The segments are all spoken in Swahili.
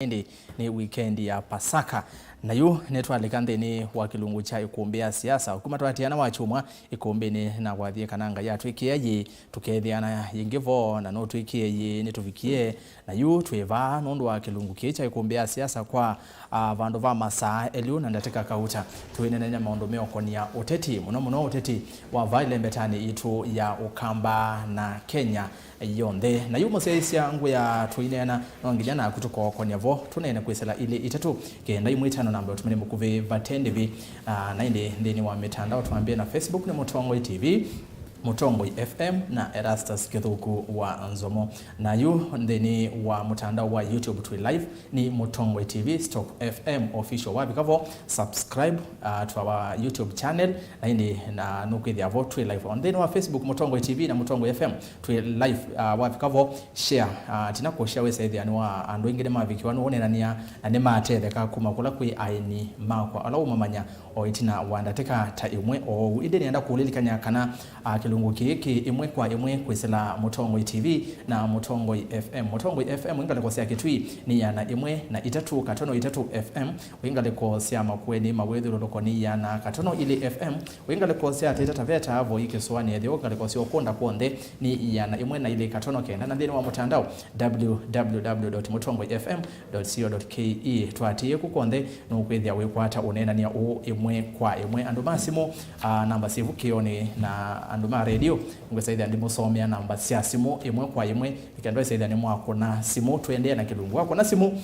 Ni weekend ya Pasaka na yu netwalikande ni wakilungu cha Ikumbi ya siasa kuma twatiana wachumwa Ikumbi ni na wathie kananga ya twikiye tukethiana yingivo na no twikiye ni tuvikie na yu tweva nundu wa kilungu cha Ikumbi ya siasa kwa vandu va masaa eliu na ndateka kauta twinenenya maundu meokonia uteti muno uteti wa vaile mbetani itu ya Ukamba na Kenya yonde na yu museisia ngu ya twinena no nginyana kutuko konevo tunene kwesela ile itatu kenda imwitano namba tumene mukuve vatendevi na inde ndeni wa mitandao tuambie na Facebook ni Mithungululo TV Mithungululo FM na Erastus Kithuku wa Nzomo na yu ndeni wa mtandao wa YouTube tu live ni Mithungululo TV Stop FM official wapi kavo subscribe to our YouTube channel na inde na nukwithia vo tu live on then wa Facebook Mithungululo TV na Mithungululo FM tu live wapi kavo share tinako share we saidi anwa andu ingine mavikiwa no onenania na ne matetheka kuma kula kwi aini makwa ala umamanya o itina wandateka ta imwe o inde nienda kulilikanya kana kilungu kiki imwe kwa imwe kwesela Mithungululo TV na Mithungululo FM Mithungululo FM ingale kosea kitwi ni yana imwe na itatu katono itatu FM ingale kosea makweni mawethu lokoni yana katono ile FM ingale kosea teta veta avo ikiswani ethio ingale kosea okonda konde ni yana imwe na ile katono kenda na ndeni wa mtandao www.mithungulofm.co.ke twatie kukonde no kwethia we kwata unena ni o imwe kwa imwe andu masimo namba sivu kioni na andu ma radio ngwesaidha ndimo somea namba cia simu imwe kwa imwe ikandwa saidha ni mwako na simu twende na kilungu wako na simu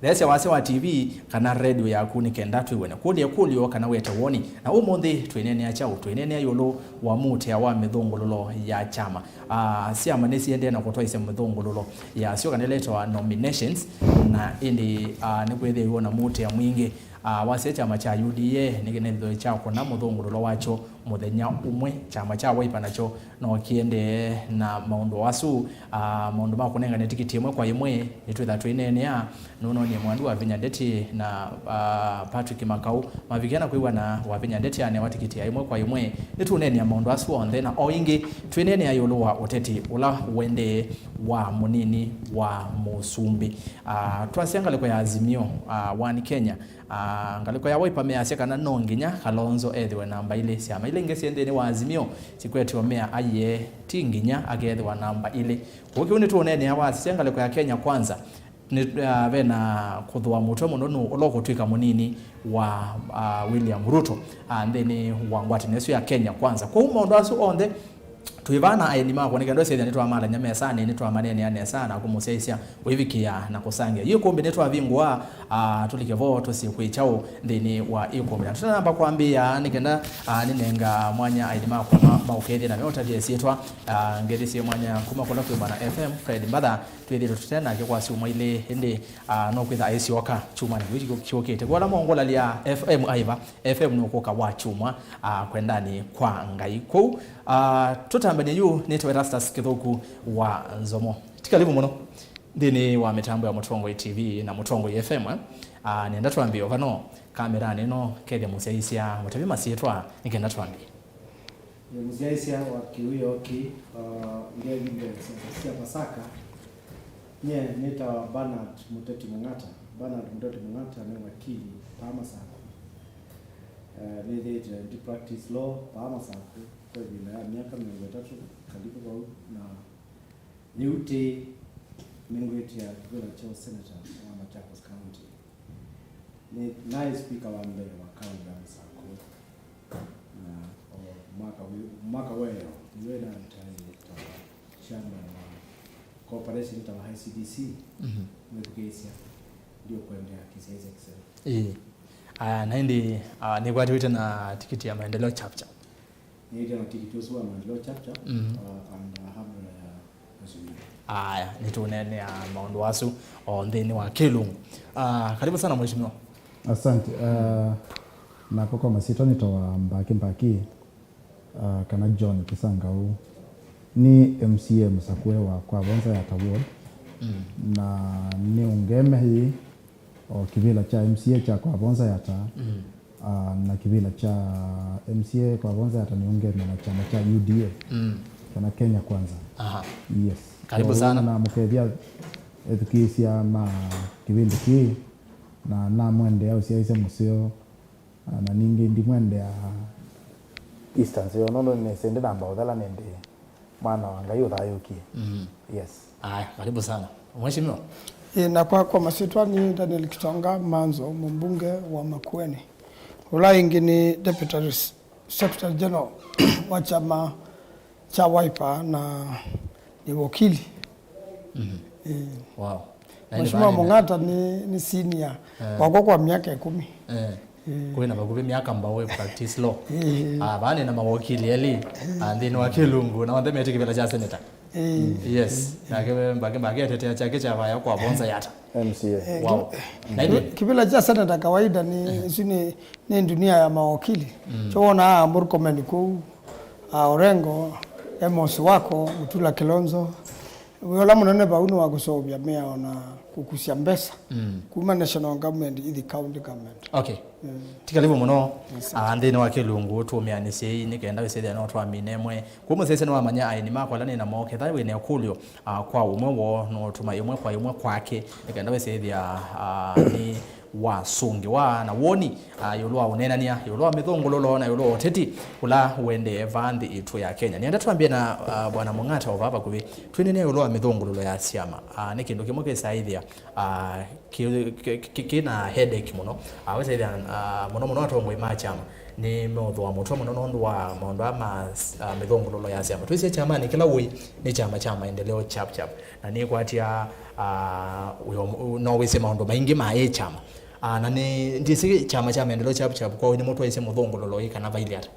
Lese wase wa TV kana radio yaku ni kenda twiwene kulio kana weta woni na umonde twenene ya chao twenene yolo wa Muutia wa Mithungululo ya chama si amanesi ende na kutoa ise Mithungululo ya sio kana leto nominations na indi ni kwethe yona Muutia mwingi wase chama cha UDA nigene ndo cha kona Mithungululo wacho muthenya umwe chama cha waipa nacho no kiende na maundu wasu maundu makunenga ne tikiti imwe kwa imwe nitwetha twinene ya nuno ni mwandu wa Vinyandeti na Patrick Makau mavikiana kuiwa na wa Vinyandeti ane watikiti ya imwe kwa imwe nitunene ya maundu wasu on then oingi twinene ya yolo wa uteti ula wende wa munini wa Musumbi twasianga liko ya Azimio wani Kenya ngaliko ya waipa measya kana nonginya Kalonzo ethwe namba ile siama ile ngesiende ni wa Azimio sikweti omea aye tinginya agethwa namba ile ukiuni tuonene ya wasi ngaliko ya Kenya kwanza ni vena kuthwa muto muno olokutwika munini wa William Ruto and then wangwati nesu ya Kenya kwanza kwa umondo asu onde tuivana aini mako nikando sasa nitwa mala nyame sana nitwa manene ane sana kumuseisia wivikia na kusangia hiyo kombe nitwa vingwa tulikevo tusikwichao ndini wa Ikumbi tunamba kwambia nikenda ninenga mwanya aini mako maukedi na meota diesetwa ngedisi mwanya kuma kola kwa bana FM Fred Mbada twidi tutena kwa si umile ende no kwitha aisioka chuma ni wiki kiokete kwa mongola lia FM aiva FM no koka wa chuma kwendani kwa ngaiko tutambane yu nitwa Erastus Kithuku wa Nzomo tikalivu muno ndini wa mitambo ya Mithungululo TV na Mithungululo FM nenda twambio vano kamera neno kede museisia mutabi masietwa nikenda twambia museisia wa kiuyoki ngegi sia Pasaka nye nita Bernard Muteti Mungata ni wakili pama sana they practice law pama sana kwa bila miaka 3 karibu kwa na niute mingweti ya Kigoma cha senator wa Machakos County ni nice speaker wa mbele wa county sako na mwaka wao niwe na chairman wa corporation ta ICDC mwekesia ndio kuendea kisiasa na ndi ni kwa Twitter na tikiti ya maendeleo chapter ndio tikiti uswa maendeleo chapter and hamna ya msumi nitunene ya maundu wasu on then wa kilungu karibu sana mheshimiwa asante na kwa masito nitoa mbaki kana John Kisangau ni MCA msakwe wa kwa bonza ya Taward na ni ungeme hii o kivila cha MCA cha kwa bonza ya ta na kivila cha MCA kwa bonza ya ta ni ungeme na chama cha UDA kana Kenya kwanza aha yes karibu sana na mkevia edukisia na kibindi ki na mwende au sia museo na ningi ndi mwende Eastern sio nono ni sende namba odala nende mwana wanga yotha yuki. Yes. Karibu sana. Mheshimiwa. Na kwa masitwa ni Daniel Kitonga Manzo, mbunge wa Makueni. Ula ingi ni Deputy Secretary General wa chama cha Wiper na ni wakili. Wow. Mheshimiwa Mong'ata ni senior wako kwa miaka 10. Kwena bakupe miaka mbawe practice law. Bane na mawakili eli andi ni wakilungu na wande meti kibela cha senator. Yes. Na mbage tetea chake cha baya kwa bonza yata. MCA. Wow. Kibela cha senator kawaida ni dunia ya mawakili. Choona Murkomen ku Orengo Emos wako Utula Kilonzo. Wala munene bauno wakusobya mea ona kukusia mbesa kuma national government ithi county government. Okay. Tikalivo muno andi ni wakilungu tumianise ni kenda wesede no twaminemwe kumu sese no amanya aini makwalane na moke thawe ne kulyo kwa umwe wo no tuma imwe kwa imwe kwake ni kenda wesede ni wasungi wa na woni yulwa unenania yulwa Mithungululo na yulwa oteti kula wende evandi itu ya Kenya. Nienda tuambie na bwana Mong'ata obaba kubi twinene yulwa Mithungululo ya siama ni kindu kimoke saithia kina headache muno awese ithia muno atongo imachama ni motho wa mutwa muno ndo wa mondo ama Mithungululo ya siama twise chama ni kila wi ni chama maendeleo chap na ni kwatia no wese mondo maingi ma chama na ni ndisi chama cha maendeleo chap kwa ni mtu aise Mithungululo ikana vaili ata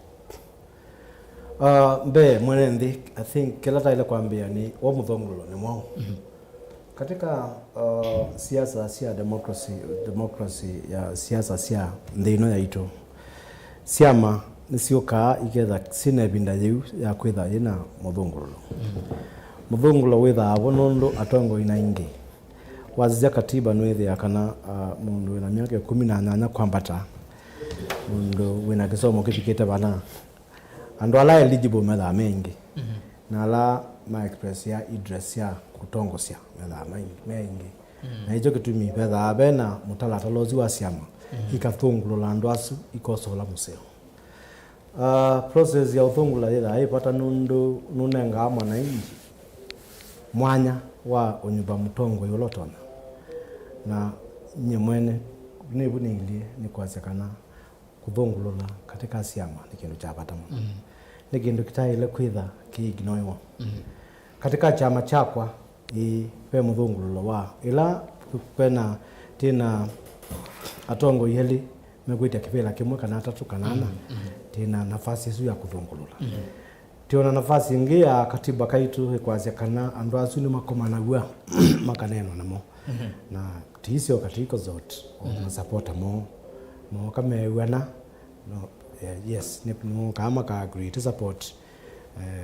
mbe mwenendi I think kila taile kwambia ni wa Mithungululo ni mwao katika siasa sia democracy ya siasa sia ndino ya ito siama nisioka igetha sine binda yu ya kwitha ina Mithungululo Mithungululo witha abonondo atongo ina ingi wazia katiba nwethe akana mundu na miaka 18 kwambata mundu wina kisomo kifikite bana andu ala eligible metha mengi na ala ma express ya address ya kutongosia metha mengi na hicho kitumi betha abena mutalata lozi wa siama ikathungululo andu asu ikosola museo process ya uthungula ila ipata nundu nunenga mwana inji mwanya wa onyuba mutongo yolotona na nyemwene nibunilie ni kwazekana kuthungulula katika siama ni kindu cha bata muno ni kindu kitaile kwitha kiignoiwa katika chama chakwa pe Mithungululo wa ila kwena tina atongo yeli megwita kibela kimwe kana 3 kana 4 tina nafasi hizo ya kuthungulula tiona nafasi ingi ya katiba kaitu kwazekana andu asu ni makomanagwa makaneno namo na tisio katiko zote na supporta mo kama wana no yes ni kama ka agree to support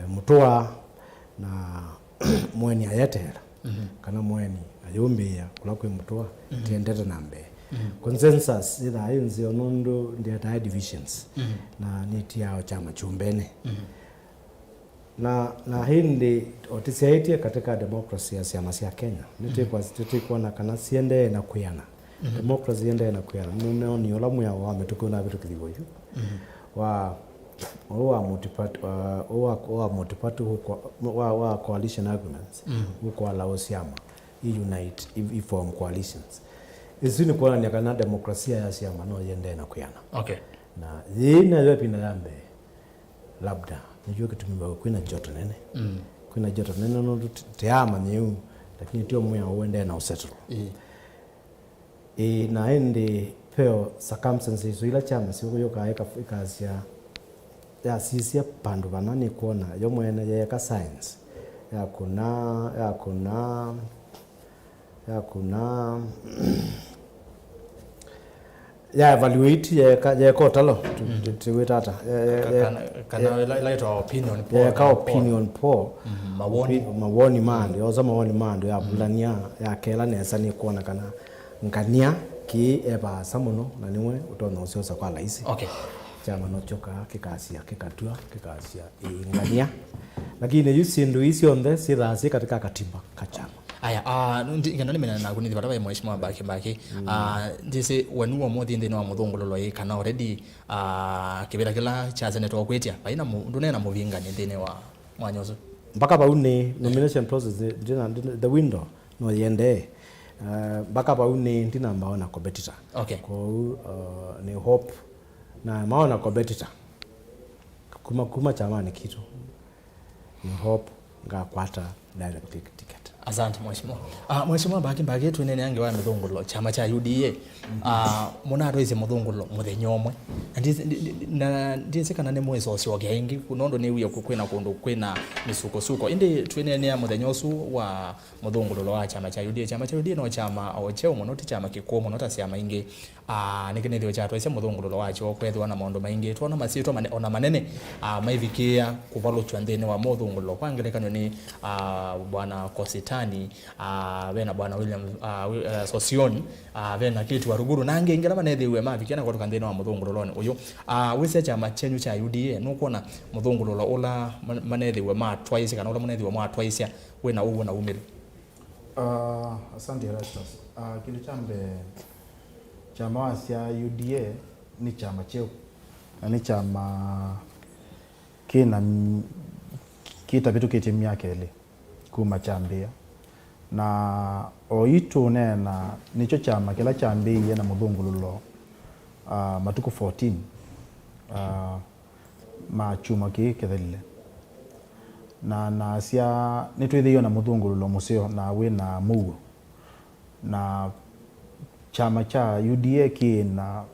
mutoa na mweni ayetera kana mweni ayombia kula kwe mutoa tiendete nambe consensus ila inzi onondo ndia divisions na niti yao chama chumbene na hindi otisaidia katika demokrasia ya siasa sia Kenya nitikuwa na kana siende na kuyana demokrasia ende na kuyana ni olamu ya wa metukuna vitu kilivyo wa multiparty wa coalition arguments huko ala siama unite form coalitions isini kwa ni kana demokrasia ya siama no yende na kuyana na yina yopi na yambe labda nijue kitumba kuna joto nene kuna joto nene no teama nyeu lakini tio moya uende na usettle na ende peo circumstances ila chama sio yoka ikazia ya sisi pandu banani kuona yo mwene yeka science ya kuna ya evaluate ya kotalo tuwetata kana later opinion poll ya ka opinion poll mawoni mande oza mawoni mande ya bulania ya kela nesa ni kuona kana ngania ki eba samuno na niwe utona usiosa kwa laisi chama no choka kikasia kikatua kikasia ingania lakini yusindu isi onde sirasi katika katiba kachama aya ngana ni mena na kuni bara bai mheshimiwa baki ndise wanuwa mothi ndi no Mithungululo yi kana already kibira kila cha senator okwetia baina ndunena muvinga ni ndine wa mwanyozo mpaka baune nomination process the window no yende mpaka baune ndina maona competitor okay ko ni hope na maona competitor kuma chama ni kitu ni hope ngakwata direct ticket. Asante mheshimiwa. Mheshimiwa baki twinene yange wa Mithungululo chama cha UDA muna roize Mithungululo muthenyomwe na ndise kana ne mweso cio gengi kunondo ni wiyo kwina kundu kwina misuko indi twinene ya muthenyosu wa Mithungululo wa chama cha UDA no chama ocheo muno ti chama kikumu no ta ciama ingi nikinethio cha twese Mithungululo wacho kwethwa na maundu maingi twona masito ona manene maivikia kuvaluchwa ndene wa Mithungululo kwangelekano ni bwana Kositani bena bwana William Sosioni bena kitu waruguru nange ingera manethiwe mavikiana kwa tukandene wa Mithungululo uyu wise chama chenyu cha UDA nukuona Mithungululo ula manethiwe ma twice kana ula manethiwe ma twice wena uwo na umiri. Asante Rastas. Kile chama wa cia UDA ni chama cheo na ni chama kita vitu kiti miaka ile kuma chambia na oitu nena nicho chama kila chambia na Mithungululo matuku 14 machuma kithile na cia nitwithiyo na Mithungululo museo na we na muo na chama cha UDA kina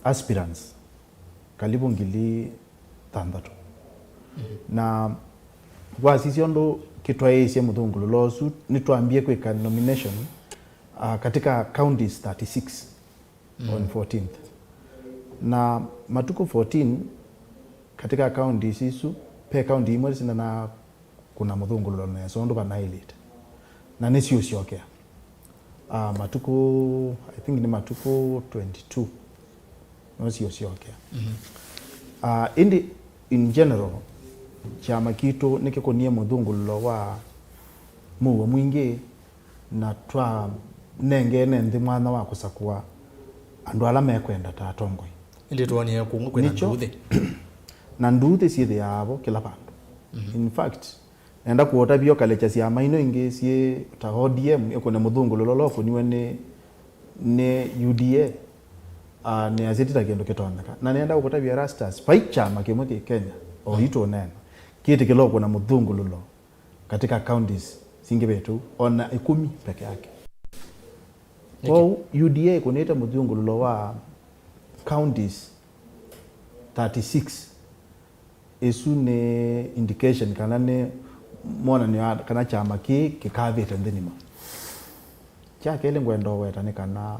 aspirants karibu ngili 6 na kwa sisi ndo kitwaesie Mithungululo su nitwambie kweka nomination katika counties 36 on 14th na matuko 14 katika counties isu pe county imwe sina na kuna Mithungululo na so ndo banailite na nisi usiokea matuko I think ni matuko 22 no si usiokea in general chama kitu nikikonie Mithungululo wa muwa mwingi na twa nengene ndi mwana wa kusakua andu ala mekwenda tatongoi indi tuonie kwina nduthi na nduthi cithi yabo kila bandu in fact enda kuota bio kalecha cia maino ingi cie ta ODM ikone Mithungululo lofu niwe ne UDA ni azitita kendo kitoneka na nenda kuota bia Rastas pai chama kimwe Kenya o hito nena kiti kiloko na Mithungululo katika counties singi betu ona 10 peke yake. Kwa UDA kuneta Mithungululo wa counties 36 isu ne indication kana ne mona ni kana chama kikavite ndinima chake ile ngwendo wetane kana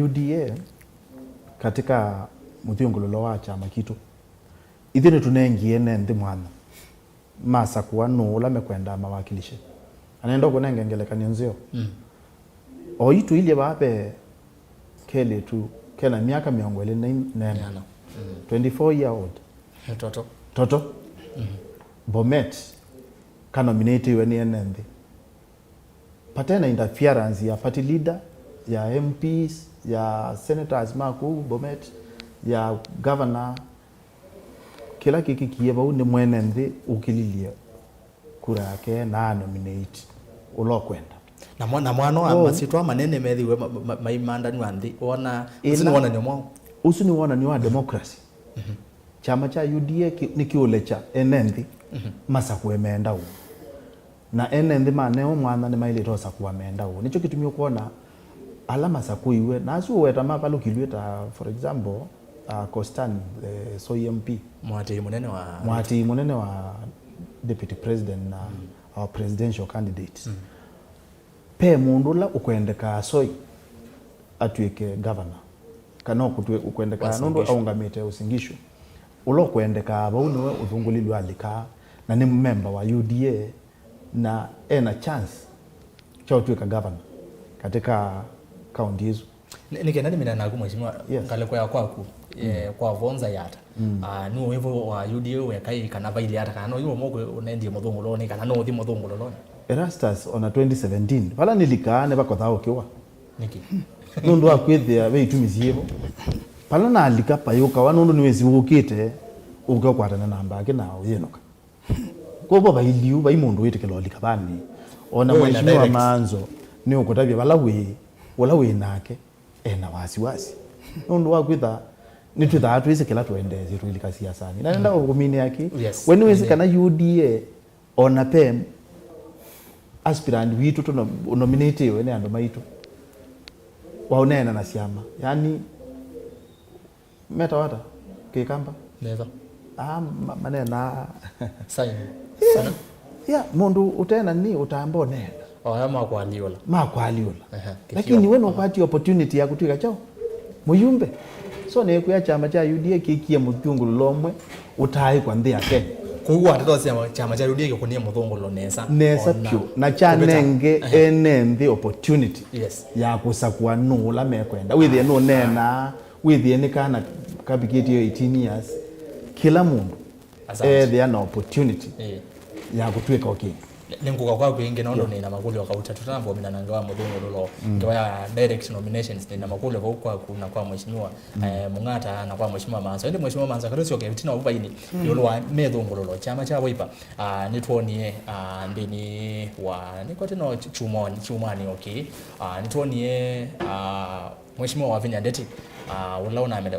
UDA katika Mithungululo wa chama kitu ithine tunengie ndi mwana masa kuwa nula mekwenda mawakilishe anaenda kunenge ngelekani nzio oitu ile babe kele tu kena miaka 24 24 year old toto Bomet kana nominate we ni enendi patena interference ya party leader ya MPs ya senators maku Bomet ya governor kila kiki kieba une mwenendi ukililia kura yake na nominate ulokwenda na mwana wa masitwa manene methiwe maimandani wandi ona usiniwona nyomo usiniwona ni wa democracy chama cha UDA nikiulecha enendi masa kuemenda u na enendi maneo mwana ni maile tosa kuamenda u nicho kitumio kuona alama sa kuiwe na asu weta mapalo kilweta for example Kostan so MP mwati munene wa deputy president na our presidential candidate pe mundu la ukwendeka soi atweke governor kana ukwendeka nundu aungamite usingisho ulo kwendeka bauniwe uthungulilwa alika na ni member wa UDA na ena chance cha utweka governor katika county hizo Nikenda nimina na mheshimiwa ngale kwa kwaku kwa vonza yata no hivyo wa UDA we kai kana baili yata kana no mogo unendi Mithungululo ni kana no thi Mithungululo Erastus on 2017 pala nilikane bakothao kiwa niki nundu akwithia we itumiziebo pala na alika payuka wa nundu niwezi ukite uga kwatana namba yake na uyenuka kobo bailiu bai mundu witikelo alika bani ona mheshimiwa manzo ni ukutabia wala we nake ena wasiwasi nundu wakwitha ni tuthatu ise kila tuendeze tuilika siasani na nenda kumini yake when we kana UDA ona pem aspirant witu to nominate we ne ando maitu waonena na siama yani meta wata kikamba neza manena sign ya mundu utena ni utambo nena makwaliola lakini wewe unapata opportunity ya kutika chao muyumbe so ne kuya chama cha UDA kikie Mithungululo lomwe utai kwa ndhi yake kuwa atatoa chama cha UDA kunia Mithungululo nesa pyo na cha nenge enenthi opportunity ya kusakua nula mekwenda withie no nena withie ni kana kabikiti 18 years kila mundu there an opportunity ya kutweka okay ninguka kwa kwingi nondo ni na makuli wakauta tutambo mina nangawa Mithungululo ngewa direct nominations ni na makuli kwa kuna kwa mheshimiwa Mung'ata na kwa mheshimiwa Manzo ndi mheshimiwa Manzo karosi okay tina ubaini yolo wa Mithungululo chama cha Wiper nitwonie ndini wa niko tino chumani okay nitwonie mheshimiwa wa Vinyandeti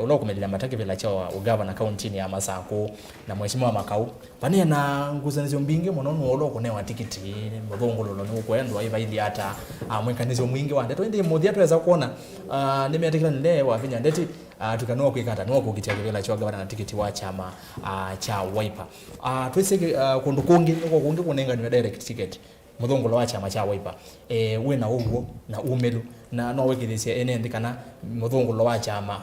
ula kumelela matake vila chao ugavana county ni ya Masako na mheshimiwa Makau bani na nguzanizo mbingi monono ulo kunewa tikiti Mithungululo ni uko endo aiva ili hata mwekanizo mwingi wa ndeto ndi Muutia tuweza kuona nimeatikila nile wa Vinyandeti tukanoa kuikata no kukitia vila chao gavana na tikiti wa chama cha Wiper twese kundu kungi kunenga ni direct ticket Mithungululo wa chama cha Wiper we na ugo na umelu na no wekithisia ene ndikana Mithungululo wa chama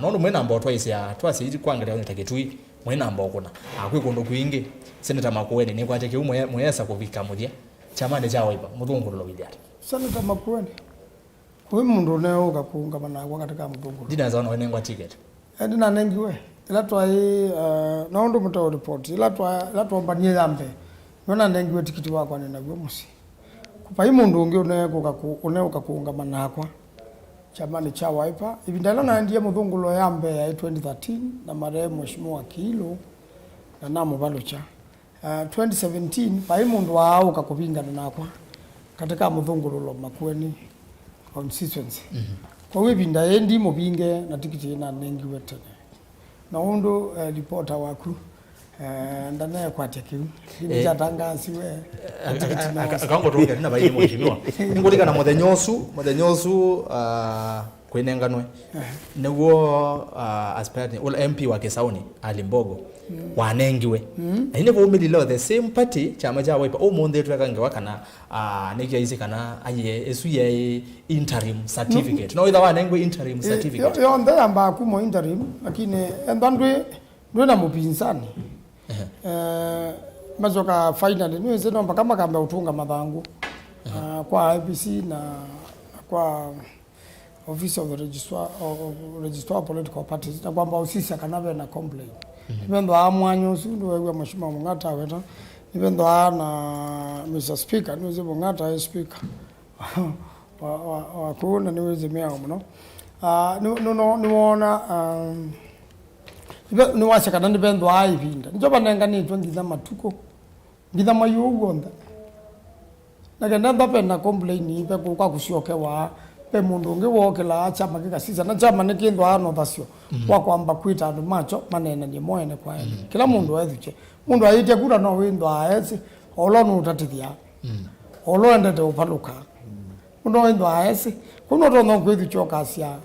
no mwena ambao twasi kwangalia ni taketui mwena ambao kuna akwi kundu kwingi Senator Makueni ni kwate kiumwe mwesa kuvika Muutia chama ni cha Wiper Mithungululo widiata Senator Makueni kwa mundu neo gakuungamana kwa katika Mithungululo dina zaona wenengwa ticket ndina nengiwe ila twai no ndo mto report ila twambanie yambe nona nengiwe tikiti wako ni nagwe musi kupa mundu ungi uneka kuungamana kwa chamani cha Wiper ibindalo na ndiye Mithungululo yambe ya 2013 na marehemu mheshimiwa Kilo na namo balocha 2017 pai mundu wao kakupingana nakwa katika Mithungululo Makueni constituency kwa hiyo binda endi mubinge na tikiti na nengiwe tene na undu reporter waku ndane kwa tekiu ni jatangasiwe akango tonga na bayi mheshimiwa ngulika na muthenyosu kwenenganwe neguo aspirant ul MP wa Kisauni Alimbogo wanengiwe ine bo umililo the same party chama cha Wiper omonde twekangewa kana nikia isi kana aye esu ye interim certificate no either wanengwe interim certificate yo nda amba kumo interim lakini endandwe na mupinzani mazoka finally niweze nomba kama kamba utunga madhangu kwa IBC na kwa office of the registrar of political parties na kwamba usisi akanave na complain nibendo amwanyo sundu wewe mheshimiwa Mung'ata weta nibendo na Mr Speaker niweze Mung'ata speaker wa kuona niweze mea mno niona ni washa kana nibendo aipinda njoba nengani twangitha matuko ngitha mayugonda na kenda ndape na complain ipe kwa kusioke wa pe mundu ngi wokela chama kikasisa na chama ni kindu ano thasio kwa kwamba kwita andu macho manene ni moene kwa ene kila mundu ethuche mundu aite kura no windo aesi olonu utatithia olo endete upaluka mundu windo aesi kuno tono kwithucho kasia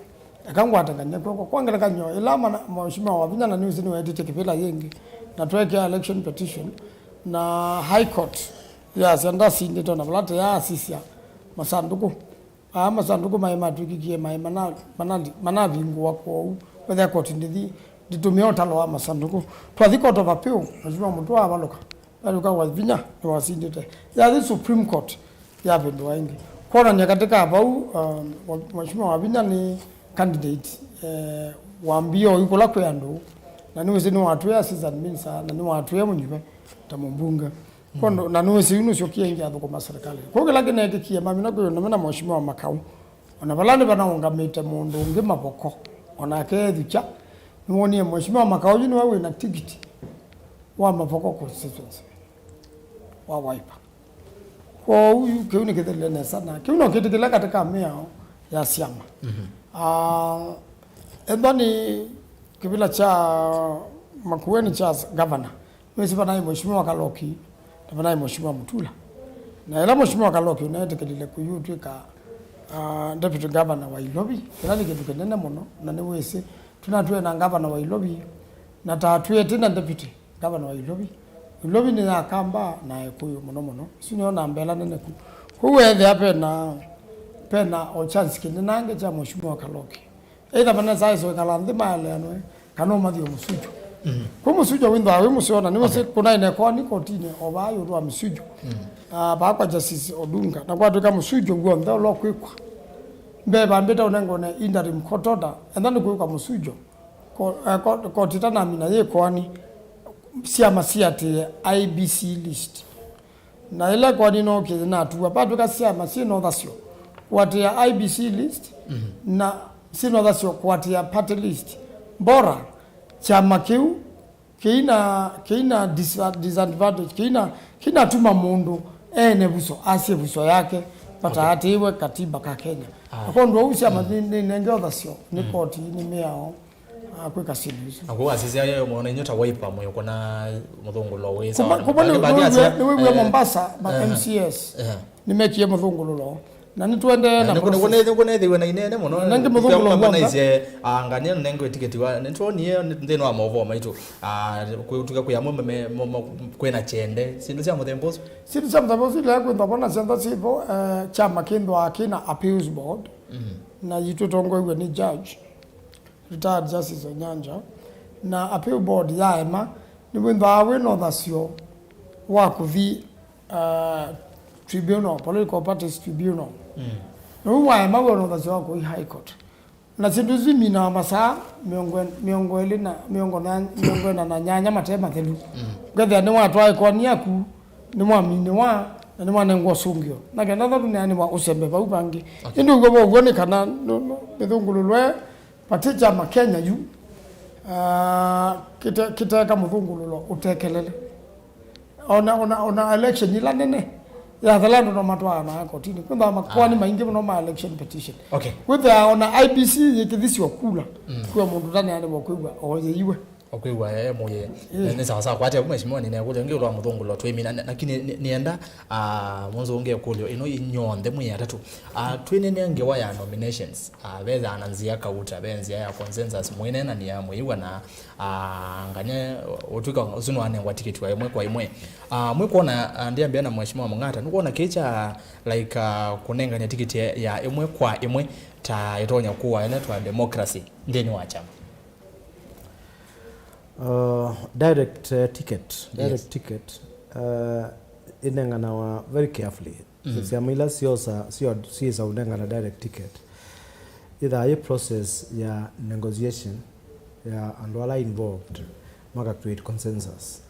akangwata kanya kwa kwangela kanyo ilama mheshimiwa wa Vinyana news ni waitite kipela yengi na tweke election petition na high court ya senda sindi to na blata ya sisia masanduku masanduku maima tukikie maima manavingu wako whether court ndithi ditumio talo wa masanduku twathi court of appeal mheshimiwa mtu abaloka baluka wa Vinya ni wasindite ya the Supreme Court ya bindu wengi kona nyakatika abau mheshimiwa Wavinya ni candidate wambio yuko la kwendu na niwe ni watu ya season minsa na ni watu ya munyibe tamumbunga kondo na niwe sinu shokia ingia thoko maserikali ko kila kene kikia mami na kuyo na mheshimiwa Makau ona balani bana ungamite mundu ngi maboko ona ke thucha niwonie mheshimiwa Makau ni wewe na tikiti wa maboko constituency wa Wiper kwa huyu kiuni kidele sana kiuno kitikila katika miao ya siama endani kibila cha Makueni cha governor mwezi bana mheshimiwa Kaloki bana mheshimiwa Mutula na ila mheshimiwa Kaloki unayetekelele kuyutwika deputy governor wa Ilobi kilani kitu kinene muno na ni wese tunatwe na governor wa Ilobi na tatwe tena deputy governor wa Ilobi Ilobi ni akamba na ekuyo muno siniona mbela nene ku huwethe apena pena o chance kinange cha mheshimiwa Kaloki either bana saizo kalandi male anwe kano mathio musujo ko musujo windo awe musiona ni wese kuna ine kwa ni kotine obayo ro musujo ba kwa justice Odunga na kwa tuka musujo gwo ndo lo kwikwa mbeba mbeta unengone interim court order endani kwikwa musujo ko titana mina ye kwani siama siati IBC list na ile kwa nino kina tu bado ka siama sino dasio kwati ya IBC list na sino dasio kwati ya party list bora chama kiu kina disadvantage kina tuma mundu ene buso asie buso yake pata hati iwe katiba ka Kenya kwa ndo usiama ni nengeo dasio ni koti ni meao akweka silizo ako asisi ayo muone nyota Wiper moyo kuna Mithungululo wesa ni wewe Mombasa ba MCS nimekie Mithungululo na nitwende na kuna thiwe na inene muno nange Mithungululo ngona ize angania nengo tiketi wa nitwonie ndeno wa movo maitu kutuka kuyamwe kwena chende sindu cia muthembozo ile kwenda bona senda sipo chama kindo akina appeals board na yitutongo iwe ni judge retired justice Onyanja na appeal board ya ema ni wendo awe no dasio wa kuvi tribunal political parties tribunal no wa ema no dasio wa ku high court na sinduzi mina masa miongo na nyanya matema thelu gathe ni watu ai kwa niaku ni mwamini wa na ni mwana ngo sungio na kana ndo ni ani wa usembe ba ubangi ndio go bo ne kana Mithungululo paticha Makenya yu kitaka Mithungululo utekelele ona election ila nene ya thalando no matwa na kotini kwamba makwani maingi no ma election petition okay kwamba ona IBC yekithisi okula kwa mundu ndani ane bokwigwa oye iwe okwigwa moye ne sawa kwate mheshimiwa ni nakuja ngiro wa Mithungululo twimina lakini nienda mwanzo unge kulio ino inyonde mwe atatu twine nenge wa ya nominations beza ananzia kauta benzia ya consensus mwene na ni ya mwiwa na nganye otuka usunu ane wa ticket wa imwe kwa imwe mwe kuona ndiambia na mheshimiwa Mung'ata nukuona kicha like kunenga ni ticket ya imwe kwa imwe ta itonya kuwa ile twa democracy ndeni wa chama direct ticket inengana wa very carefully siamila sio unengana direct ticket either a process ya negotiation ya and wala involved maka create consensus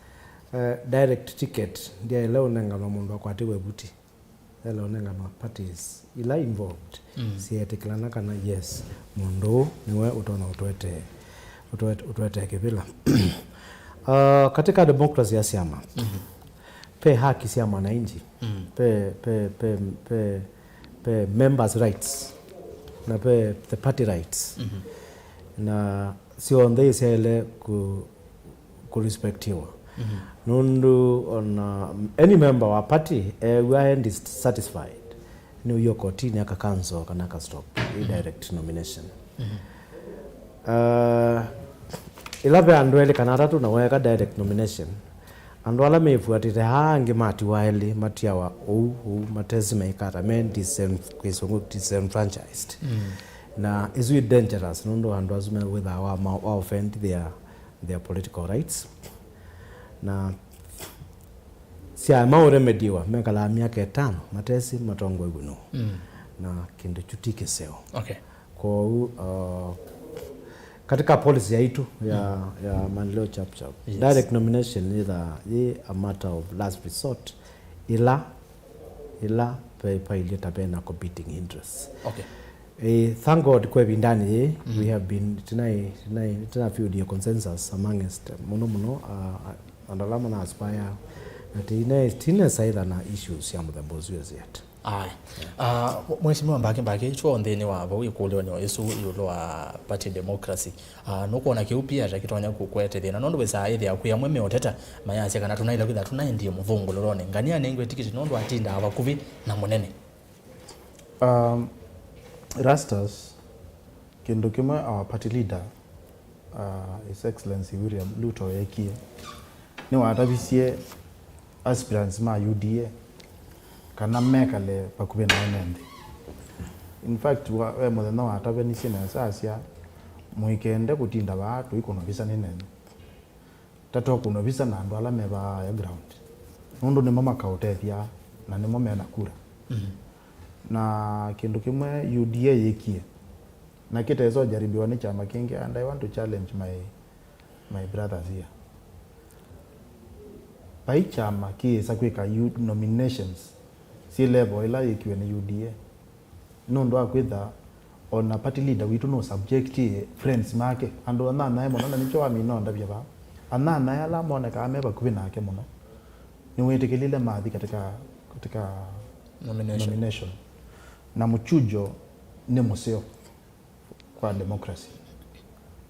direct ticket ndia ile unengana mundu akwatiwe buti ile unengana parties ila involved sietekelana kana yes mundu niwe utona utwete kivila katika democracy ya siama pe haki siama na inji pe members rights na pe the party rights na sio ndai sele ku respectiwa nundu on any member wa party we are dissatisfied ni yo kotini aka cancel kana ka stop direct nomination ilabe andwele kana tatu na weka direct nomination andwala mefuatite hangi mati waeli matiawa matezi meikata men disenfranchised na is we dangerous nondo andwazume with our offend their political rights na sia mauremediwa mekala miaka 5 matesi matongo iguno na kindu chutike seo. Okay. Kwa katika policy yetu ya manleo chap direct nomination is a matter of last resort ila pa ileta bena competing interests. Okay. Thank God kwa bindani we have been tonight few the consensus amongst mono andalama na aspire that tina saida na issues ya mudambozi yet. Mheshimiwa mbake chuo ndeni wa bo ikulewa ni Yesu yulo party democracy nuko na kiupia takitonya kukwete thina nondo wesa ithi akuya mweme oteta mayasi kana tunaila kwitha tunaendie Mithungululo ngania nengwe tikiti nondo atinda abakuvi na munene. Rastas kindu kimwe our party leader His Excellency William Ruto yekie ni watabisie aspirants ma UDA kana mekale pakube na nende. In fact we muthenya wa tabenisi na sasia muikende kutinda batu ikono bisa nene tato kuno bisa na ndo ala meba ya ground nondo ni mama kautethia na ni mama na kura na kindu kimwe UDA yekie na kitezo jaribiwa ni chama kingi and I want to challenge my brothers here. Pai chama kiesa kwika youth nominations si level ila ikiwe ni UDA nondo akwitha ona party leader witu no subject friends make ando na nae mona nicho amino ndabya ba ana nae ala mona ka ameba kubina yake mona ni wetekelile maadhi katika nomination na mchujo ni museo kwa democracy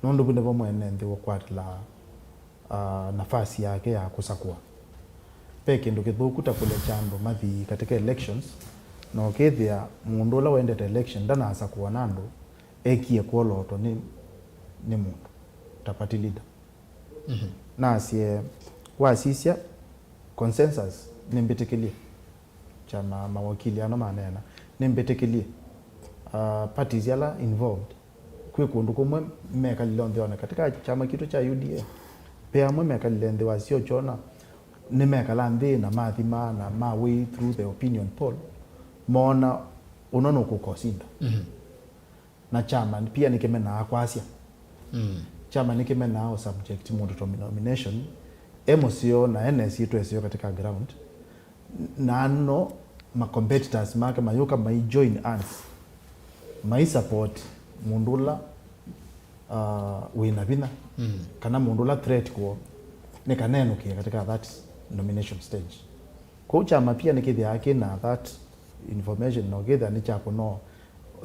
nondo bune bomwene ndi wokwatla nafasi yake ya kusakua peke ndo kithukuta kule chambo mathi katika elections no kethia mundu la wendete election ndana asa kuwa nando ekie kwoloto ni mundu ta party leader na asie wasisia consensus nimbetekelie chama mawakili ano manena nimbetekelie parties yala involved kwe kundu kumwe meka lilonde ona katika chama kitu cha UDA pea mwe meka lilonde wasio chona ni meka lande na mathima na ma way through the opinion poll mona unono kukosinda na chama pia nikimena akwasia chama nikimena au subject mundu to nomination emosio na NS yetu esio katika ground na no ma competitors make mayuka mai join hands mai support mundula wina bina kana mundula threat ko ne kaneno ke katika that nomination stage ko chama pia nikidhi yake na that information no getha ni chako no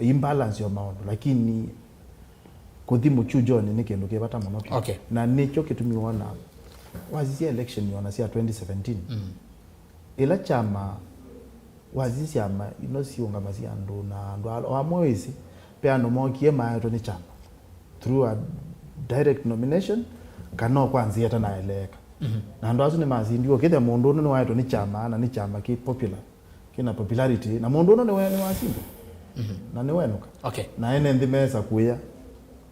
imbalance yo maondo lakini kudhimu chujo ni kindu kibata muno. Okay. Na nicho kitumiwa na wazisia election yona sia 2017 ila chama wazisia ma inosiunga masia ndo na ndo amwezi pe ando mokie mayo ni chama through a direct nomination kana kwanzia tana eleka na ndo azu ni mazindio kithe mundu ni wayo ni chama na ni chama ki popular kina popularity na mundu no ni wasimba na ni wenuka. Okay. Na ene ndimeza kuya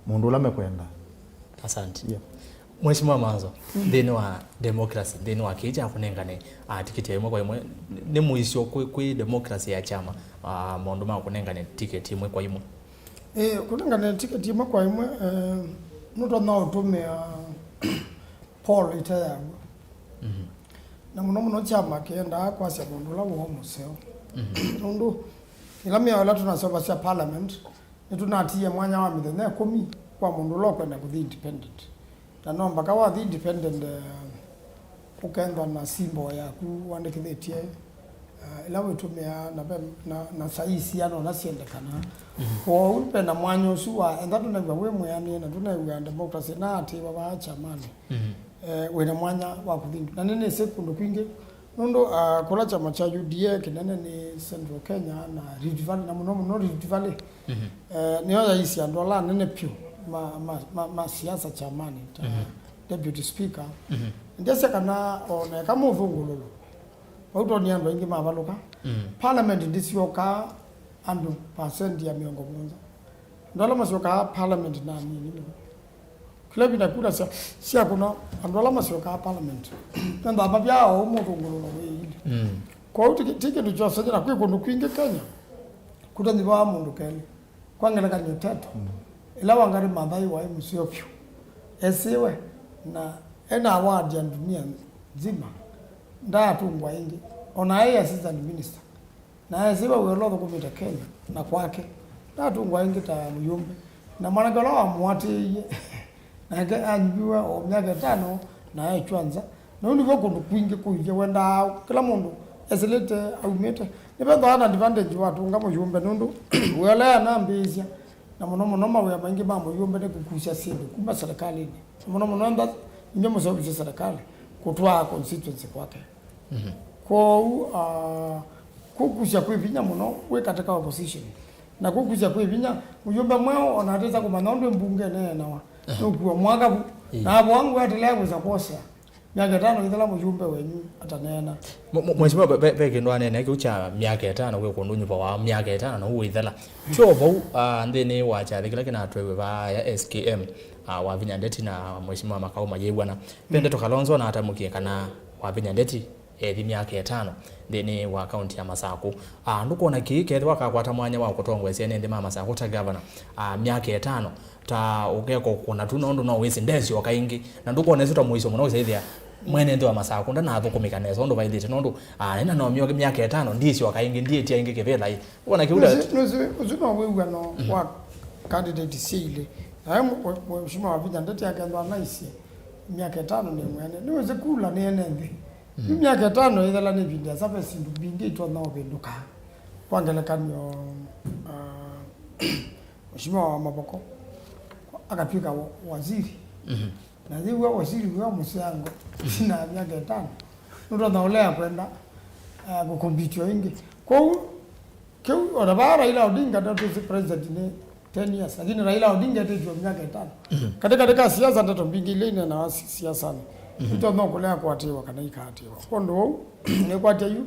mundu la mekwenda. Asante. Yeah. Mheshimiwa Manzo thini wa democracy thini wa kija kunengane tiketi imwe kwa imwe ni muisio kwi democracy ya chama maundu ma kunengane tiketi imwe kwa imwe kunengane tiketi imwe kwa imwe nuto na utumia Paul itaya na muno chama kienda kwa sababu mundu la wo museo nundu ilamia wala tunasoma sia parliament tunatie mwanya wa mithenya 10 kwa mundu lo kwenda ku independent na nomba ka wa independent ukenda na simbo ya ku wandekithetie ila wetumia na saisi ano na siendekana kwa upe na mwanyo suwa enda tunagwa we mwani na tunagwa democracy na ati baba chamani wena mwanya wa kuthindu na nene sekundu kwingi nondo kola chama cha UDA kinene ni Central Kenya na Rift Valley na muno Rift Valley ni oya isi andola nene pio ma siasa chamani deputy speaker ndese kana one kama Mithungululo auto ni ando ingi mavaluka parliament ndisioka andu percent ya miongo mwanza ndola masioka parliament na nini club ina kula sia kuna ndola masioka parliament ndo ababya o Mithungululo we kwa hiyo tiki tuchosanya na kundu kwingi Kenya kutandiwa mundu kele kwangela kanyo tatu ila wangari madai wa msiopyo esiwe na ena award ya dunia nzima ndatungwa ingi ona yeye assistant minister na esiwe welodo kumita Kenya na kwake ndatungwa ingi ta muyumbe na mwanagalo wa mwati na anjua o myaka 5 na yeye chwanza na univyo kundu kwingi kuivya wenda kila mundu eselete aumete nipedo ana advantage watu ngamo yumbe nundu wela na mbizia na muno mawe maingi mambo yumbe ne kukusha sindu kumba serikali ni muno ndo nyemo service serikali kutwa constituency kwake kwa kukusha kwivinya muno we katika opposition na kukusha kwivinya uyumbe mwao onateza kumanondo mbunge ne nawa nokwa mwaka na wangu atelewa za kosa miaka 5 ithela mujumbe wenyu atanena mweshima beke ndo anene kucha miaka 5 kwe kundunyu pa miaka 5 na huwa ithela cho bo ndene wacha thikila kina twewe ba ya SKM wa Vinyandeti na mweshima makao mayebwana pende tokalonzo na atamukie kana wa Vinyandeti miaka 5 ndene wa county ya Masako ndukona kike wakakwata mwanya wa kutongwese nende mama Masako ta governor miaka 5 ta ukeko kuna tunondo no wese ndezi wakaingi na ndukona zito muiso muno zaithia mwene ndo wa Masako ndana hapo kumikanezo ndo vaidite nondo ina no myoke miaka 5 ndisi wakaingi ndiye tia ingi kevela hii ukona kiuda uzino wewe no wa candidate sile mheshimiwa wa Vinyandeti akaenda naisi miaka 5 ni mwene niweze kula ni enende miaka 5 ithela ni vindia sabe sindu bingi to na obenduka kwangela kanyo mheshimiwa wa Maboko akapika waziri na ziwa waziri wa Musango na miaka 5 ndo naolea kwenda kukombitwa ingi kwa ona bara ila Odinga ndo president ni 10 years lakini Raila Odinga ndio miaka 5 katika siasa ndo mbingi ile na siasa ito no kulea kwatiwa kana ikatiwa kondo ne kwatia yu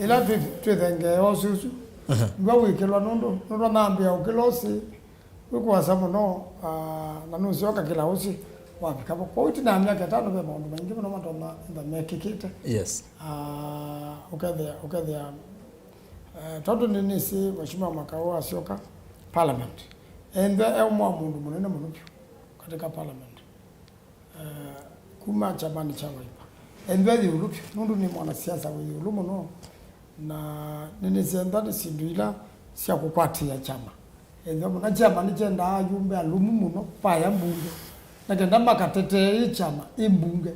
ila twethenge osusu ngwa kelwa nondo nambia ukilosi kwa sababu no na nusioka kila usi wapi kama kwa hiyo na miaka 5 kwa maondo mengi mno matona nda mekikita yes ukadhia todo nini si mheshimiwa makao asioka parliament ende mwa mundu munene muno katika parliament kuma chamani cha waipa endweli ulupi nundu ni mwanasiasa wewe ulumo no na nini zendani sinduila sia kukwatia chama endo muna chama ni chenda yumbe alumu muno paya mbunge na kenda makatete chama imbunge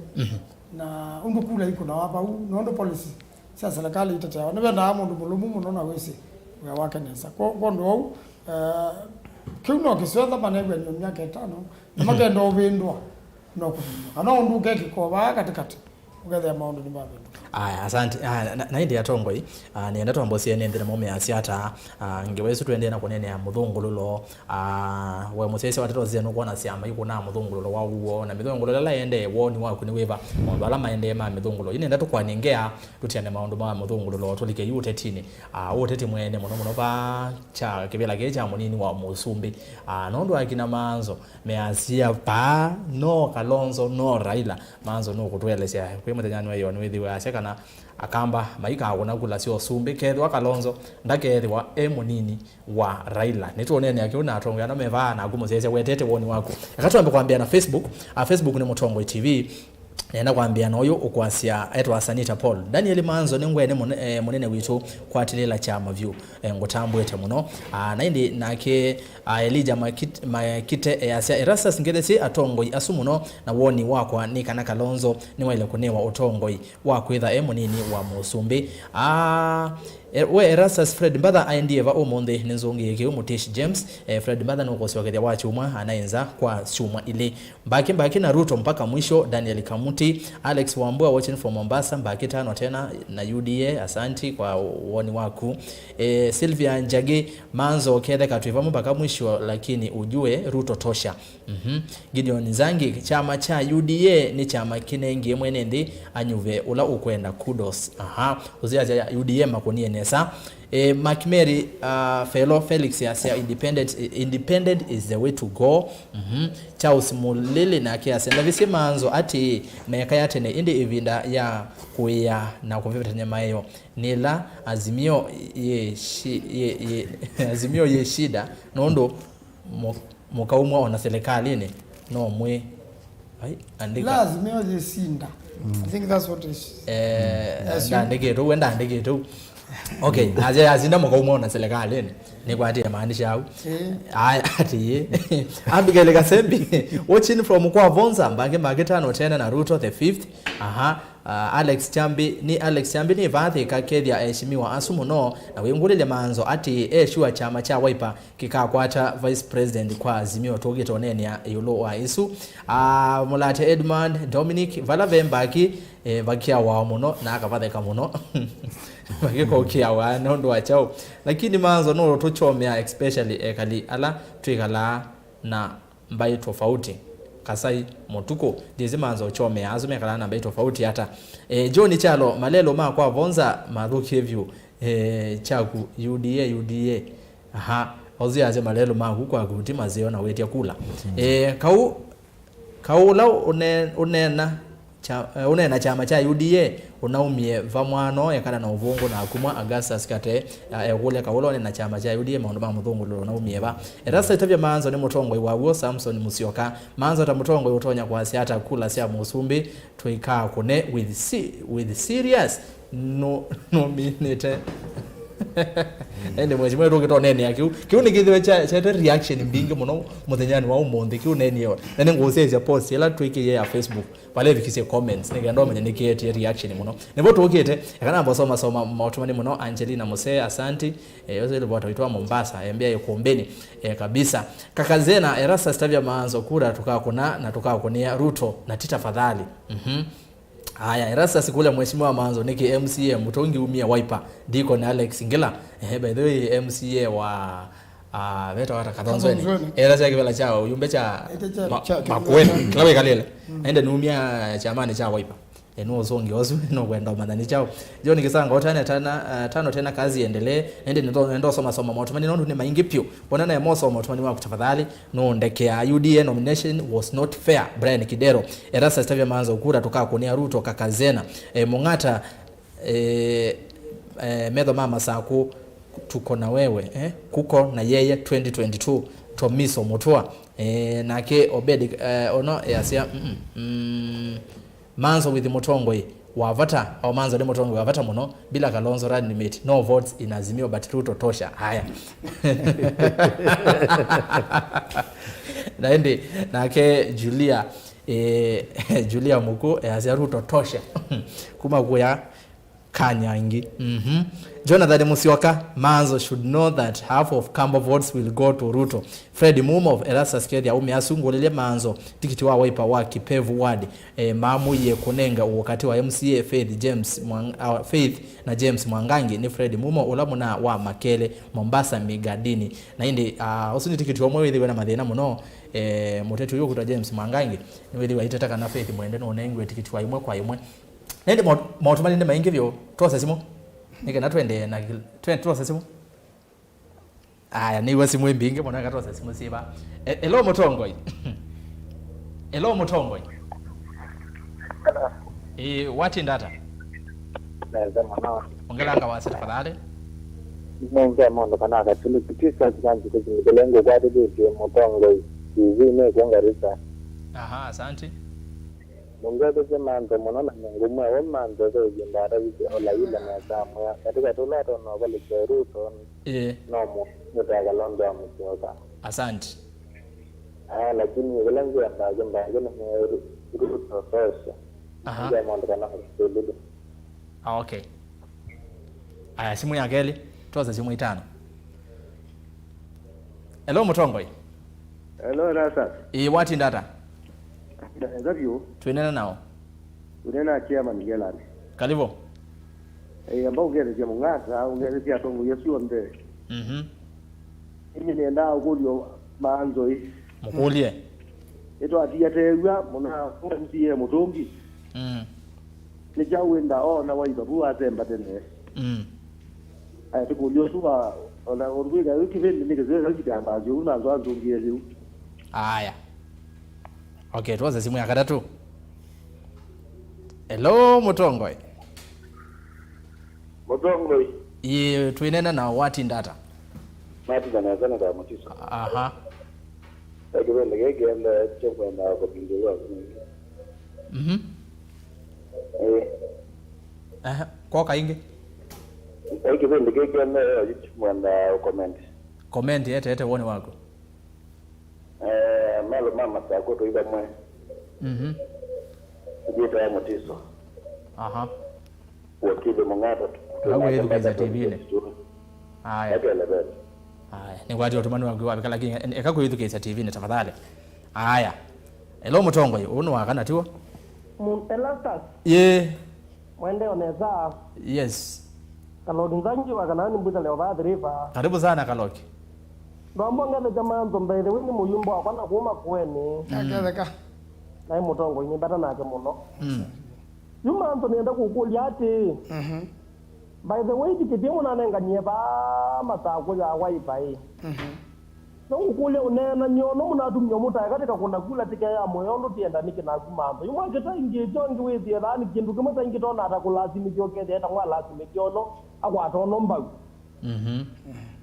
na undukula iko na wapa nondo policy sia serikali itatewa nebe na amundu mulumu muno na wese wa wake nesa kwa ndo kiuno kisweza panegwe ni miaka 5 na magendo obindwa no ana unduke kikoba katikati ugethe maundu ni babe asante na ndi atongo hii nienda twambosia nende mume asiata ngewesu twende na kunene ya Mithungululo we musese watero zenu kuona siama yuko na Mithungululo wa uo na Mithungululo la ende woni wa kuniweva mundu ala maende ma Mithungululo ine ndatu kwaningea tutiane maundu ma Mithungululo tulike yutetini uteti mwene muno ba cha kibela geja munini wa Musumbi nondo akina manzo measia pa no Kalonzo no Raila manzo no kutwelesya kwemutanyani weyo ni withi wa na akamba maika akona kula sio Sumbi kethwa Kalonzo ndakethwa munini wa Raila nituonene akiona atongo yana meva na agumuzese wetete woni wako akatwambe kwambia na Facebook ni Mutongo TV nenda kwambia noyo ukwasia etwa Sanita Paul Daniel Manzo ningwene munene witu kwatilela chama view ngotambwete muno na indi nake Elijah Makite yasia Erastus Ngedesi atongoi asumuno na woni wakwa ni kana Kalonzo ni wale kunewa utongoi wakwitha munini wa Musumbi we Erastus Fred Mbadha aindieva omonde nenzongi yake Mutish James Fred Mbadha no kosiwakethia wa chuma anaenza kwa chuma ile mbaki na Ruto mpaka mwisho Daniel Kamuti Alex Wambua watching from Mombasa mbaki tano tena na UDA asanti kwa woni waku Sylvia Njage Manzo kedha katwiva mpaka mwisho lakini ujue Ruto tosha Gideon Zangi chama cha UDA ni chama kinengi mwenende anyuve ula ukwenda kudos uzia UDA makonie nesa Macmary fellow Felix Siasa independent is the way to go. Charles Mulili na kiasi na visi manzo ati meka yatene indi ivinda ya kuya na kuvivita nyama hiyo nila azimio ye shida nondo mukaumwa ona serikali ni no mwe andika lazimio ye sinda. I think that's what is ndege tu okay azinda mukaumwa ona serikali ni kwa ati maanisha au ati Abigail Kasembi watching from kwa Vonza mbange mageta tena na Ruto the 5th. Alex Chambi ni vathi kakethia heshimiwa asumuno na wingulile manzo ati shua chama cha Wiper kikakwata vice president kwa Azimio togitonene ya yulo wa isu. Mulate Edmund Dominic Valavembaki vakia wa muno na akavatheka muno vakiko kia wa nondo achao lakini manzo no tuchomea especially kali ala twikala na mbai tofauti kasai motuko dizi manzo chome azume kala na mbai tofauti hata John Chalo malelo ma kwa Vonza maruki view chaku UDA ozi aje malelo ma huko akuti mazeo na wetia kula kaula unena chama cha UDA unaumie vamwano yakana na uvungu na akumwa Augustus kate egule kaulone na chama cha UDA maundu ma Mithungululo unaumie ba erasa itabya manzo ni mutongwe wawo Samson Musyoka manzo ta mutongwe utonya kwa siata kula sia musumbi tuikaa kune with serious nominate ende mweshimwe rokito nene yakiu kiuni kithwe cha reaction mbinge muno muthenyani wa umonde kiuneni yo nene ngosezia post ela twike ya Facebook pale vikise comments nigendo menya nikiete reaction muno nebo tukite yakana mbosoma mautumani muno Angelina Mose asanti yote ile bota witwa Mombasa embia yokombeni kabisa kakazena erasa stavya maanzo kura tukaa kunia Ruto na tafadhali haya erasa sikule mheshimiwa manzo niki MCA mutongi umia Wiper diko na Alex Ngila by the way MCA wa veta wata kadonzweni erasa yakivela chao yumbe cha makwena klawe kalele ende numia chamani cha Wiper eno zongi ozu no kwenda madani chao John Kisanga otane tano tena kazi endelee ende ndo soma motomani nondo ni maingi pio bonana ya moso motomani wa kutafadhali no ndekea UDA nomination was not fair. Brian Kidero erasa stavya manzo kura tukaa kunia Ruto kakazena Mungata medho mama saku tuko na wewe kuko na yeye 2022 Tomiso Mutua nake Obedi ono yasia manzo with mutongwe wavata au manzo de mutongwe wavata muno bila Kalonzo running mate no votes in Azimio but Ruto tosha haya naende nake Julia Muko ya Ruto tosha kuma kuya kanyangi Jonathan Musyoka manzo should know that half of Kamba votes will go to Ruto. Fred Mumo of Erasa Skedia umeasungulile manzo tikiti wa Wiper wa Kipevu ward mamu ye kunenga wakati wa MCA Faith na James Mwangangi ni Fred Mumo ulamuna wa Makele Mombasa Migadini na indi usuni tikiti wa mwewe na madhina muno mutetu yuko kuta James Mwangangi ni wewe itataka na Faith mwende no nengwe tikiti wa imwe kwa imwe nende mautumani nende maingi vyo tuwa simo nike na twende na tuwa simo aya niwe simu mbinge mwana katuwa simo siba elo mutongoi elo mutongoi watching data naweza mwana ongelanga wasi tafadhali mwenga mondo kana katulu kitisa kikanzi kuzimelengo kwa dede mutongoi hivi ne kuangarisa asante mungabe semando monona ngumwe wemando zojindara wiki olayila na damu ya katika tulato no bali Ruto nomo mutaga londo amusyoka asante lakini welengo ya mbage na Ruto tosha ndio mondo kana kusudu okay aya simu ya geli toza simu itano hello mutongoi hello rasa wati ndata Ndavyo tuenena nao unena chama Miguelani kalivo ambao ungeze Mungata ungeze pia tongo Yesu onde ni nenda ukulio manzo mukulie eto atia tewa mona MCA mutongi ni jawenda ona Wiper bu azemba tene tukulio suka ona orwiga ukiveni nigezeka kitamba jo unazo azungielewa. Aya. Okay, tuanze simu ya kadatu. Hello Mutongoi. Mutongoi. Ye tuinena na wati ndata. Mati kana sana da mutiso. Aha. Ekibende gegenda chokwenda ko binduwa. Aha, kwa kainge. Ekibende gegenda yichimwanda comment. Comment yete wone wako. Malo mama sako to iba mwe. Jita ya mutiso. Aha. Wakili mungata. Lagu yetu kaza TV ne. Aya. Aya. Ni watu watumani wangu lakini ekago yetu kaza TV ne tafadhali. Aya. Hello Mutongoi, uno wakana tiwa? Muntelastas. Ye. Mwende oneza. Yes. Kalogi nzanji wakana ni mbuta leo baadhi rifa. Karibu sana Kalogi. Rombo ngale jamaa nzombeide wini muyumbo wakana kuuma kuweni. Akeleka. Na Mutongoi ni bata nake muno. Yuma anto nienda kukulia ati. By the way, tikitie muna nenganie ba matako ya wifi. No kukulia unena nyono muna tumyo muta katika kuna kula tika ya moyondo tienda niki na kumando. Yuma kita ingi jongi wezi ya ni kindu kimata ingi tona atakulazimi kioke eta ngwa lazimi kiono akwa tono mbagu.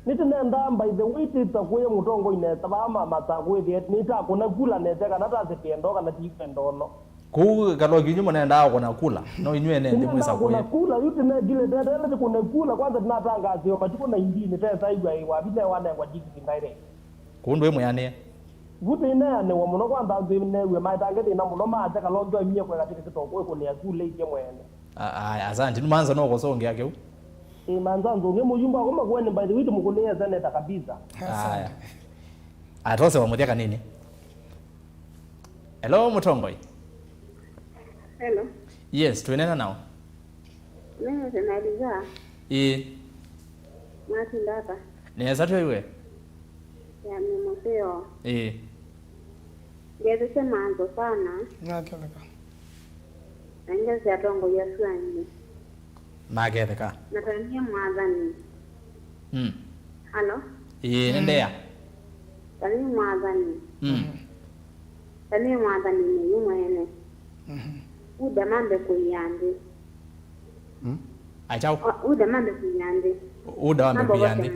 Nitenda by the way titakuye Mutongo ineta ba matako ya nita kuna kula neta kana tazipendo kana tipendono. Ku Kalogi nyuma naenda kuna kula. No inywe nende mwisa kwa. Kuna kula yuti na gile dada kuna kula kwanza tunatanga sio patiko na indini tesa igwa iwa bile wana kwa jiki ngaire. Kundu emu yane. Guti ina ne wa muno kwanda nzine we maitangeti na muno maata kalonjo imye kwa katika kitoko ko ne akule ije mwene. Asante numanza noko songe yake u. Manza nzonge muyumba koma kwene by the way tumukulea zane takabisa. Haya. Atose wa Muutia kanini? Hello Mutongoi. Hello. Yes, tuenena nao. Mimi tunaliza. Mati ndata. Neza tu iwe. Ya mimoseo. Ngeze sema anzo sana. Akeleka. Ngeze atongo Yesu anyi. Magetheka. Natania mwadhani. Hello. Nendea. Tani mwadhani. Tani mwadhani ni yumwene. Udamande kuyande. Achao. Udamande kuyande. Udamande kuyande.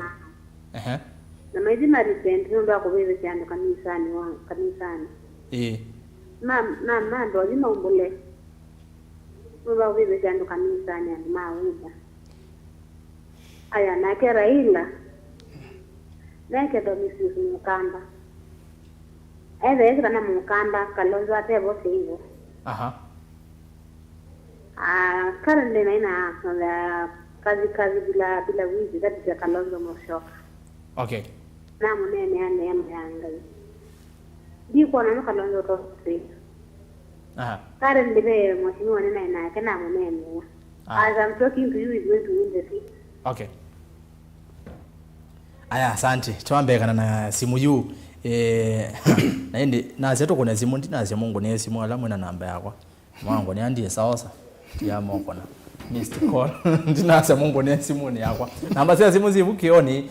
Na maizi maripenti ndo akubebe cyane kanisani wa kanisani. Mama ndo lima umbule. Ndo akubebe cyane kanisani ani mauda. Aya nake Raila. Nake ndo misi mukamba. Eze kana mukamba Kalonzo ate bote hivyo. Currently naina kazi bila wizi katika Kalonzo Musyoka. Okay. Na munene ane yangai. Diko na Kalonzo tosi. Currently be mheshimiwa nena kana munene. As I'm talking to you is going to win the seat. Okay. Aya, asante. Twambekana na simu yu naende nazeto kuna simu ndinaze Mungu ne simu ala mwena namba yakwa. Mwangu ni andi saosa. Tia moko na Mr. Call ndinaze Mungu ne simu ni yakwa. Namba sia simu zivukioni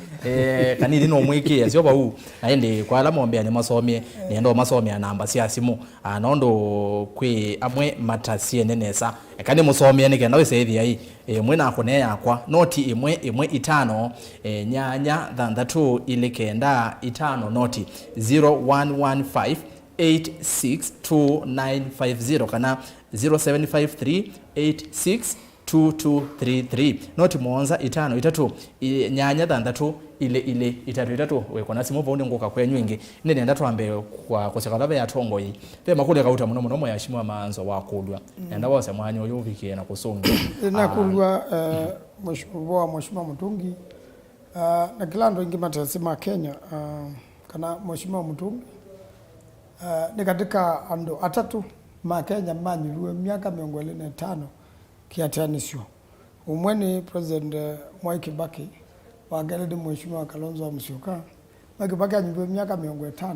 kanili no mwiki sio ba u naende kwa ala mombe ni masomye niendo masomye namba sia simu anondo kwi amwe matasie nenesa kani musomye nike nawe sethi ai mwena akone yakwa noti imwe itano nyanya thandatu ile kenda itano noti 0115 862950 kana 0753862233 noti monza itano itatu nyanya thandatu ile itatu wekona simu vaundi ngoka kwenyu ingi nene ndatu ambe kwa kusekalabe ya tongo yi pe makule kauta muno ya shimwa manzo wakulwa nenda wose mwanyo yuvikie na kusonga nakulwa mheshimiwa Mutungi na kilando ingi matasema Kenya kana mheshimiwa Mutungi ni katika ando atatu ma Kenya manyiruwe miaka 25 kiatanisho umweni president Mwai Kibaki wagelede mheshimiwa Kalonzo Musyoka Mwai Kibaki anyiruwe miaka 50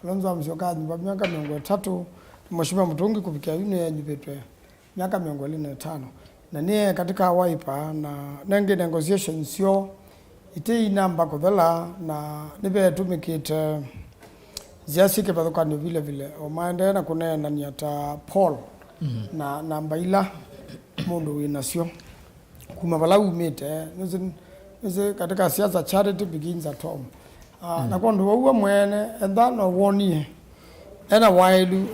Kalonzo Musyoka anyiruwe miaka 30 mheshimiwa Mutungi kufikia yune anyiruwe miaka 25 na nie katika Wiper na nenge negotiations yo ite inamba kodhala na nibe tumikite ziasike badokani vile vile o maende na kunena ni ata Paul na namba ila mundu winasio kuma bala umite nze katika siasa charity begins at home na kondo wa mwene endano wonie ena waidu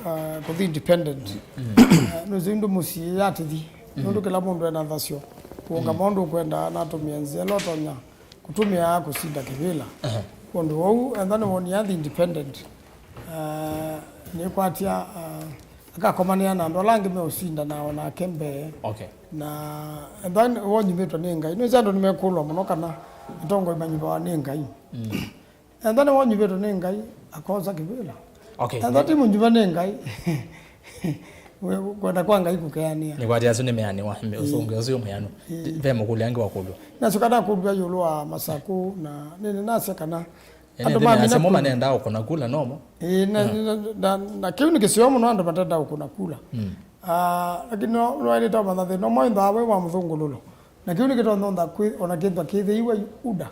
ko independent nze ndo musi yatithi ndo kila mundu ena thasio kuonga mundu kwenda na tumia nzelo tonya kutumia kusinda kivila kondo wa endano wonie independent ni kwatia akakomania na ndo langi me usinda naona na kembe na then wonyi meto ninga ino zando nimekulwa muno kana ntongo imanyimba wa ninga and then wonyi meto ninga akoza kibila and that munyiba ninga kwenda kwanga ikukeania ni kwatia sune meani wa usonge usio meano vema kuliangi wakulwa na sukada kulwa yulwa masaku na nini nase kana ando mami na mama nenda uko nakula nomo na kiuni kisiomo no ando batata uko nakula lakini no ile tama na no mo ndawe wa Mithungululo na kiuni kito ndonda ona kintu kithi iwe uda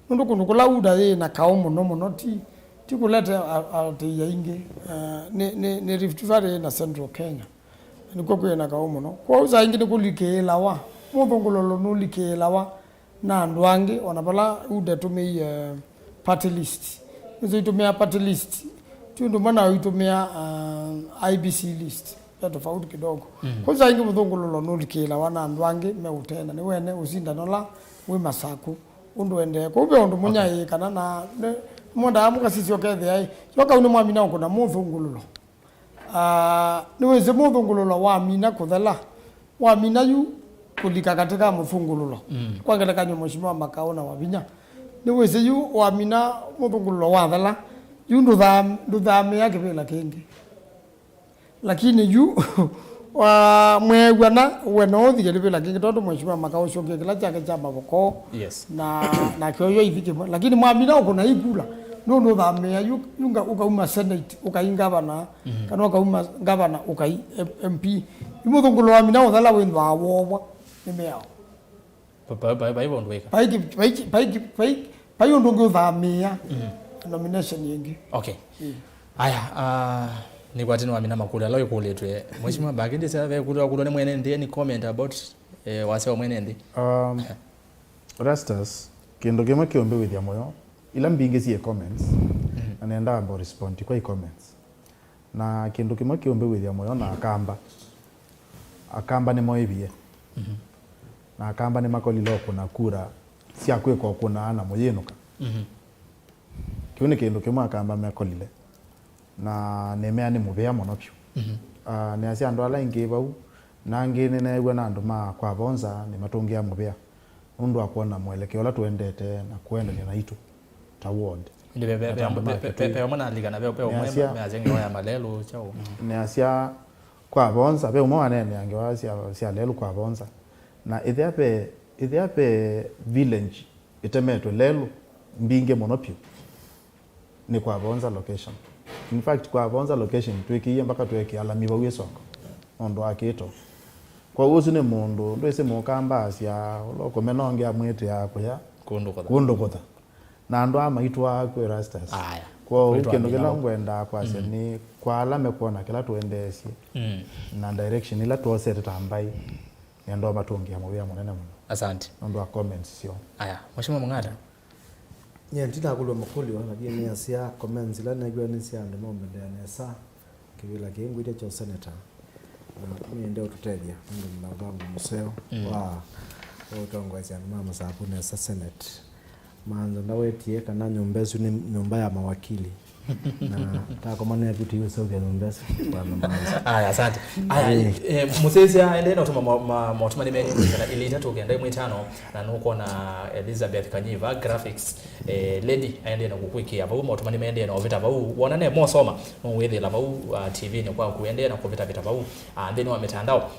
ndo kunukula uda na kaumu no muno ti kulete ati yaingi ni Rift Valley na Central Kenya niko kwena kaumu no kwa uza ingi kulikela wa Mithungululo no likela wa na ndwangi ona bala uda tumei party list itumia party list tundu mana itumia IBC list tofauti kidogo kwanza ingi Mithungululo nulikila wana ndwangi meutena ni wene usinda nola we masaku undwende kube undu munyai kana na monda amuka sisi okethe ai yoka uni mwamina uko na Mithungululo ni weze Mithungululo wa mina kuthala wa mina yu kulika katika Mithungululo kwangela kanyo mheshimiwa makaona wa binya ni weze yu wa mina Mithungululo wa thala yu ndutha yake bila kingi lakini yu wa mwegwana weno thige bila kingi tondu mheshimiwa makao shoke kila chake cha maboko na kyoyo ithike lakini mwamina uko na ikula ndo thamia yu ukauma senate ukainga bana kana ukauma gavana ukai MP Mithungululo wa mina uthala windwa wobwa nimeo bai bondweka bai ndo nguthamia nomination yingi aya ni kwa tino amina makula lao yukuletwe mheshimiwa bagende sasa kula ni mwene ndiye ni comment about wase mwene ndi Rastas kendo kema kiombe with ya moyo ila mbinge si comments anaenda abo respond kwa comments na kendo kema kiombe with ya moyo na akamba ni moyebie na akamba ni makolilo kuna kura si akwe kwa kuna ana moyenuka kione kendo kema akamba makolile na nemea ni mubea mono pyo ne asia ando ala ingi bau nangi nene gwa na ando ma kwa bonza ni matongia mubea undu akona mwelekeo la tuendete na kuenda ni naitu taward ndi bebe mwana ligana bebe omwe meazenga ya malelo chao ne asia kwa bonza be umwa nene angewa sia lelo kwa bonza na ithiape village itemetwe lelo mbinge mono pyo ni kwa bonza location. In fact kwa bonza location tuikiye mpaka tuweke alami ba wesoko ondo aketo kwa uzu ne mundu ndwese mukamba asia loko menonge amwete yako ya kundo kota na ndo amaitwa kwa Rastas kwa ukendo kila ngwenda kwa seni kwa alame kuona kila tuendesi na direction ila tuosete tambai ndo matungi amwe munene muno asante ndo comments sio aya mheshimiwa Mung'ata ntina kulwa makuli wana bia ni asia comments ila na gwa ni sia ndo mombe ya nesa kibila kengu ile cha senator na mimi ndio tuteja ndo mnababu museo wa utongweza mama sababu na senate manzo ndawe tie kana nyombezu ni nyumba ya mawakili na takomana ya vitu hiyo sio nyombezu kwa mama aya asante aya musesi aende na tuma motumani meni kana ile itatu kenda imwetano na nuko na Elizabeth Kanyiva graphics lady aende na kukwiki aba motumani mende na ovita bau wonane mo soma no wethela bau TV ni kwa kuende na kuvita vita bau then wa mitandao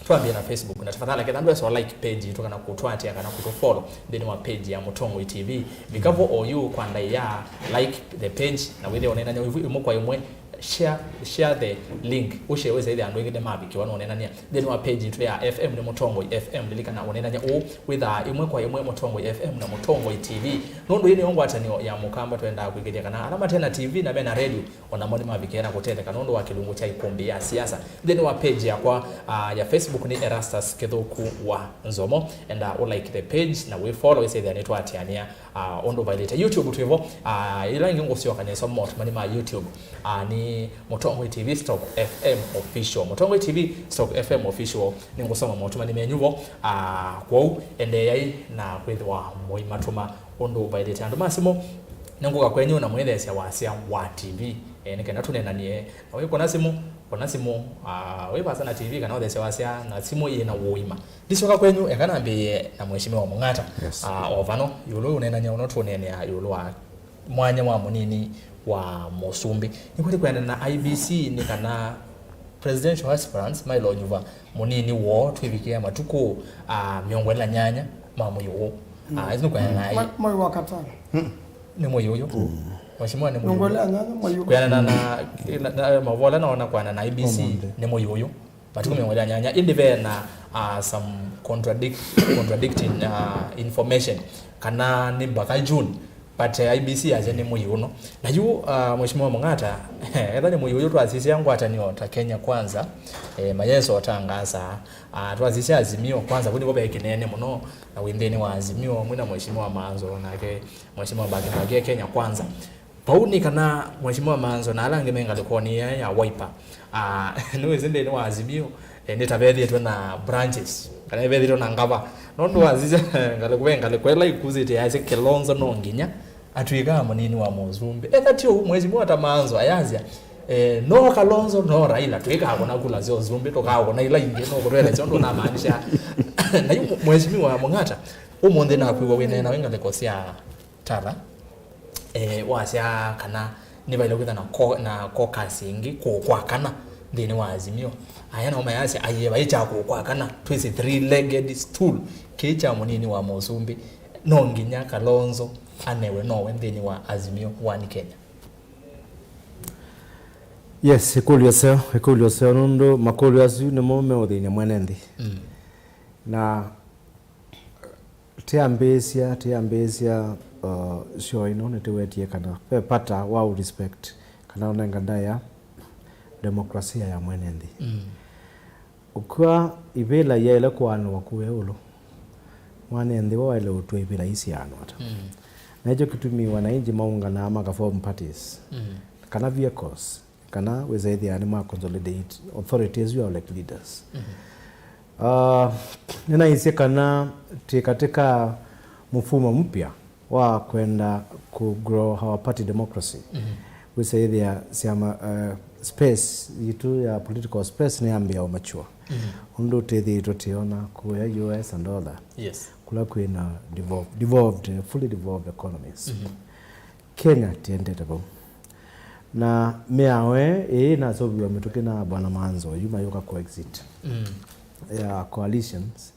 tuambie na Facebook na tafadhali kenda so like page tukana kutwatia kana kutufollow then wa page ya Mutongwe TV vikavo ou kwa ndai ya like the page na withe onena nyo imu kwa imwe share the link ushe weze ile andu ngide mabiki wana onenania then wa page tu ya FM ni Mutongo FM lilikana onenania o with imwe kwa imwe Mutongo FM na Mutongo TV nondo yini ongo atani ya mukamba twenda kuigedia kana alama tena TV na bena radio ona moni mabiki yana kutele kana nondo wa kilungu cha Ikumbi ya siasa then wa page ya kwa ya Facebook ni Erastus Kethoku wa Nzomo and like the page na we follow we say the network atiania ondo by YouTube tu hivyo ila ngingo sio kanyeso mot mani ma YouTube ni Mutongo TV Stock FM official Mutongo TV Stock FM official ningosoma motuma ni menyuvo kwa ende yai na kwithwa moi matuma ondo by the time masimo nangoka kwenyu na mwelesa wasia wa TV nikenda tunena nie we kona simu we pasa na TV kana odese wasia na simu ye na woima disoka kwenyu ekana mbe na mheshimiwa Mung'ata ovano yulo unena nya unotone ya yulo wa mwanya wa munini wa Musumbi nikwete kwenda na IBC ni kana presidential aspirants mailo nyuva munini wo twibikia matuko miongwela nyanya mamuyo izino kwenda na moyo wakatana ni moyo yo mheshimiwa ni moyo nyanya moyo kwenda na mavola naona kwenda na IBC ni moyo yo matuko miongwela nyanya indive na some contradicting information kana ni baka June but IBC ajeni muyuno na yu mheshimiwa Mung'ata ethani muyuyo twasisi yangu ataniota Kenya kwanza mayeso otangaza twasisi azimio kwanza kuni bobe kinene muno na windeni wa azimio mwina mheshimiwa Manzo nake mheshimiwa Bagi Kenya kwanza pauni kana mheshimiwa Manzo na alange menga lekoni ya Wiper niwe zinde ni wa azimio nitabedi yetu na branches kana ebedi na ngaba nondo waziza ngalekubenga lekwela ikuzite yaise Kilonzo nonginya atwiga munini wa Musumbi ethatio mwezi mwata Manzo ayazia no Kalonzo no Raila twiga hakuna kula zio Zumbi toka na ila ingi no kurwele chondo na maanisha na yu mwezi wa Mung'ata umonde na kwiwa wene na wenga lekosia tara wasia kana nibaile kwitha na kokasi ingi kwa kana ndini wa azimio aya no mayasi ayeba ichako kwa kana twisi 3-legged stool kicha munini wa Musumbi nonginya Kalonzo anewe no ndini wa azimio wa Kenya. Yes, ikulu yose nondo makulu yasu ne mome odhinya mwenendi na tiambesia sure ino netewetie kana pata wow respect kana onenga ndaya demokrasia ya mwenendi ukwa ibela yele kwano wakuwe ulo mwanendi waile utwe ibela isi anota na hicho kitumiwa na inji maungana ama ka form parties kana vehicles kana wezaidi yani ma consolidate authorities you are like leaders nina hisi kana katika mfumo mpya wa kwenda ku grow our party democracy we say there siama space yitu ya political space ni ambia umachua ndo tethi totiona kuya US and all that yes kula kuina devolved fully devolved economies Kenya tiendete bo na meawe na sobi wametoke na bwana Manzo yuma yoka coexist ya coalitions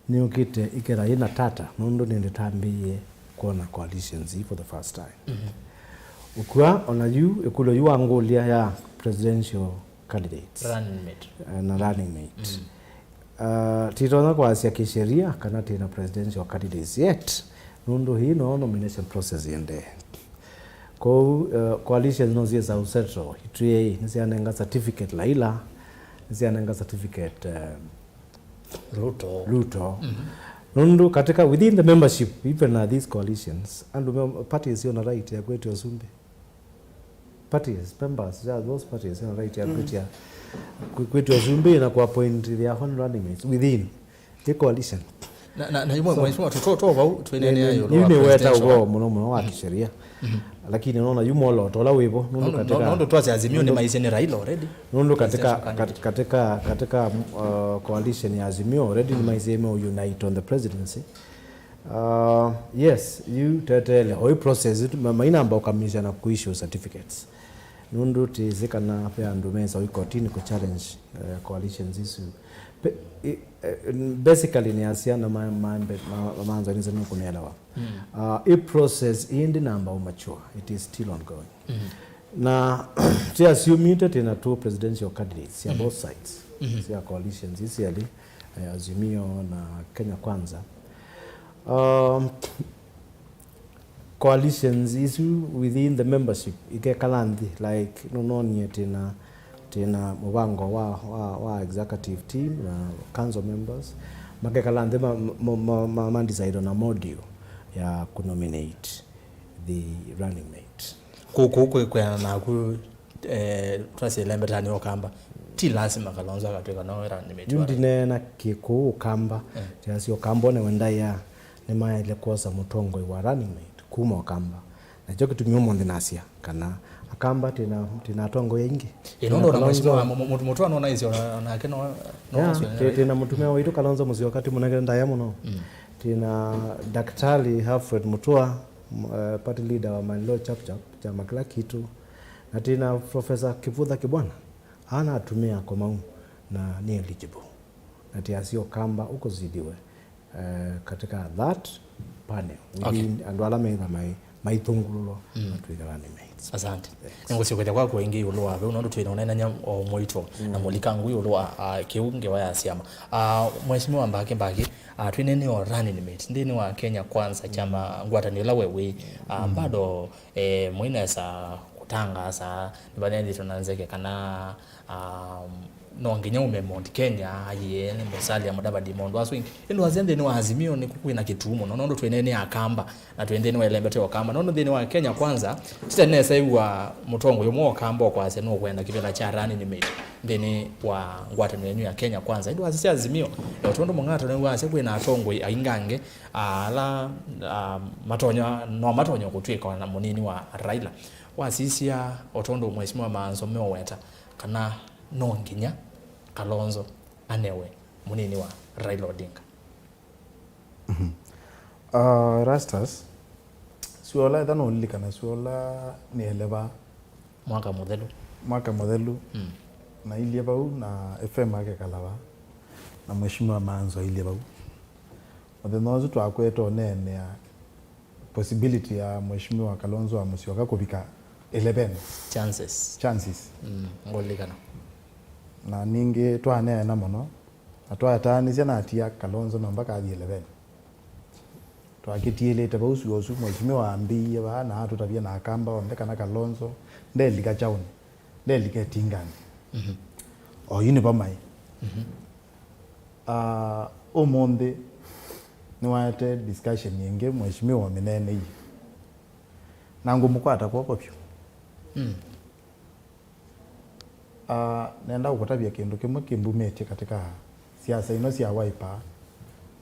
ni ukite ikera ina tata nondo nende tambie kuona coalitions for the first time ukwa onayu ekulo yu angolia ya presidential candidates running mate titona kwa asia kisheria kana tena presidential candidates yet nondo hii no nomination process yende ko coalition no zia za central hitue nzianenga certificate laila nzianenga certificate Ruto nondo katika within the membership even these coalitions and parties on the right ya kwetu Musumbi parties members those parties on the right ya kwetu Musumbi na ku appoint their own running mates within the coalition na yumo mheshimiwa tutoa vau tuenene ayo ni weta ugo muno wa kisheria lakini unaona yumo lo tola wibo nondo katika nondo twacha azimio ni maizeni Raila already nondo katika coalition ya azimio already ni maizeni unite on the presidency yes you tetele oi process it maina ambao kamisha na kuissue certificates nondo tizika na pia ndumeza oi kotini ku challenge coalitions issue basically ni asiana Manzo ni kunaelewa process in the number mature it is still ongoing na ti assumed tena two presidential candidates on both sides. Sia coalitions isiali Azimio na Kenya Kwanza. Coalitions issue within the membership kalandi like nononi tena mubango wa executive team na council members kalandi ma decide na module ya kunominate the running mate kuku na ku twase lembetani okamba ti lazima Kalonzo akatweka no running mate ndine na kiku kamba tiasio kambone wendaya ni maile kosa mutongo wa running mate kuma okamba na joki tumiomo ndinasia kana akamba tina tongo yengi inondo na mheshimiwa mutu anona hizo na keno tena mutumia waitu Kalonzo muzi wakati munagenda ndaya muno tina Daktari Alfred Mutua party leader wa Manilo chapchap chama kila kitu na tina Professor Kivutha Kibwana ana atumia komau na ni eligible na tiasio kamba uko zidiwe katika that panel within andwala meitha Mithungululo atwithirani mates. Asante. Ngosio kwete kwa kuingi ulo wa unondo twina onanya o moito na mulikangu ulo wa kiunge wa yasiama. Mheshimiwa mbake twinene o running mate ndini wa Kenya Kwanza chama ngwatanila wewe bado mwina sa kutanga sa nibanendi tunanzeke kana no nginya Mount Kenya aye ni musali ya mudabadi mondo aswing ndo azende ni wa Azimio ni kukwina kitumo nondo twenene akamba na twendeni wa elembete okamba nondo ndeni wa Kenya Kwanza titane saiwa mutongo yomo okamba kwa ase no kwenda kibela cha rani ni mate ndeni wa ngwatanenyu ya Kenya Kwanza ndo azisi Azimio tondo mungata ne wa ase kwina atongo aingange ala matonyo kutwika na munini wa Raila wasisia otondo mheshimiwa Manzomeo weta kana no nginya Kalonzo anewe munini wa Raila Odinga. Rastas suola dano ulikana suola ni eleba mwaka modelu na ileba na FM ake kalaba na mheshimiwa Manzo ileba odenozo twakweto nene ya possibility ya mheshimiwa Kalonzo amusioka kubika 11 chances ngolikana na ninge twane na mono atwatani zena atia Kalonzo mpaka 11 twakitiele tabusu osu mheshimiwa ambi ya na hatu tabia na akamba ondeka na Kalonzo ndelika chauni ndelika tingani o yini bamai omonde niwate discussion yenge mheshimiwa minene yi nangu mukwata kwa popyo nenda ukutabia kindu kimwe kimbumete katika siasa ino sia Wiper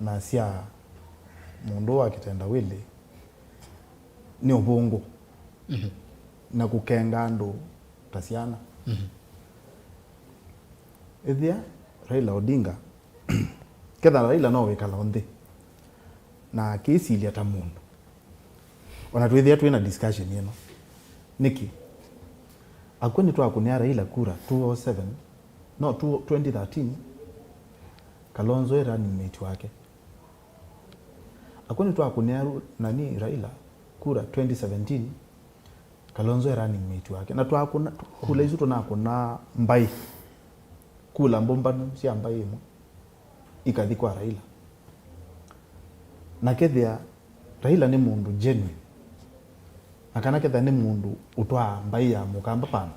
na sia mundu wa kitendawili ni ubungu na kukenga andu tasiana ethia Raila Odinga ketha Raila no wekala onde na kisilia ta mundu ona twithia twina discussion yeno niki akwani twakunia Raila kura 2013 Kalonzo era running mate wake akwani twakunia nani Raila kura 2017 Kalonzo era running mate wake na twakuna kula izu tunakuna mbai kula mbombano si ambai imo ikathi kwa Raila na kethia Raila ni mundu genuine akana ketha ni mundu utwa mbai ya mukamba pandu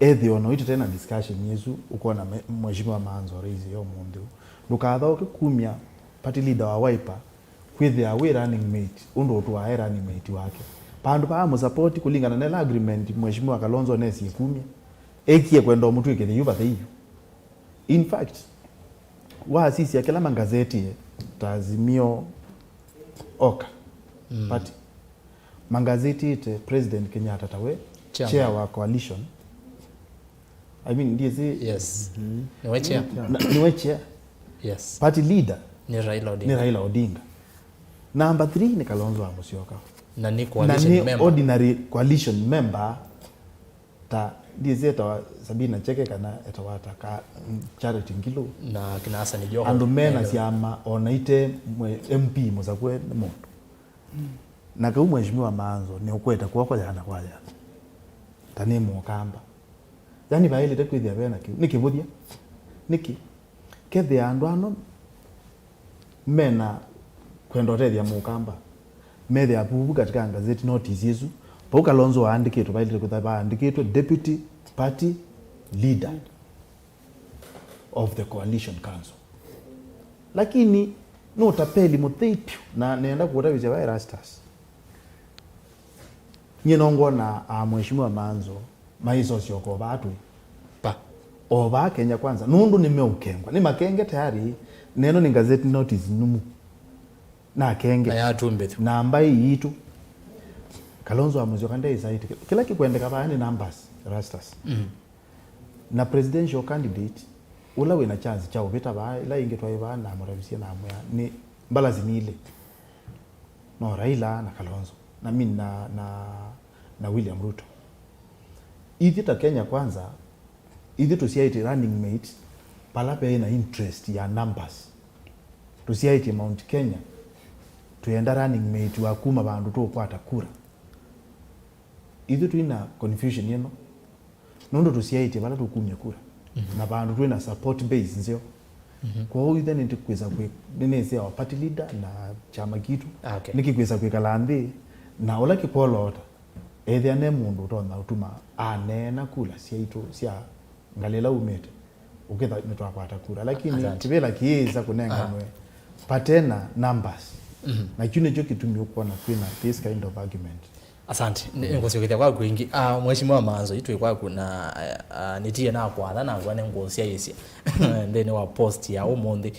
ethi ono ite tena discussion yesu ukona mheshimiwa Manzo raise yo mundu ndukatha ukikumia party leader wa Wiper kwithia we running mate undu utwa running mate wake pandu pa mu support kulingana na agreement mheshimiwa Kalonzo nesi ikumia ekie kwenda mtu ikithe yuba the in fact wa sisi ya kila magazeti Azimio oka party magazeti ite President Kenyatta tawe chair wa coalition I mean yes niwe chair yes party leader ni Raila Odinga number 3 ni Kalonzo Musyoka na ni coalition member ordinary coalition member ta ndiye ta Sabina cheke kana etawata ka Charity Ngilo na kina Hassan Joho andu mena siama onaite MP muzakwe mundu na kwa mheshimiwa Manzo ni ukweta kwa jana tani mukamba yani baile te kwithia bena ki nikibuthia niki kethe andu ano mena kwenda otethia mukamba methe apubu katika gazeti notice isu pau Kalonzo aandikitwe baile kwithia andikitwe deputy party leader of the coalition council lakini no tapeli muthipyu na nenda kuota bicha ba Erastus nyinongona mheshimiwa Manzo maizo sioko batu pa oba Kenya kwanza nundu nimeukengwa ni makenge tayari neno ni gazeti notice numu na kenge na yatumbe na ambai yitu Kalonzo amuzyo kande isaiti kila kikwendeka bani numbers Erastus na presidential candidate ula wina chance cha ubita ba ila ingetwa iba na murabisia na amya ni balazimile no Raila na Kalonzo na mimi na William Ruto ithi ta Kenya kwanza ithi tusiaiti running mate palape ina interest ya numbers tusiaiti Mount Kenya tuenda running mate wa kuma bandu tu kwata kura ithi tuina confusion yeno nondo tusiaiti bala tukumye kura na bandu tuina support base nzio kwa hiyo then nitikweza kwe ninese wa party leader na chama kitu nikikweza kwikala nthi na ola kipolota ethia ne mundu tona utuma anena kula siaitu sia ngalela umete uketha nitwa kwata kura lakini tibela kiiza kunenga mwe patena numbers na kile hicho kitumio kuona kwina this kind of argument. Asante ngosio kwa kwingi mheshimiwa Manzo itu kwa kuna nitie na kwa na kwa ngosia yesi ndene wa post ya umundi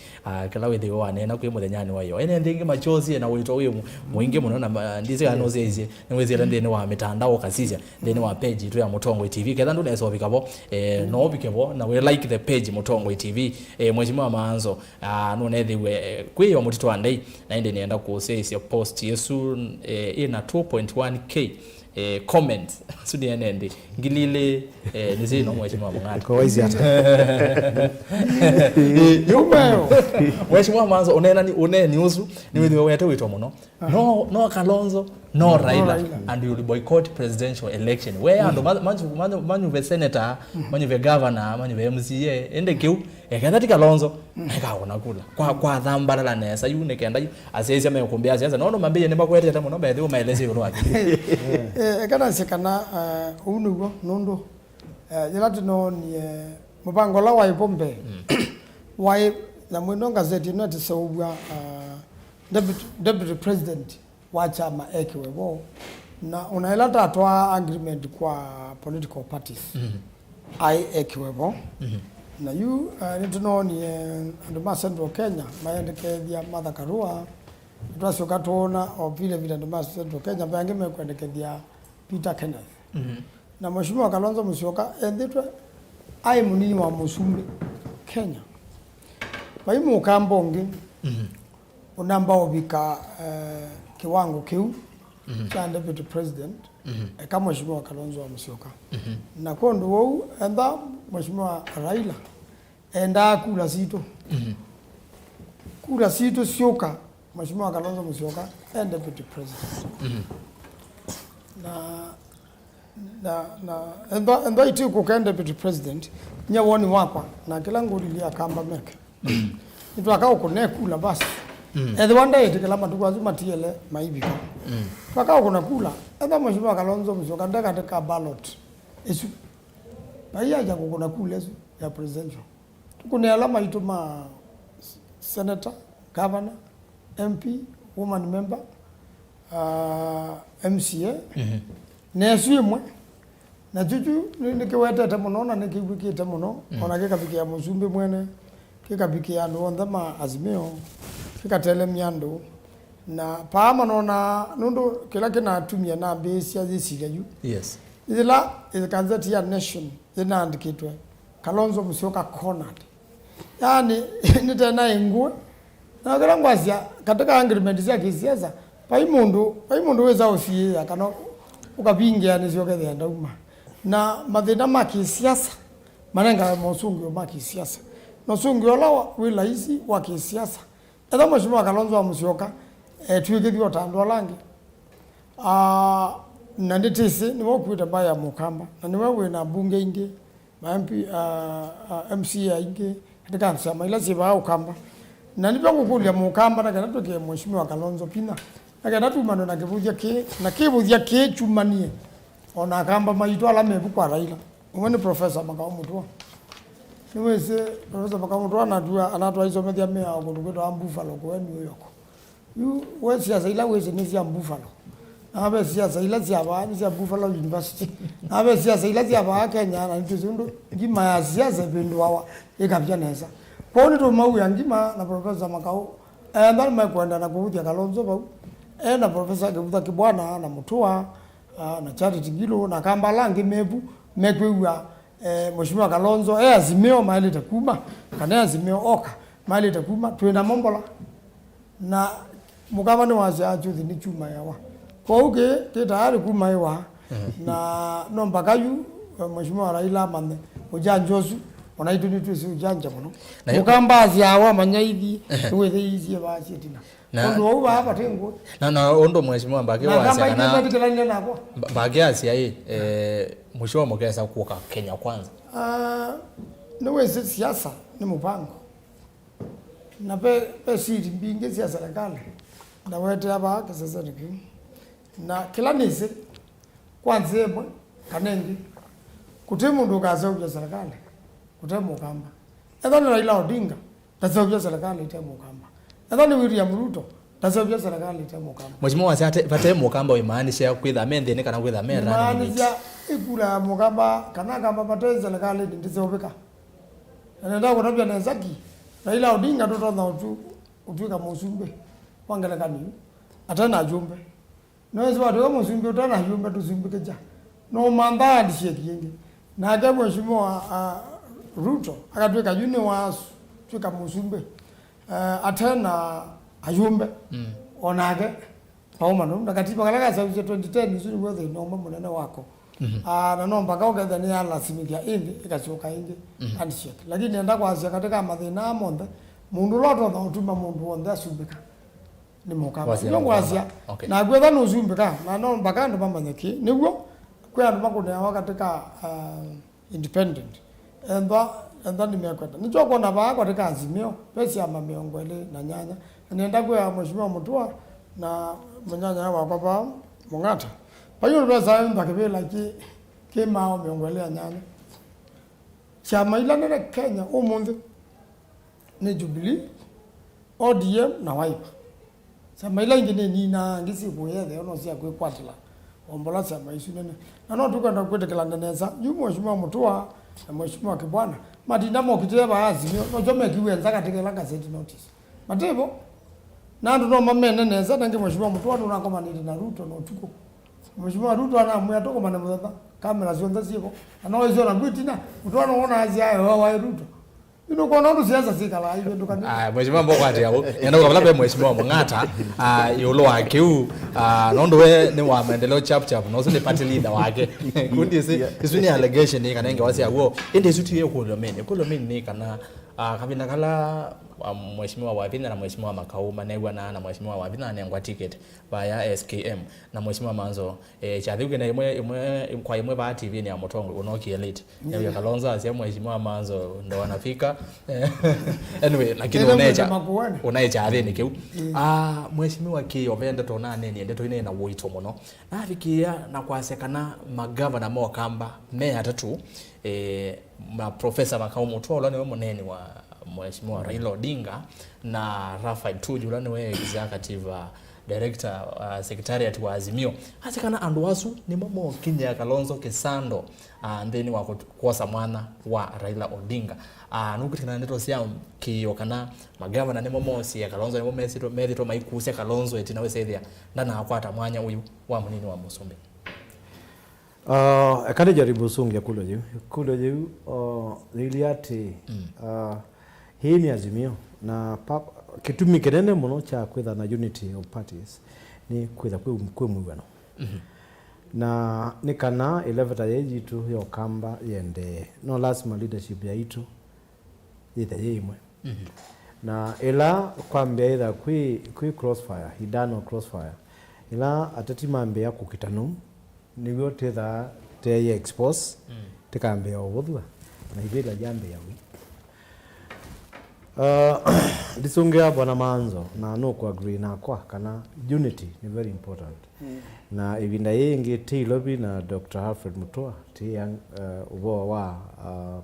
kala wethe wane na kwi muthenyani wayo ene ndingi machozi na wito uyu muingi muno na ndize anoze izi nwezera ndene wa mitandao kasisia ndene wa page tu ya Mutongwe TV ketha ndu neso bikabo no bikabo na we like the page Mutongwe TV mheshimiwa Manzo no nethiwe kwi wa mutito andai na ende nienda kusesia post yesu ina 2.1k comment sudi nende ngilile nizino mheshimiwa Mung'ati kwa wazi hata yumayo mheshimiwa Manzo uneni usu ni wewe wete wito muno no Kalonzo no Raila and you boycott presidential election where ando manyu ve senator manyu ve governor manyu ve MCA ende kiu ekenda Kalonzo ekaona kula kwa dhambala la nesa yune kenda asese mekumbia sasa no mambie ne bakwete hata muno bethe umaeleze yulo wake ekana sekana unugo nondo yelati no ni mupango la wa pombe why na mwino gazeti not so deputy president wa chama ekiwebo na unaelata atwa agreement kwa political parties ai ekiwebo na you need to know ni anduma Central Kenya maendekethia Martha Karua twasoka tuona o vile anduma Central Kenya bange mekwendekethia Peter Kenneth na mheshimiwa Kalonzo Musyoka endetwe ai munini wa Musumbi Kenya bai mukambongi unamba obika kiwango kiu cha deputy president kama mheshimiwa Kalonzo Musyoka na kondo wao enda mheshimiwa Raila enda kula sito Syoka mheshimiwa Kalonzo Musyoka and deputy president na enda iti ku deputy president nyawoni wakwa na kila nguli ya kamba meke nitwa akao kunekula basi wanda ite kala matukazi matiele maibika pakao kuna kula enda mheshimiwa Kalonzo Musyoka ndaka teka ballot esu baya ja kuna kula esu ya presidential tukune alama ituma senator governor MP woman member MCA nesu imwe na juju nikiweta tamuno na nikiwikite muno ona kikabikia Musumbi mwene kikabikia ndo ondama Azimio kikatele myando na paama nona nundo kila kina tumia na base ya zisiga yu yes izila ikanzati ya nation ina andikitwe Kalonzo Musyoka cornered yani nitena ingwe na kala ngwazia katika agreement ya kisiasa paimundu weza ofie akano ukabingia nisioke thenda uma na mathina ma kisiasa manenga mosungu ma kisiasa no sungu la wila hizi wa kisiasa etha mheshimiwa Kalonzo Musyoka tuigethi otandwa langi na nditisi ni wokuita baya mukamba na ni wewe na bunge ingi MP MCA ingi katika nsema ila siba ukamba na nipango kulia mukamba na kana toke mheshimiwa Kalonzo Pina na kana tumano na kibuthia ke chumanie ona kamba maitwa la mebu kwa Raila umene professor Makau Mutua niweze professor Makau Mutua anatwa hizo media mea okuduketo ambufalo kwa New York you we siasa ila weze ni sia ambufalo abe siasa ila siaba ni sia Buffalo University abe siasa ila siaba Kenya na ntuzindu ngima ya siasa bindu wawa ikapya neza poni to mau ya ngima na professor Makau ndani mekwenda na kuvutia Kalonzo bau na professor Kibuta Kibwana na Mutua na Charity Gilo na kamba langi mebu mekwewa mheshimiwa Kalonzo azimio mali takuma kana azimio oka mali takuma twenda mombola na mugabane wazi ajuthi ni chuma yawa kwa uke tayari kuma yawa na nomba kayu mheshimiwa Raila mane ujanjozu onaituni tu si ujanja muno mugamba aziawa manyaithi wewe hizi basi tina ndo uba hapa tengo na ondo mheshimiwa mbage wasi kana mbage asi mheshimiwa mokesa kuoka Kenya kwanza no siasa ni mpango na pe siri binge siasa serikali na wete hapa sasa ni na kila nisi kwanza mwe kanengi kutimu ndo kaza ya serikali kutemu kamba edhani Raila Odinga tasawia serikali itemu kamba edhani William Ruto tasawia serikali itemu kamba mheshimiwa wasi pate mukamba imaanisha kwitha mende ni kana kwitha mera ni maanisha ikula mukamba kana kamba pate serikali ndizobeka nenda kutabia nezaki Raila Odinga toto na utuika musumbe wangela kani atana jumbe noezi watu wa musumbe utana jumbe tuzumbe keja no manda alishikienge na ajabu mheshimiwa Ruto akatweka juni wa tuika musumbe atana ajumbe onage pauma no nakatipa kalaka sa 2010 nzuri wewe no mambo nene wako na nomba kaogetha ni ala simikia indi ikachoka ingi handshake lakini enda kwasia katika mathina monde mundu loto na utuma mundu wonda sumbika ni mukaba yo kwasia na gwetha no sumbika na nomba kando mamanyeki niguo kwa ndo makune ya katika independent enda nimekwenda nicho kona ba katika azimio pesa ya mamiongwele na nyanya nenda kwa mheshimiwa Mutua na mnyanya wa baba Mungata payo basa mbakebela ki mao miongwele nyanya chama ila nene Kenya umunde ni Jubilee ODM na Wiper chama ila ingine ni na ngisi kuyethe ono sia kwekwatila ombola chama isu nene na no tukanda kwetekela ndeneza yu mheshimiwa Mutua na mheshimiwa Kibwana madina mokiteba azimio no jome kiwenza katekela gazette notice matebo na ndo no mamene neza nange mheshimiwa Mutua ndo nakoma ni na Ruto no tuko mheshimiwa Ruto anaamua toko mana mutata kamera zionza siko anaweza na gwitina Mutua anaona azi hayo wa Ruto ino kwa ndo siasa sikala hiyo ndo kana mheshimiwa mboko ati yako yenda kwa labda mheshimiwa Mungata yolo wake nondo we ni wa maendeleo chap no so ni party leader wake kundi isuni allegation ni kana ngewasi yawo ende suti ye ko lomeni ni kana kabina kala mheshimiwa Wavina na mheshimiwa Makau manegwa na mheshimiwa Wavina anengwa ticket via SKM na mheshimiwa Manzo chathuke na imwe kwa imwe ba TV ni ya Mutongo unoki elite ya Kalonzo asia mheshimiwa Manzo ndo wanafika anyway lakini unaecha athini kiu mheshimiwa ki obenda tona nene ndeto ine na woito muno na fikia na kwasekana magavana mo kamba me atatu ma professor Makau Mutua ulane we munene wa mheshimiwa Raila Odinga na Rafael Tuju ulane we executive director secretariat wa Azimio hata kana anduasu ni mamo kinya Kalonzo Kesando ndeni wa kuosa mwana wa Raila Odinga nukutikana ndeto sia kiyokana magavana ni mamo sia Kalonzo ni mamo medito maikusia Kalonzo etina we sethia ndana akwata mwanya uyu wa munini wa Musumbi akade jaribu sungia kulo jiu liliati hii ni Azimio na kitumi kenene muno cha kwetha na unity of parties ni kwetha kwe mwigano na ni kana elevata yeji tu yo kamba yende no lazima leadership ya itu yethe yimwe na ela kwambia either kwi crossfire hidano crossfire ila atati mambe ya kukitanu niguo tetha te expose tikambe obuthwa na ivila jambe yawi lisungia bwana manzo na no ku agree na kwa kana unity ni very important na ivinda yengi ti lobby na Dr. Alfred Mutua ti ubo wa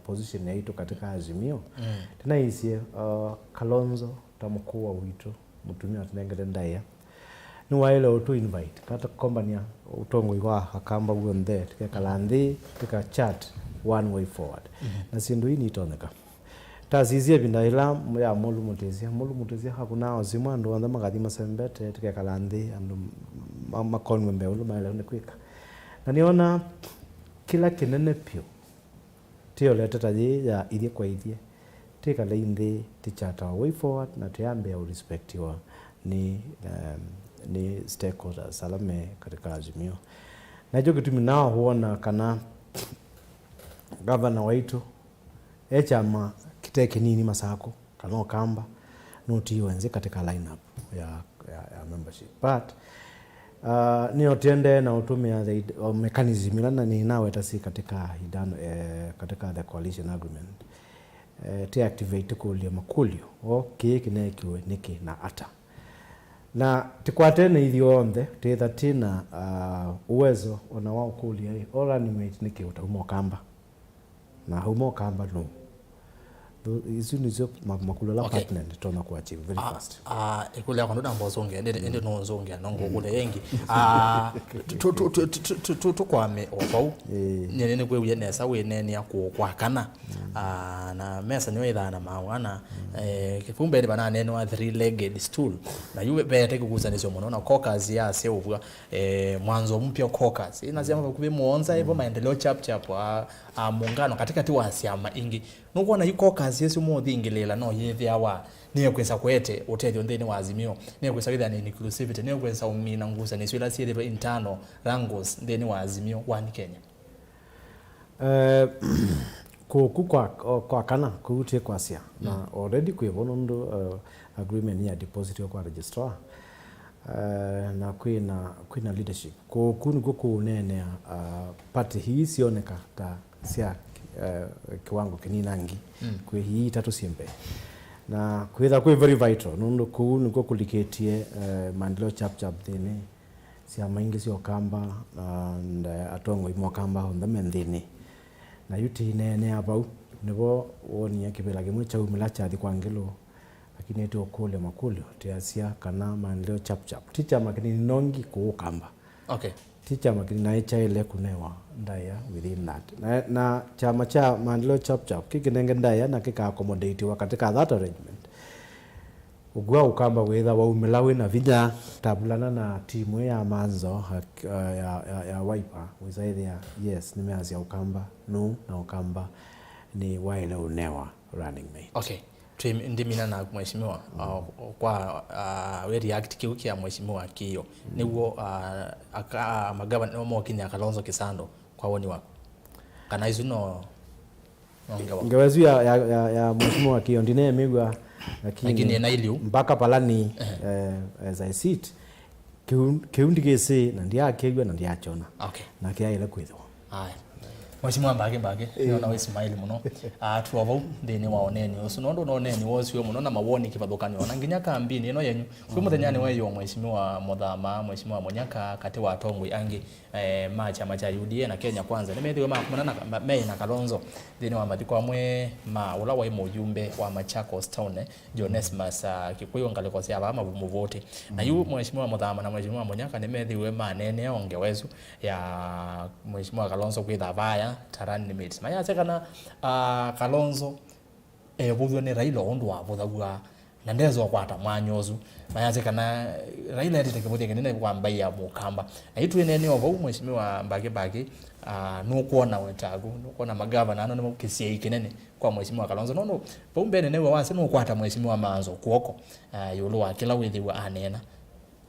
position yetu katika Azimio tena isie Kalonzo tamukua witu mutumia tunengere ndaya ni waile utu invite kata kompania utongo iwa akamba uonde tika kalandi tika chat one way forward na sindu ini itoneka tazizie bindaila ya mulu mutezia hakuna ozima ndo anda magadi masembete tika kalandi ando makonwe mbeu maile ne kwika na niona kila kinene pio tio leta taji ya idie kwa idie tika leinde tichata way forward na tiambe ya respectiwa ni stakeholders salame katika Azimio na hiyo kitu minao huona kana governor waitu chama kiteke nini masako kana kamba noti wenze katika lineup ya membership but ni otende na utumia mechanism ilana ni nawe tasi katika hidano katika the coalition agreement te activate kulia makulio okay kinekiwe niki na ata na tikwatene ithionde tetha tina uwezo ona wao kulia ora ni mate niki utahumo kamba na humo kamba no isu nizo makulola partner tona ku achieve very fast ikulia kwa ndo mbozonge ende no nzonge nongo kule yengi tukwame ofau nene kwe uyene sawe nene ya kwakana na mesa niwe idana mawana kifumbe ni banana nene wa three legged stool na yuwe bete kukuzanisha muno na caucus ya seubwa mwanzo mpya caucus inasema kubi muonza hivyo maendeleo chap muungano katika tiwa siama ingi nuko na yuko kazi yesu mothingilela no yethia wa niyo kwesa kwete utethi ndeni wa Azimio niyo kwesa witha ni inclusivity niyo kwesa umina ngusa ni swila siete internal wrangles ndeni wa Azimio one Kenya kwa kana kuutie kwa sia na already kuibono ndo agreement ya deposit kwa registrar na kwina leadership kunu nene party hii sioneka ta sia kiwango kininangi kwa hii tatu simpe na kwitha kwa very vital nundo niko kuliketie mandilo chap thini sia maingi sio kamba and atongo imo kamba honda mendini na yuti nene abau nebo woni yakibela kimwe cha umila cha di kwangelo lakini eti okole makulio tiasia kana mandilo chap ticha makini nongi ku kamba okay ticha makini na echa ile kunewa ndaya within that na chama cha mandilo chap kikinenge ndaya na kika accommodate wakati ka that arrangement ugwa ukamba wetha wa umelawe na vinya tabulana na timu ya manzo ya Wiper wizaidha yes nimeanzia ukamba no na ukamba ni waile unewa running mate okay ndimina na mheshimiwa kwa we react kiuki ya mheshimiwa kiyo niguo magava no mokinya Kalonzo Kisando kwa woni wako kana izu no ngawazu ya mheshimiwa kiyo ndine migwa lakini na iliu mpaka palani as I see it kiundi kese na ndia kegwa na ndia chona okay na kia ile kwithwa haya mheshimiwa mbage niona we smile muno tuwavo ndeni waoneni usunondo noneni wosio muno na mawoni kibathukani ona nginya kambini ino yenyu kwi muthenyani weyo mheshimiwa Muthama mheshimiwa Munyaka kati wa Tongwi angi chama cha UDA na Kenya Kwanza nimethiwe makumana na mei na Kalonzo ndeni wa mathiko amwe ula wa mujumbe wa Machakos Town Jonesmas Kikuyu ngaliko cia ba mabumu vote na yu mheshimiwa Muthama na mheshimiwa Munyaka nimethiwe manene ongewezu ya mheshimiwa Kalonzo kwitha vaya tarani mates maya tekana Kalonzo buthwe ni Raila ondu wa buthagua na ndezo kwata mwanyozu maya tekana Raila ndite kibuthie kinene kwa mbai ya mukamba na itu enene obo mheshimiwa mbage no kuona wetagu no kuona magava na no kisia kinene kwa mheshimiwa Kalonzo no bombe nene wa wase no kwata mheshimiwa Manzo kuoko yulu wa kila withi wa anena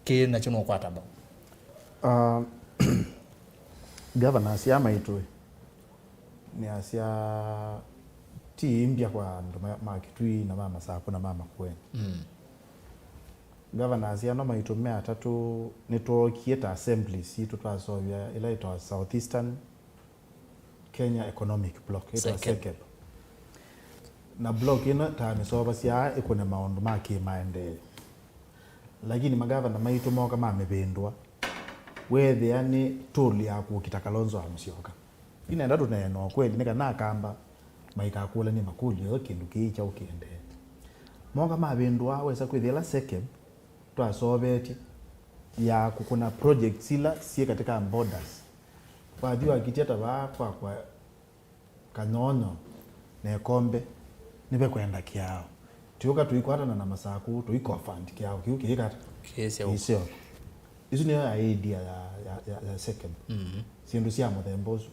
ke na chuno kwata ba governor siama itwe ni asia tiimbia kwa ndo makitui na mama sako na mama kwenu governors ya no maitumia atatu nitwokieta assemblies itu twasovya ila ito Southeastern Kenya Economic Block ito SEKEB na block ino tamisova sia ikune maundu makimaendeleo lakini magavana maitu moka mamebendwa wethe yani tuli yaku Kalonzo amusyoka inaenda tuneno kweli nika nakamba maikakula ni makuli yo kindu kiicha ukiende moka mabendwa wesa kwithila SEKEB twasoveti ya kuna project sila sie katika borders wadhiwa kitiata kwa Kanyono na Kombe nibe kwenda kiao tuyoka tuikwata na masaku tuiko fund kiao kiukikata kisio isu ni idea ya SEKEB sindu sia muthembozu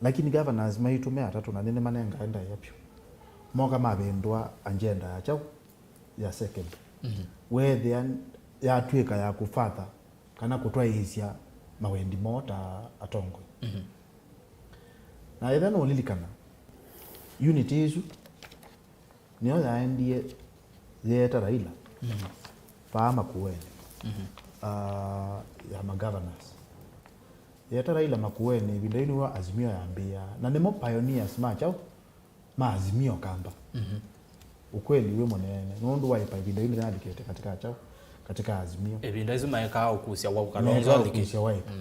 lakini governors maitumia atatu na nene manenga enda yapyo moka mabendwa agenda ya chao ya SEKEB whether ya twika ya kufata kana kutwaisia mawendi mota atongwe na ethano ulilikana unity isu niyo yaendie yeta Raila fama kuweni ya magovernors yeta Raila makuweni vindaini wa azimio ya ambia na nemo pioneers machao maazimio kamba ukweli we monene nondu waipa vindaini nalikete katika azimio ebinda izo maeka ukusia wa Kalonzo likisia waipa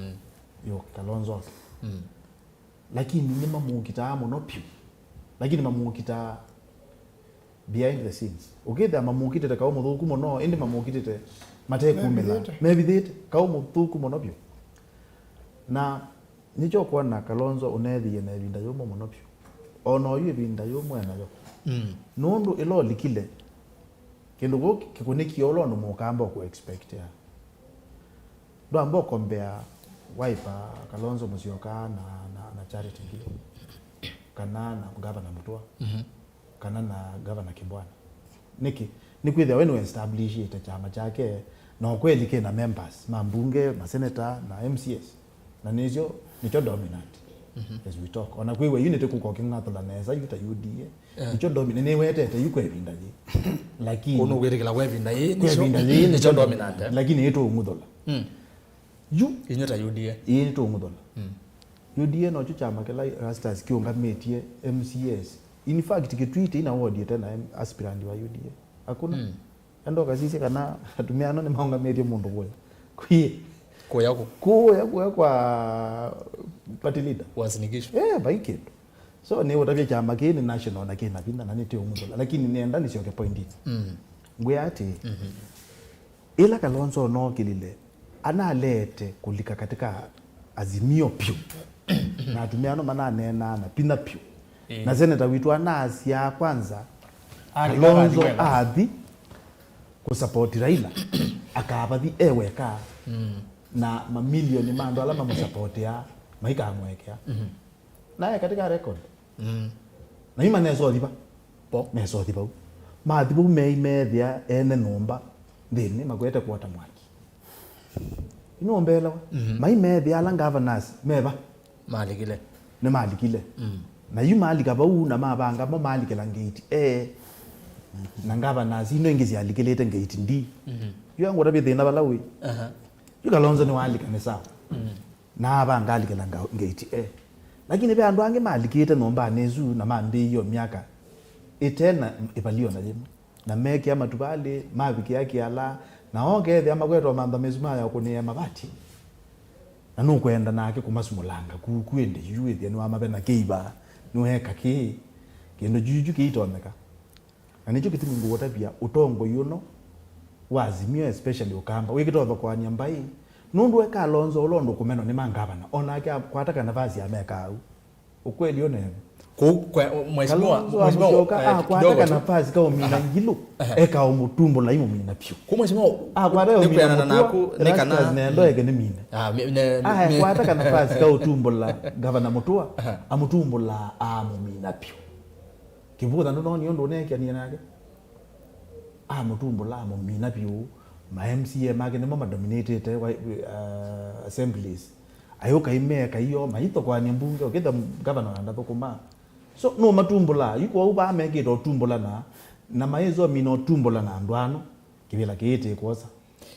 yo Kalonzo lakini ni mamukita monopio lakini mamukita behind the scenes ukitha mamukite te kaumu thuku muno indi mamukite te matekumela maybe that kaumu thuku monopio na nicho kuona Kalonzo unethi na binda yomo monopio ono yu binda yomo nayo nundu ilo likile kindu goki kikuniki olo no mukamba ku expect ya ndo ambo kombea waipa Kalonzo Musyoka na Charity Ngilu kana na governor Mutua kana na governor Kibwana ni kwithia wenu establish ite chama chake na kweli kina members mambunge maseneta na MCS na nicho dominant as we talk ona kwiwe unity kuko kingatula neza yuta UDA nicho dominant ni wetete yukwe bindaji lakini ono werekela webinda nicho dominant lakini ito umudhola inyota UDA ito umudhola UDA no chama kila rastas kiungametie MCS in fact kitwite ina wodi tena aspirant wa UDA hakuna ando kasisi kana tumiano ni maungametie mundu boy kuya kwa party leader wasinikisho baiketo so ni wotavya chama kini national na kina pinda na nitio mundola lakini nienda nisioke point it nguyati ila Kalonzo no kilile analete kulika katika azimio pio na tumiano manane na pinda pio na seneta witu anasia kwanza Kalonzo adhi kusupport Raila akabathi eweka na mamilioni mando alama msupport ya maika amwekea naye katika record na ima neso diba neso diba madhibu meimethia ene nomba ndini magwete kuota mwaki inombela maimethia ala governors meba malikile ne malikile na yuma alika bau na mabanga mo malikela ngate na governors ino ingezi alikelete ngate ndi yango rabi thina balawi Kalonzo ni walika ni sawa na abangalikela ngate lakini be andu ange malikite nomba nezu na mambe hiyo miaka itena ipalio na jema na meke ama tubale mabiki yake ala na onge ama kweto mamba mezuma ya kunia mabati na nukwenda nake kumasumulanga kuende yuwe theni wa mabena keiba nuheka ki kendo juju kiitoneka na nicho kitimungu wotabia utongo yuno wazimio especially ukamba wikitova kwa nyambai nundu weka Kalonzo ulondo kumeno ni mangavana onake kwataka nafasi ya meka ukweli yone mheshimiwa kwataka nafasi kama mina Ngilu eka umutumbo la imo mina pio kwa mheshimiwa kwataka mina naku nekana nendo ege ni mina kwataka nafasi kama utumbo la governor Mutua amutumbo la mina pio kibuda ndo nyondo neke ni nake mutumbo la mina pio ma MCA magene mama dominated assemblies ayoka imeka hiyo maito kwa nyambunge oketha governor anda thukuma so no matumbula yuko uba ameke do tumbula na maezo mino tumbula na andwano kibila kiite kosa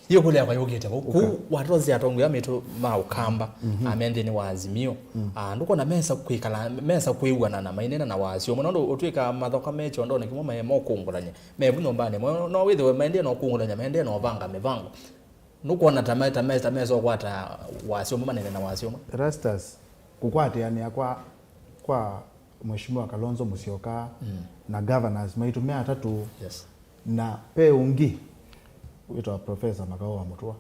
hiyo kule kwa yogete ku watozi atongo ya meto ma ukamba amende ni waazimio nduko na mesa kuigwana na mainena na wasio munondo otwika mathoka mecho ndo nikimo mahemo kungulanya mebu nyombane no withe maende no kungulanya maende no vanga mevango nuko na tameta meso kwata wasio manene na wasio Rastas kukwate yani kwa mheshimiwa Kalonzo Musyoka na governors maitu 300 yes na pe ungi witwa Professor Makao wa Mutua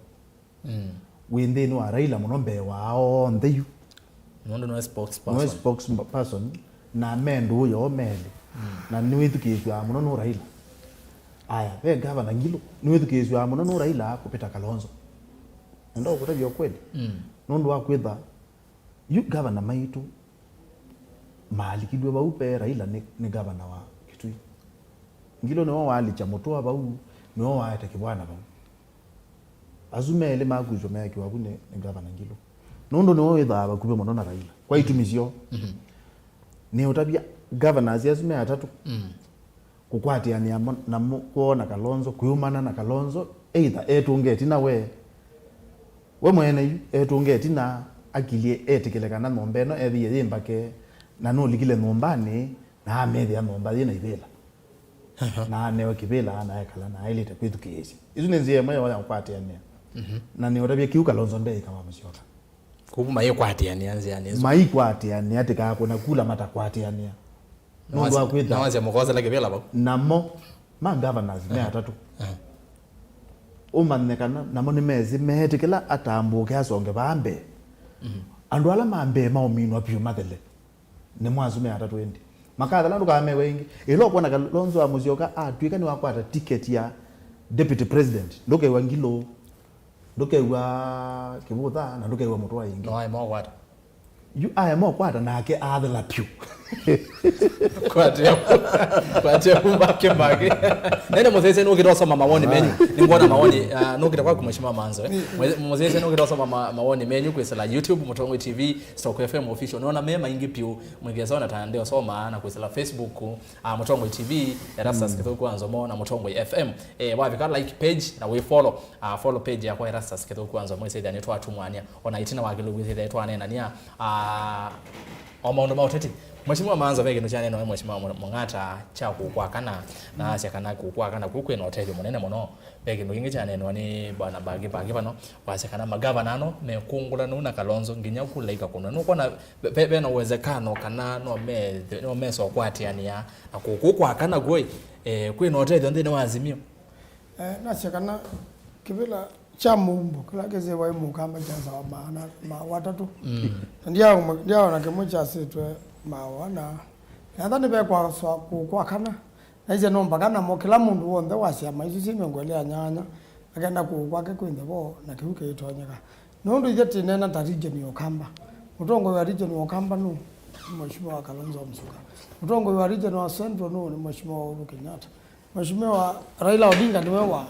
windeni wa Raila munombe wao ntheyu no spokesperson na mendu yo meli na niwithukizwa muno no Raila aya pe governor Ngilo niwithukizwa muno no Raila kupita Kalonzo ndo kutabio kweli nundu wa kwitha yu governor maitu mali kidwe baupe Raila ni governor wa Kitui Ngilo no wali cha Mutua bau no waete kibwana bau azumele magujo meki wabune ni governor Ngilo nundu no witha bakube muno na Raila kwa itumizio ni utabia governors yazume atatu kukwatiania na kuona Kalonzo kuyumana na Kalonzo either etungeti na we mwene etungeti na akilie etekelekana nombe no ebiye yimbake na no ligile nombani na amedi ya nomba yina ibela na newe kibela na ekala na ilete kwitu kiesi izo nenzie moyo wa kwatiania na ni otabia kiu Kalonzo ndei kama Musyoka kubu maye kwatiania nziani mai kwatiania atika kuna kula mata kwatiania no akwita no wazi mukoza la kibela bako namo ma governors 300 umanekana namo ni mezi mehetikela atambuke asonge bambe andu ala mambe maominwa pyu mathele ni mwazu 320 makatha landu kame wengi ilo kuona Kalonzo wa Musyoka atwika ni wakwata ticket ya deputy president ndoke wa Ngilo ndoke wa Kibutha na ndoke wa Mutua ingi no ai mo kwata yu ai mo kwata na ke athela pyu kwate mbake nene muzese no kirosoma mawoni menyu ningona mawoni no kitakwa kumheshimiwa manzo muzese no kirosoma mawoni menyu kwesela YouTube Mutongo TV Stock FM official naona mema ingi pyu mwigiaza na tandeo soma na kwesela Facebook Mutongo TV Erastus Kitoko Anzomo na Mutongo FM wavika like page na we follow page ya kwa Erastus Kitoko Anzomo isaida netwa atumwania ona itina wagilu gwithida etwa nena nia omaondo mauteti Mheshimiwa Manzo vege no chane no Mheshimiwa Mungata cha kukwakana na asya kana kukwakana kukwena hotel munene muno vege no ingi chane no ni bana bagi bano wasya kana magavana no mekungula no na Kalonzo nginya kulaika kuno no kona be no uwezekano kana no meso kwatiania akukwakana goi kwena hotel ndine wazimio na asya kana kibila cha mumbo kila keze wa mukamba cha sawa maana watatu ndio na kemocha setwe mawana nadhani be kwa kana naize nomba kana mo kila mundu wonde wasiama izo simengwelea nyanya agenda kwake kwinde bo na kiuke itonyeka nundu igeti nena ta region yokamba Mutongo wa region yokamba no Mheshimiwa Kalonzo Musyoka Mutongo wa region wa Central no ni Mheshimiwa Uhuru Kenyatta Mheshimiwa Raila Odinga ndiwe wa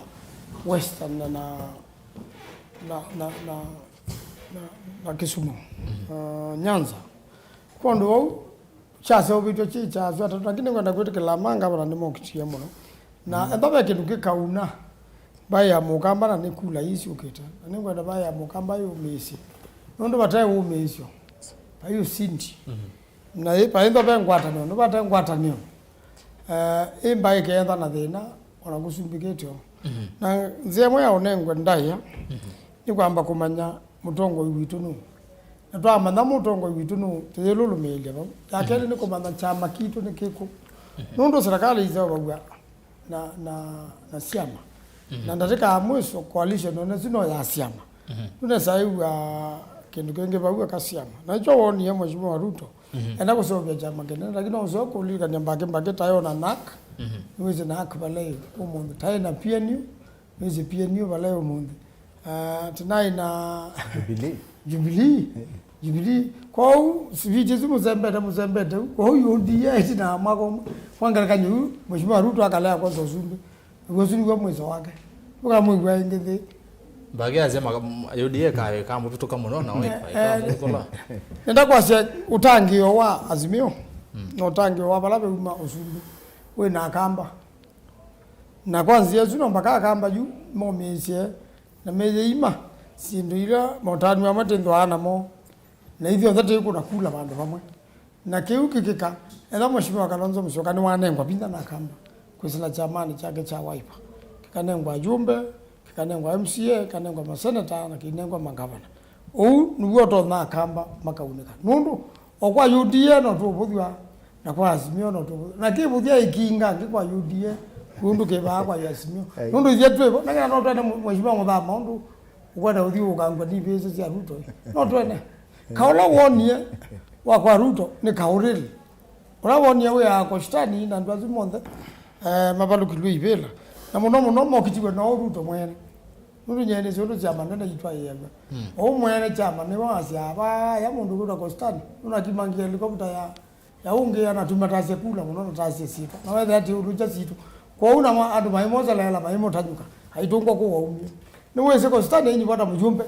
Western na Kisumu Nyanza kondo chase obito chicha zwa lakini kwenda kwetekela manga bana ndimo kitie muno na etabe kindu kikauna baya mukamba na nikula isi ukita ani kwenda baya mukamba yo mesi ndo bataye wo mesio ayo sinti na ipa ndo bengwata no bataye ngwata nio imba ikenda na thina ona gusumbiketio na nzemo ya onengwe ndaya ni kwamba kumanya Mutongo witu no natwa manda Mutongo witu no teyelulu melia ba yakele ni kumanda chama kitu ni kiko nundo serikali izao bagwa na siama na ndateka mwisho coalition no zino ya siama tuna saiwa kindu kenge bagwa kasiama na hicho woni ya Mheshimiwa Ruto enda kusobya chama kene lakini uzo kulika nyambake tayo na nak niweze nak balai umuntu tayo na PNU niweze PNU balai umuntu tunai na Jubilee kwa sivije muzembete kwa yundi yeti na mako mwangala kanyu Mheshimiwa Ruto akala kwa zozunde ngozuni kwa mwezo wake kwa mwigwa ingeze bagi azema yodi ka mutu toka muno na wewe nenda kwa utangio wa azimio no utangio wa balabe uma usundu we na kamba na kwanza zuno mpaka kamba ju mo mesie na meze ima sindu ila motani wa matendo ana mo na hivyo zote kuna kula bandu bamwe na kiuki kika ela mheshimiwa Kalonzo Musyoka ni wanengwa pinda na kamba kwisila chamani chake cha Wiper kikanengwa jumbe kikanengwa MCA kikanengwa masenata na kinengwa magavana nugo to na kamba makaunika nundu okwa UDA no tubuthwa na kwa Azimio no tubuthwa na kibuthia ikinga ngikwa UDA nundu keba kwa Azimio nundu ithia twebo na kana no twene mheshimiwa muthama nundu ukwenda uthi ukangwa ni bese cia Ruto no twene kaula wonie wa kwa Ruto ni kaurili ora wonie we akostani na ndwazi monthe mabaluki luibela na muno mokitiwe no Ruto mwene nundu nyene cio chama nenda itwa yeba o mwene chama ni wasia ba ya mundu kuda kostani nuna kimangia helicopter ya unge anatuma tase kula muno tase sita na wewe ati uruja situ kwa una andu maimoza lela maimo tanyuka haitungwa kwa waumio ni wese kostani ni bada mjumbe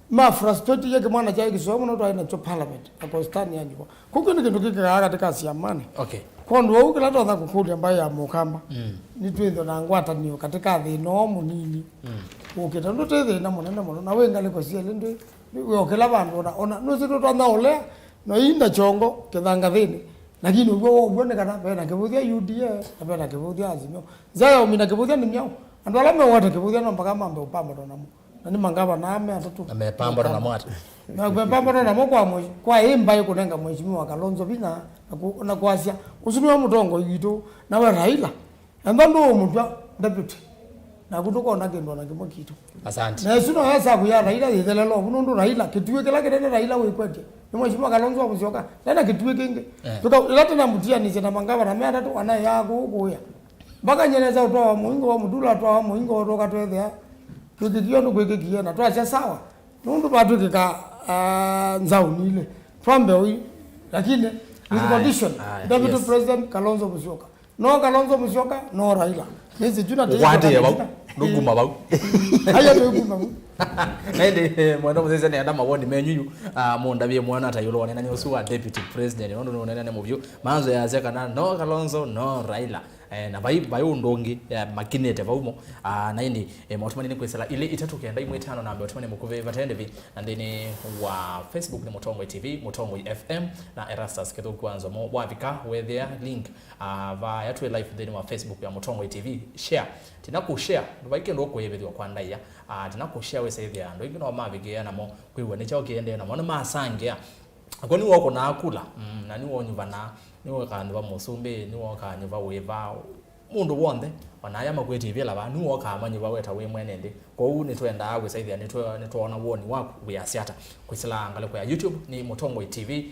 ma frustrate yake mwana chai kisomo no twaina cho parliament akostani yanyu kuko ni kindu kika katika siamani okay kondo au kila tonda kukuli ambaye ya mukamba ni twitho na ngwata niyo katika thino munini ukita ndo tethe na munene muno na wenga liko cia linde we okela bandu ona no sito tonda ole no inda chongo kithanga thini lakini ugo ubone kana bena kibuthia UDA bena kibuthia Azimio zayo mina kibuthia ni myao andu ala me wote kibuthia no mpaka mambe upamba ndo namo na ni mangaba na ame atatu amepamba na mwata na kupamba na moko kwa imba yuko nenga mheshimiwa Kalonzo bina na kwasia usunwa mutongo yitu na we Raila ndo mutwa deputy na kutuko na kendo na kimo kitu asante na suno hasa kuya Raila yithelelo ndo Raila kituwe kila kile Raila we kwete ni mheshimiwa Kalonzo Musyoka tena kituwe kinge tuka lati na Muutia ni na mangaba na mera tu ana yako huko ya mpaka nyeneza utoa muingo wa mudula atoa muingo utoka twethea tukikiyo ndo kwekikiyo na twacha sawa nundu batu kika nzaunile twambe oi lakini with condition Deputy President Kalonzo Musyoka no Kalonzo Musyoka no Raila hizi juna tena wate yao nduguma bau haya nduguma ende mwana muzeze ne adama woni menyu munda bye mwana atayulo wanena ni usuwa Deputy President ndo nonena ne muvyo manzo ya zeka na no Kalonzo no Raila na bayo ndongi makinete baumo na indi mautumani ni kwesela ile itatu kenda imwe tano na mautumani mukuve vatende vi ndini wa Facebook ni Mutongwe TV Mutongwe FM na Erastus kedo kwanza mo wavika with their link va yatwe live then wa Facebook ya Mutongwe TV share tinako share ndobaike ndo kwebethwa kwa ndaya tinako share wese thia ndo ingino mavige na mo kwiwa ni chao kiende na mona masange akoni wako na akula na ni wonyuva na niwo kandu musumbe niwo kanyu weva mundu wonde wanaya makweti vela ba niwo kamanyu weta we mwenende kwa u ni twenda agwe saithia ni twona woni wako we asiata kwisila ngale kwa YouTube ni Mutongwe TV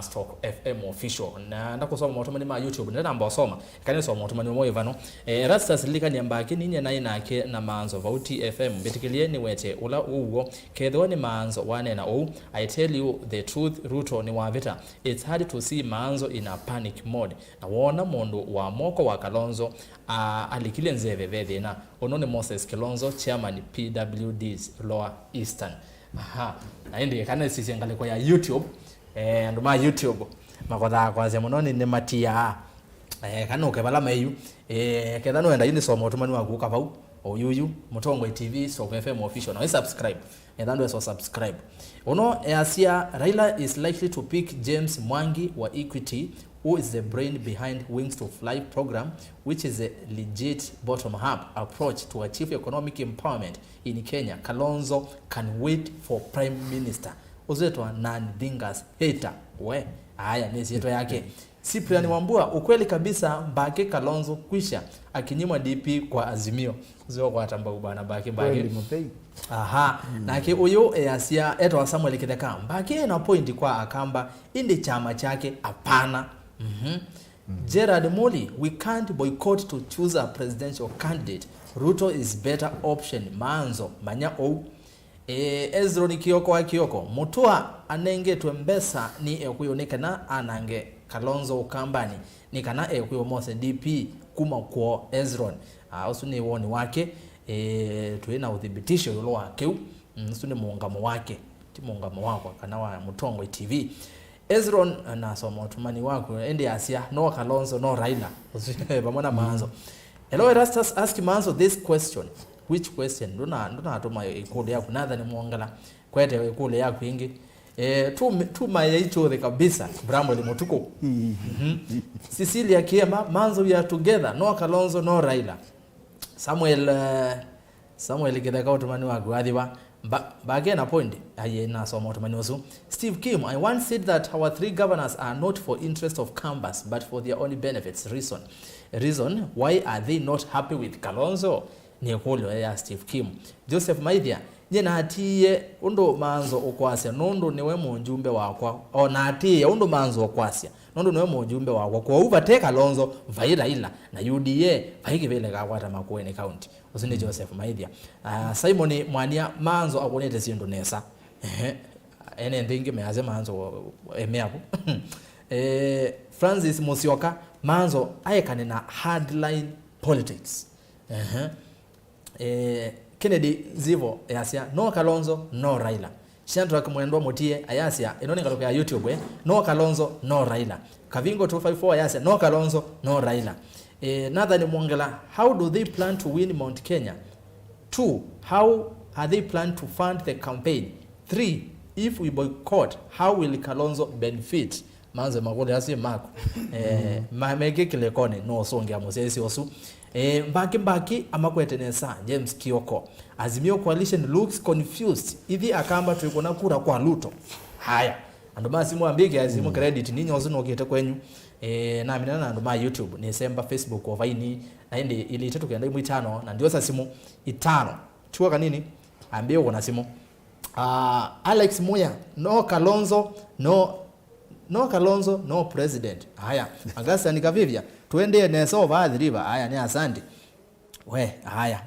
stock FM official na ndakusoma motomani ma YouTube ndenda mbosoma kane soma motomani mo ivano Erastus likani ambake ninye naye nake na manzo vauti FM betikilie ni wete ula uwo kedho ni manzo wane na I tell you the truth Ruto ni wavita it's hard to see manzo in a panic mode na wona mundu wa moko wa Kalonzo alikile nzeve vethe na onone Moses Kilonzo chairman PWD's Lower Eastern na ndi kana sisi ngale kwa YouTube nduma YouTube makoda kwaze munoni ne matia kanuke bala mayu kedha no enda yini somo otumani waguka bau oyuyu Mutongwe TV Stock FM official na subscribe ndo so subscribe ono Asia Raila is likely to pick James Mwangi wa Equity who is the brain behind Wings to Fly program, which is a legit bottom-up approach to achieve economic empowerment in Kenya. Kalonzo can wait for Prime Minister. Uzetwa Nandingas hater. We, haya nesi yeto yake. Cyprian Wambua, ukweli kabisa Mbake Kalonzo kwisha akinyimwa DP kwa Azimio. Uzo kwa tamba ubana Mbake. Na ke uyo Asia eto Samuel Kideka. Mbake na point kwa akamba indi chama chake apana. Gerard Moli, we can't boycott to choose a presidential candidate. Ruto is better option. Manzo manya Ezro ni Kioko wa Kioko. Mutua anenge tuembesa ni ekuyonekana anange Kalonzo ukambani. Nikana ekuyo mose DP kuma kwa Ezron. Usuni woni wake. Tuena uthibitisho yulo wake. Usuni muungamo wake. Ti muungamo wako kanawa Mutongwe TV. Ezron na somo tumani wako endi Asia no Kalonzo no Raila. Usuni bamona manzo. Hello, Erastus, ask him answer this question. Which question? Ndona atuma ikule yako natha ni muongala kwete ikule yako ingi. Tu mayaito kabisa Brambo Limutuko. Cecilia Kiema, Manzo, we are together. No Kalonzo, no Raila. Samuel Gidaka Otomani Wagwadiwa. But again, a point. Steve Kim, I once said that our 3 governors are not for interest of Canvas, but for their own benefits. Reason, why are they not happy with Kalonzo? Nikolio, Steve Kim. Joseph Maidia, jena atiye undo manzo okwasya nondo niwe munjumbe wakwa ona atiye undo manzo okwasya nondo niwe munjumbe wakwa kwa overtake Kalonzo vaira ila na UDA vaikivele kakwata Makueni County usinde Joseph Maidia. Simon Mwania manzo akonete sindu nesa ene ndingi meaze manzo emeapo. Francis Musyoka, manzo ayekane na hardline politics. Kennedy Zivo ayasia no Kalonzo no Raila. Shandrak Mwendwa Muutia ayasia inoni ngaloka ya YouTube no Kalonzo no Raila. Kavingo 254 ayasia no Kalonzo no Raila. Nathan Mwongela, how do they plan to win Mount Kenya? 2, how are they plan to fund the campaign? 3, if we boycott, how will Kalonzo benefit? Manze magole asi mako mameke kilekone no songe amosesi osu mbaki amakwetenesa James Kioko. Azimio coalition looks confused ithi akamba tuikona kura kwa Luto. Haya andoma simu ambige azimu credit ninyo osu nokete kwenyu na mina na andoma YouTube ni semba Facebook ovaini na indi ili itatu kenda imu 5 na ndio sa simu 5 chua kanini ambio kuna simu Alex Moya, no Kalonzo no Kalonzo no president. Haya Agasa nikavivya tuende neso vaadhiriva. Haya ni asante we. Haya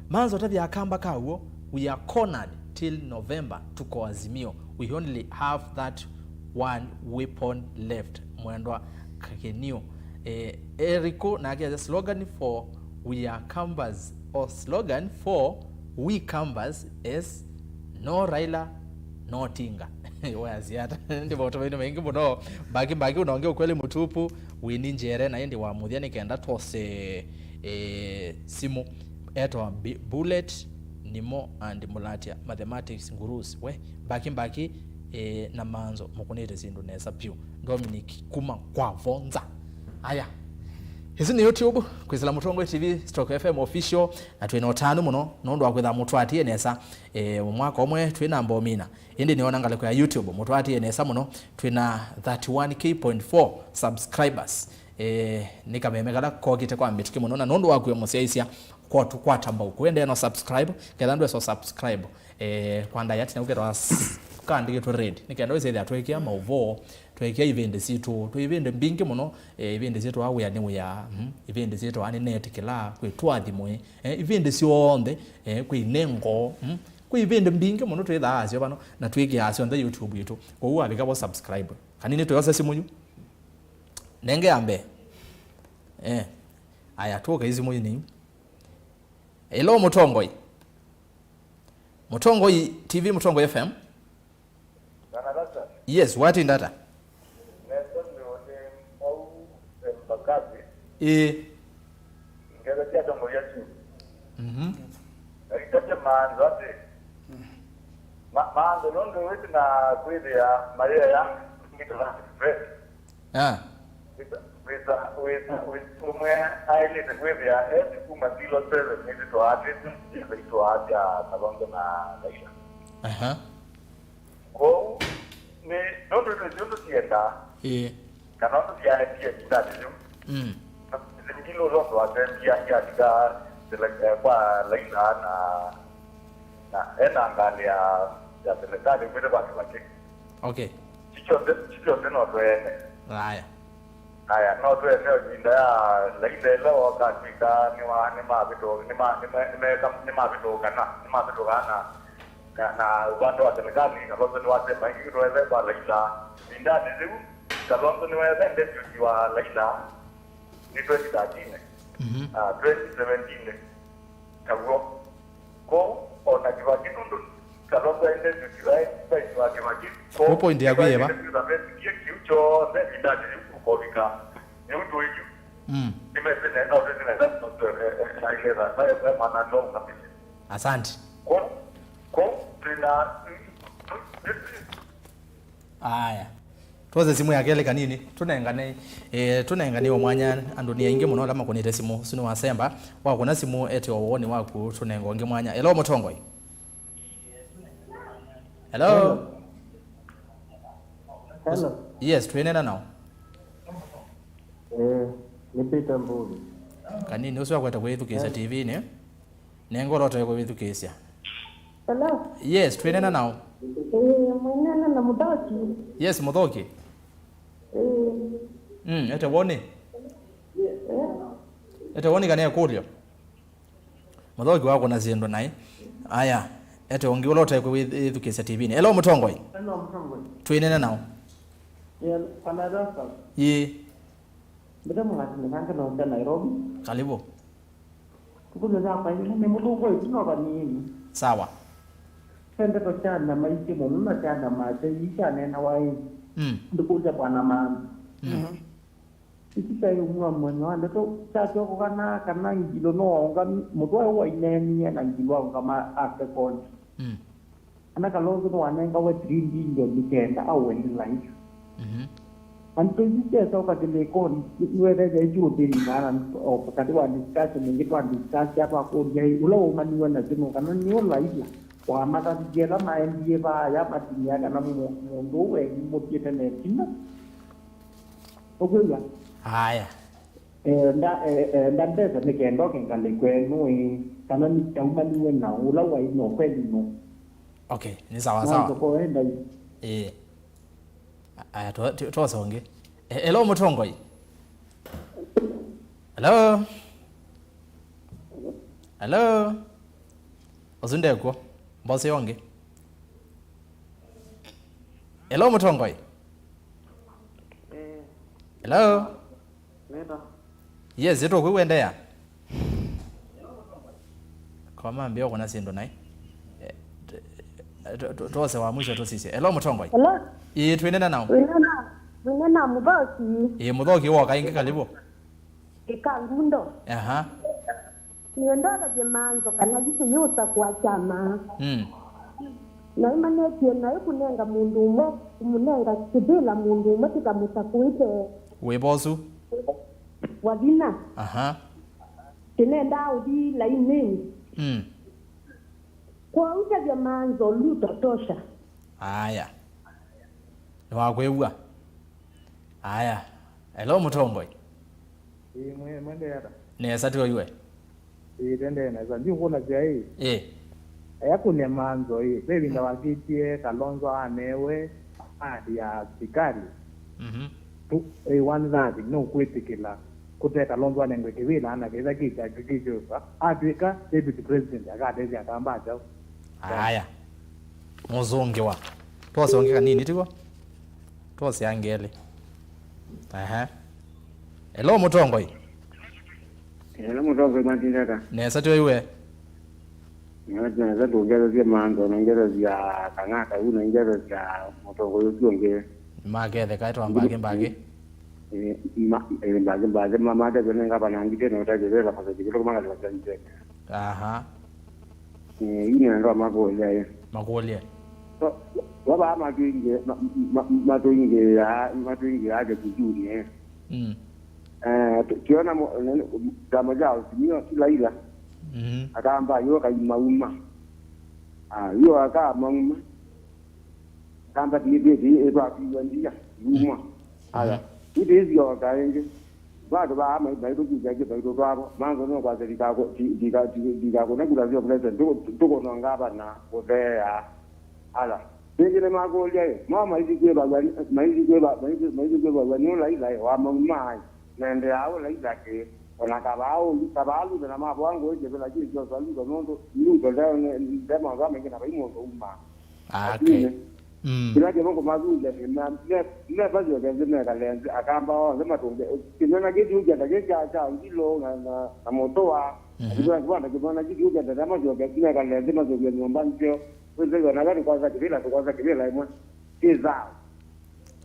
manzo tabia akamba kawo, we are cornered till November tuko Azimio, we only have that one weapon left. Mwendwa Kakenio Eriko na agia slogan for we are Canvas, or slogan for we Canvas is no Raila no Tinga. Waziata ndivyo watu wengi mno baki unaongea ukweli mtupu wini njere na ndi wa Muutia nikaenda tose simu eto bullet nimo and mulatia mathematics gurus we baki na manzo mukunete zindu nesa pyu Dominic kuma kwa vonza. Haya hizi ni YouTube kwizila Mutongo TV /FM official na twina 5 muno nondo akwitha mutu atie nesa mwaka omwe twina mbomina indi niona ngaleko ya YouTube mutu atie nesa muno twina 31k.4 subscribers nikamemekala kokite kwa mbituki muno na nondo akwe musiaisia kwa tukwatamba ukwende no subscribe kedandwe so subscribe kwanda yati na ukero kandike to read nikendo izeli atwekia mauvo twekia event zitu to event mbingi muno event zitu awu ya niwe ya event zitu ani net kila kwetwathi mwe event sionde kwinengo kwa event mbingi muno twetha asyo bano na twekia asyo on the YouTube yetu kwa uwa bikabo subscribe kanini toyosa simunyu nenge ambe aya toka hizi moyo ni hello Mutongoi TV Mutongo FM. Yes, what in data? Ko ne nondo tienda kanondo ya kitadi ndilo londo atembia ya diga kwa Laila na angalia ya serikali kwenda baki. Okay. Chicho no twene. Haya no twene jinda ya Laila leo wakati ni na upande wa serikali Kalonzo ni wasema hivi tuweze kwa Laila ndani ziu Kalonzo ni waweze ndio wa Laila ni 2013 2017 kago ko ona kiwa kitundu Kalonzo ende ndio wa kiwa ko point ya gwe ba kiucho ndani ndani kukovika ni mtu hiyo nimesema au tena aileza bayo maana ndo kabisa. Asante. Ko tuna aya tuoze simu yake ile kanini tunengane omwanya andoni ainge muno lama kunite simu sino wasemba wakuna simu eti owoni waku tunengo nge mwanya. Hello Mutongoi. Hello. Hello. Yes, tuenena nao. Ni Peter Mbuli. Kanini uswa kweta kwithukisya TV ne? Nengo lote kwithukisya. Hello. Yes, tuenena nao. Mwenana na Muthoki. Yes, Muthoki. Ete woni. Ete woni kana yakulyo. Muthoki wako na ziendo nai. Aya, ete ongi lote kwithukisya TV ne. Hello Mutongoi. Hello Mutongoi. Tuenena nao. Yeah, Panadasa. Ye. Bida mwati nikanga na uta Nairobi. Karibu. Kukuza hapa ni Mutongoi tunoba nini? Sawa. Sende ko chana maiki mununa chana mache yisha nena wai. Ndikuja bwana mama. Ikika yumwa mwenye ndo chacho ko kana ngilo no onga mutwa wa ineni na ngilo onga ma after con. Ana kalonzo no anenga we 3D ndo nikenda au ni life. Anto yike so ka tele kon iwere je juti ni na o pakati wa discussion ngi kwa discuss hapa ko je ulo maniwa na tino kana ni life. Wa mata jela maendie ba ya matinya kana mundu we mutite ne kinna. Ogoya. Haya. Ndandesa nikendo kengale kwenu kana ni taumani na ula wa ino kweli no. Okay, ni sawa sawa. Ko enda. Aya tuwasonge. Hello Mutongoi. Hello. Hello. Ozundeko. Mbose yonge. Hello Mutongoi. Hello. Nenda. Yes, ito kuwenda ya. Kama mbio kuna sindo nai. Tuwase wa mwisho tu sisi. Hello Mutongoi. Hello. Tuenena nao. Winena Muthoki. Muthoki woka inge karibu. Ikangundo. Aha. Niondora je manzo kana jitu yusa kwa chama. Na imanetie na ikunenga mundu umwe kumunenga kibila mundu umwe tikamusakuite. Webosu. Wavina. Aha. Tinenda udi la inini. Kwa uja je manzo luto tosha. Aya. Nwakwewa. Aya. Hello Mutongoi. Mwende yata. Nesa tiyo yue. Tende na za ndio na jai. Ayakune manzo bebi ndawakitie Kalonzo anewe adi ya sikari. Tu one that no kwitikila kute Kalonzo anengwe kivila ana keza kicha kikijosa Africa deputy president akadezi akambaja. Aya. Muzonge wa. Tuwase ongeka nini tiko? Tuwase angele. Aha. Hello Mutongoi. Hello Mutongoi mandinaka. Nesa tiyo yue. Ngati za tongeza zia mando ngeza zia kangaka una ngeza zia Mutongoi yonge. Magede kaito ambage mbage. Mbage mama da bene ngaba nangite no ta jela kwa sababu kama ngala chanje. Aha. Yini ndo magolia. Magolia. So waba maginge maginge ya kujuri tukiona kama jao sio kila ila akaamba yo kaimauma yo akamauma kamba tibi eba kiwandia yuma aya idezi yo kaenge bado ba ama bado kujaje bado babo manzo no kwa zalika ko diga ko na kula sio president tuko no ngaba na kodea ala Bengine magolia mama hizi kweba ni la ila wa mama nende hao la ila ke ona kabalu na mama wangu je bila jicho swali ndo ndo ndio leo ndema ngame ngina baimo ndo umma okay kila ke mongo mazula na bazi ya gazina kalenzi akamba sema tunge kinona kitu huja cha ngilo na motoa ndio kwa kitu huja ndama jo gazina kalenzi mazo ya nyumbani sio wewe unadhani kwanza kibila imwe kizao.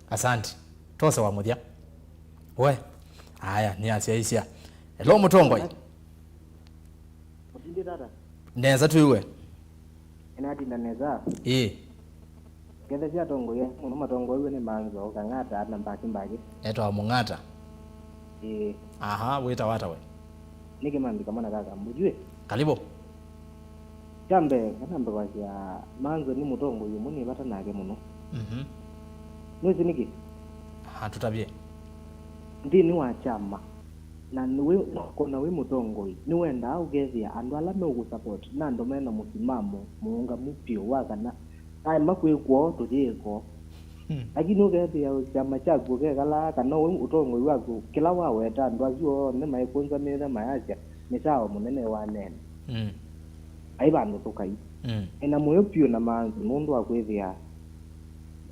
Asante. Tose wa mudia. We. Haya ni asiaisia. Hello Mutongo. Mutindi tata. Neza tuiwe. Enati ndaneza. Kende sia tongo ye, muno matongo iwe ni manzo kangata na mbaki. Eto amungata. Aha, weta wata we. Nige mambi kamana kaka mujue. Kalibo. Jambe kanambe kwa sia manzo ni mutongo yu muni bata nage muno. Mwezi niki. Tutabie. Ndi ni wa chama. Na niwe kona we mutongo ni wenda ugethia andu ala me ugusupport na ndo mena musimamo muunga mupio wakana ai makwikwo tujiko lakini ugethia chama chako kegala kana we utongo wako kila waweta andu acio ne maikunza mera mayacha ni sawa munene wa nene ai bandu tukai ena moyo pio na manzi mundu akwethia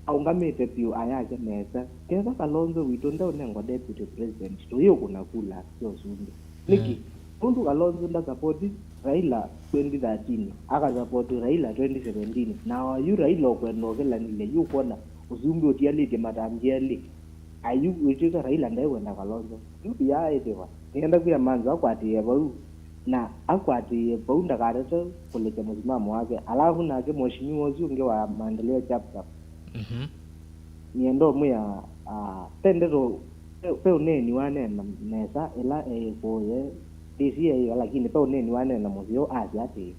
aungamite pio ayaje neza keza Kalonzo witonda unengo deputy president tuyo kuna kula sio zungu niki mundu Kalonzo nda support Raila 2013 aka support Raila 2017 na yu Raila okwendo kila nile yu kona uzumbi otialike matamjeli ayu witika Raila ndaye wenda Kalonzo yu ya etewa nienda kuya manzo akwati bau na akwati bau ndakarete kuleke msimamo wake alafu na ke mheshimiwa uzunge wa maendeleo chapter niendo muya tendero pe uneni wanena nesa ela koye DCA lakini pe uneni wanena muzio asiati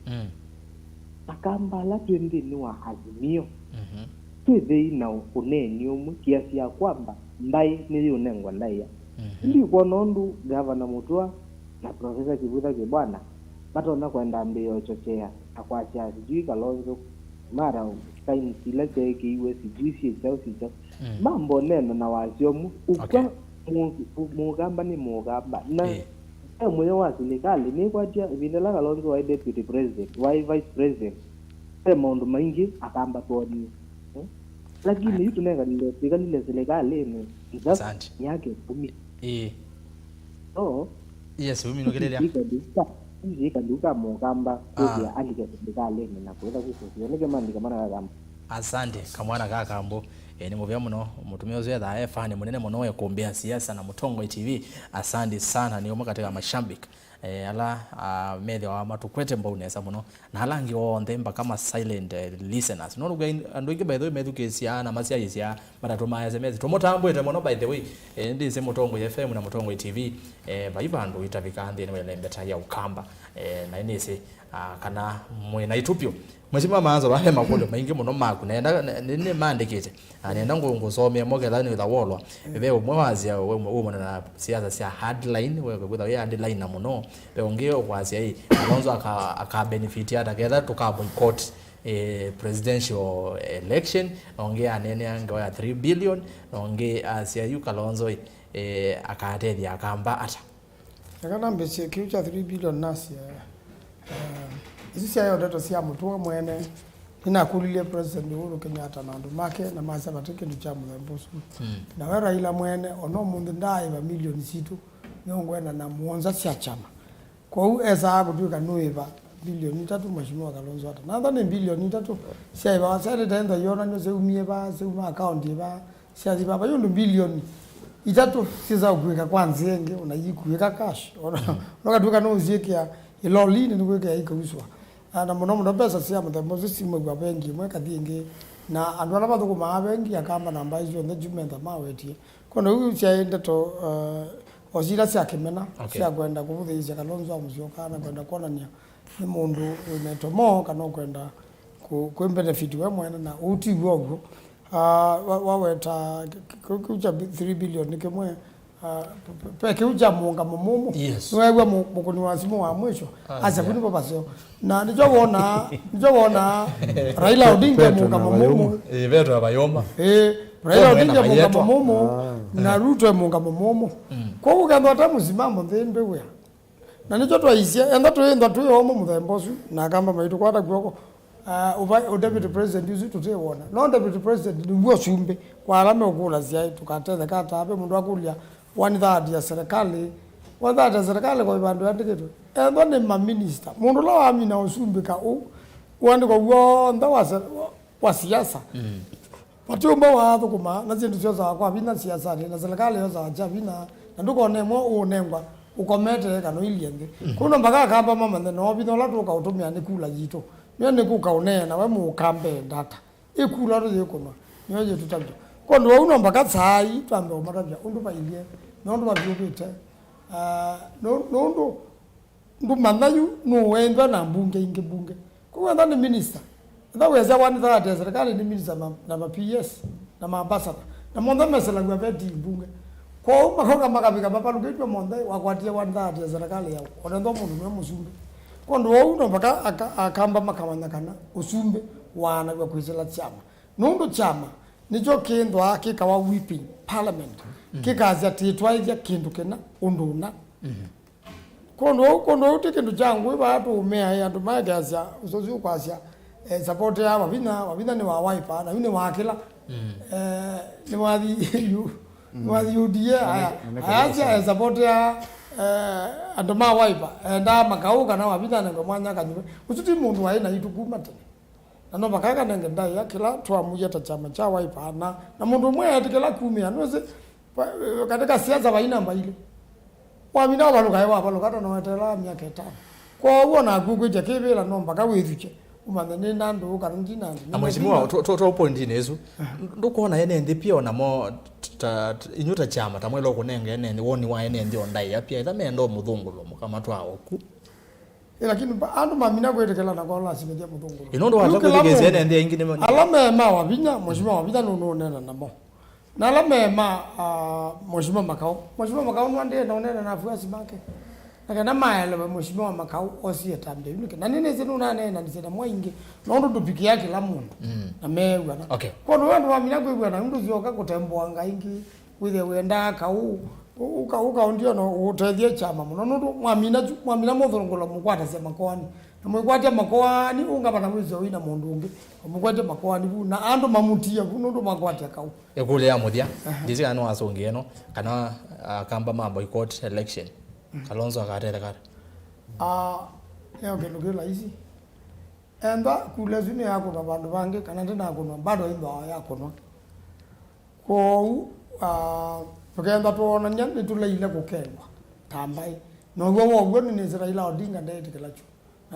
akamba la 20 ni wa azimio tuwe na uneni umu kiasi ya kwamba ndai ni unengwa ndai ndi kwa nondu gavana Mutua na Profesa Kivuta Kibwana batona kwenda mbio chochea akwacha sijui Kalonzo mara time silete kiwe sijui sio mambo neno na waziomu ukwa mugamba ni mugamba na mwenye wa serikali ni kwa tia vinela Kalonzo wa deputy president wa vice president mondo maingi akamba poni lakini yutu nenga nile serikali ni asante yake kumi yes umi nogelelea nje kanduka mugamba kwa alike serikali ni na kuweza kusio nige mandi kama na kama asante kamwana kakambo ni muvya muno mutumio zwe da fani munene muno we kuombea siasa na Mutongo TV asante sana ni omo katika mashambik ala media wa matukwete mbonesa muno na halangi wonde kama silent listeners no lugha andoike by the way medukesia na masia yisia batatoma SMS tomotambwete muno by the way ndise Mutongo FM na Mutongo TV baibandu itavikande ni wele mbeta ya ukamba na inese kana mwena itupyo mweshima manzo bahe makolo maingi muno maku nenda nene mandikite nenda ngongosomya mogela ni dawolwa bebe umwazia we na siasa sia headline we kwitha we headline na muno be ongeo kwazia hii Kalonzo aka benefit ata ketha tuka boycott presidential election ongea nene anga ya 3 billion ongea sia yu Kalonzo akatedia akamba ata kana mbese kiucha 3 billion nasi isi sia yote sia Mutua mwene inakulilie president Uhuru Kenyatta na andu make na masa bateke ni chamu za mbosu na we Raila mwene ono mundu ndai ba milioni situ nyongwena na muonza sia chama kwa hiyo esa akutuka nuiba bilioni 3 mheshimiwa Kalonzo hata na ndani bilioni 3 sia iba sasa tenda yona nyo zeumie ba zeuma account ba sia ziba ba yondo bilioni 3 siza kuweka kwanza yenge unayikuweka cash unakatuka no uzikia ilolini ni kuweka ikauswa na muno pesa sia muthe simu gwa bengi mweka thingi na andu ala bathuku ma bengi akamba namba icio the jumenta mawetie kono huyu cia ndeto ozira cia kimena cia kwenda kuvuthia Kalonzo amucioka na kwenda kuonania ni mundu uneto mo kana kwenda ku benefit we mwene na uti gwogo waweta kuja 3 billion nikimwe peke uja munga mumumu wewe mukuni wazimu wa mwisho aza kunipo basio na nijo Raila Odinga munga mumumu veto abayoma Raila Odinga munga mumumu na Ruto munga mumumu kwa ugando atamu zimambo thembe we na nijo twaisia enda tuyo omo muthembosu na kamba maitu kwata gwoko deputy president yuzu tutewona no deputy president ndio chumbe kwa alama ukula sia tukateza kata ape mundu akulia one third ya serikali kwa bandu yandikitu endo ni ma minister mundu la amina usumbika wandi kwa wonda wa siasa patumba wa thukuma na zindu cio za kwa bina siasa na serikali yo za jabina nduko nemo unengwa ukomete kana ilienge kuno mpaka kamba mama no binola tuka utumia ni kula jito ni kukaone na we mu kambe data ikula ro yekono nyoje tutabyo kondo uno mpaka sai twambe umatabya undu bailie nondo babyubite nondo ndu mandayu no wenda na bunge inge bunge kuwenda ni minister ndaweza wani za serikali ni minister na ma PS na maambassador na monda mesela gwa beti bunge kwa makoga makabika baba lugitwa monda wakwatia wanda ya serikali yao onendo mundu musumbe kondo uno mpaka akamba makamanya kana usumbe wana kwa kwizela chama nondo chama nicho kindu akikawa whipping parliament kikazi atitwaija kindu kena unduna kondo utekindu changu batu umea ya ndumaga usozi ukwasya support ya wabina ni wa wiper na ni wa kila ni wa UDA aya support ya andoma wiper nda makauka na wabina ngo mwanya kanywe usuti mundu waina itukuma tena nano bakaka nenge ndai ya kila twamuja ta chama cha wiper na mundu mwe atikela 10 anose katika siasa baina mbaile wamina wabaluka wabaluka no etela myaka 5 kwa uona guguje kibela no mpaka withuke umane ni nando karanji nando amweshimiwa to point nezu ndukuona ene ndi pia ona mo inyuta chama tamwelo kunenge ene woni wa ene ndi ondai apia ita mendo Mithungululo mukamatwa oku lakini andu mamina kwetekela na kola simeje Mithungululo inondo watakulegeze ene ndi ingine alama ma wabinya mheshimiwa wabida no nena namo na alama ma mheshimiwa makao nwande na onena na fuasi make kana maele mheshimiwa makao osie tambe yunike na nene zinu na nena ndisena mwingi nondo tupiki yake la mundu na mewa na kono wandu wamina kwegwa na ndu zioka kutembo anga ingi withe wenda ka uka ndio no utethie chama muno ndu mwamina Mithungululo mukwata sema kwani na mwikwata makwani unga bana mwizo wina mundu ungi mukwata makwani bu na andu mamutia bu ndu makwata kau ekule ya mudia ndizi ano asonge eno kana kamba ma boycott election Kalonzo akarere kare leo kelugela hizi enda kule zini yako na bandu bange kana tena kuno bado ndo yako no ko tukenda tuona nyani tuleile kukendwa tambai no gwo ni Israila Odinga ndete kelachu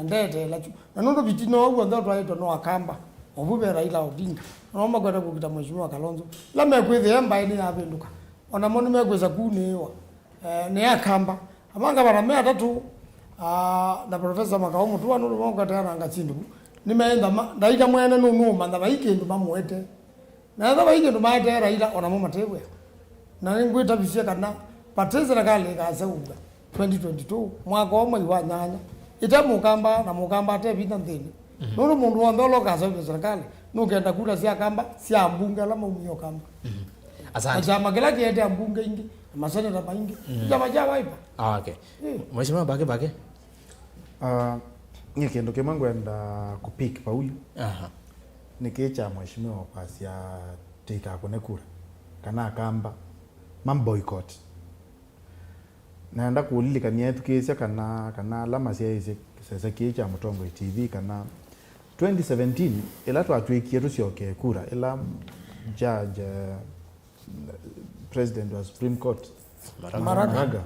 ndete lachu na ndo bitino gwo ndo twaito no akamba obube Raila Odinga no magwada kukita mheshimiwa Kalonzo la mekwithe emba ni abenduka ona moni megweza kunewa ne akamba amanga baramea tatu na professor makao mutu wanu longa tana ngatsindu nimeenda ndaika mwene no manda baike ndu mamwete na ndo baike ndu maite Raila ona mama tebwe na ngwita bisia kana patezera kale kaseuga 2022 mwaka omwe wa nyanya ita mukamba na mukamba ate bita ndeni nono mundu wandolo kaseuga kale nukenda kula sia kamba sia mbunga la mumio kamba asante chama kila kiende mbunga ingi masana na maingi chama cha wiper okay mheshimiwa bake ni kendo kemangu enda kupik pa huyu nikicha mheshimiwa kwasia tika kune kura kana kamba mamboycott naenda kulilikania tukisia kana alama cia ise sasa kicha Mutongo TV kana 2017 ila twatwikie tucioke kura ila judge president wa Supreme Court Maraga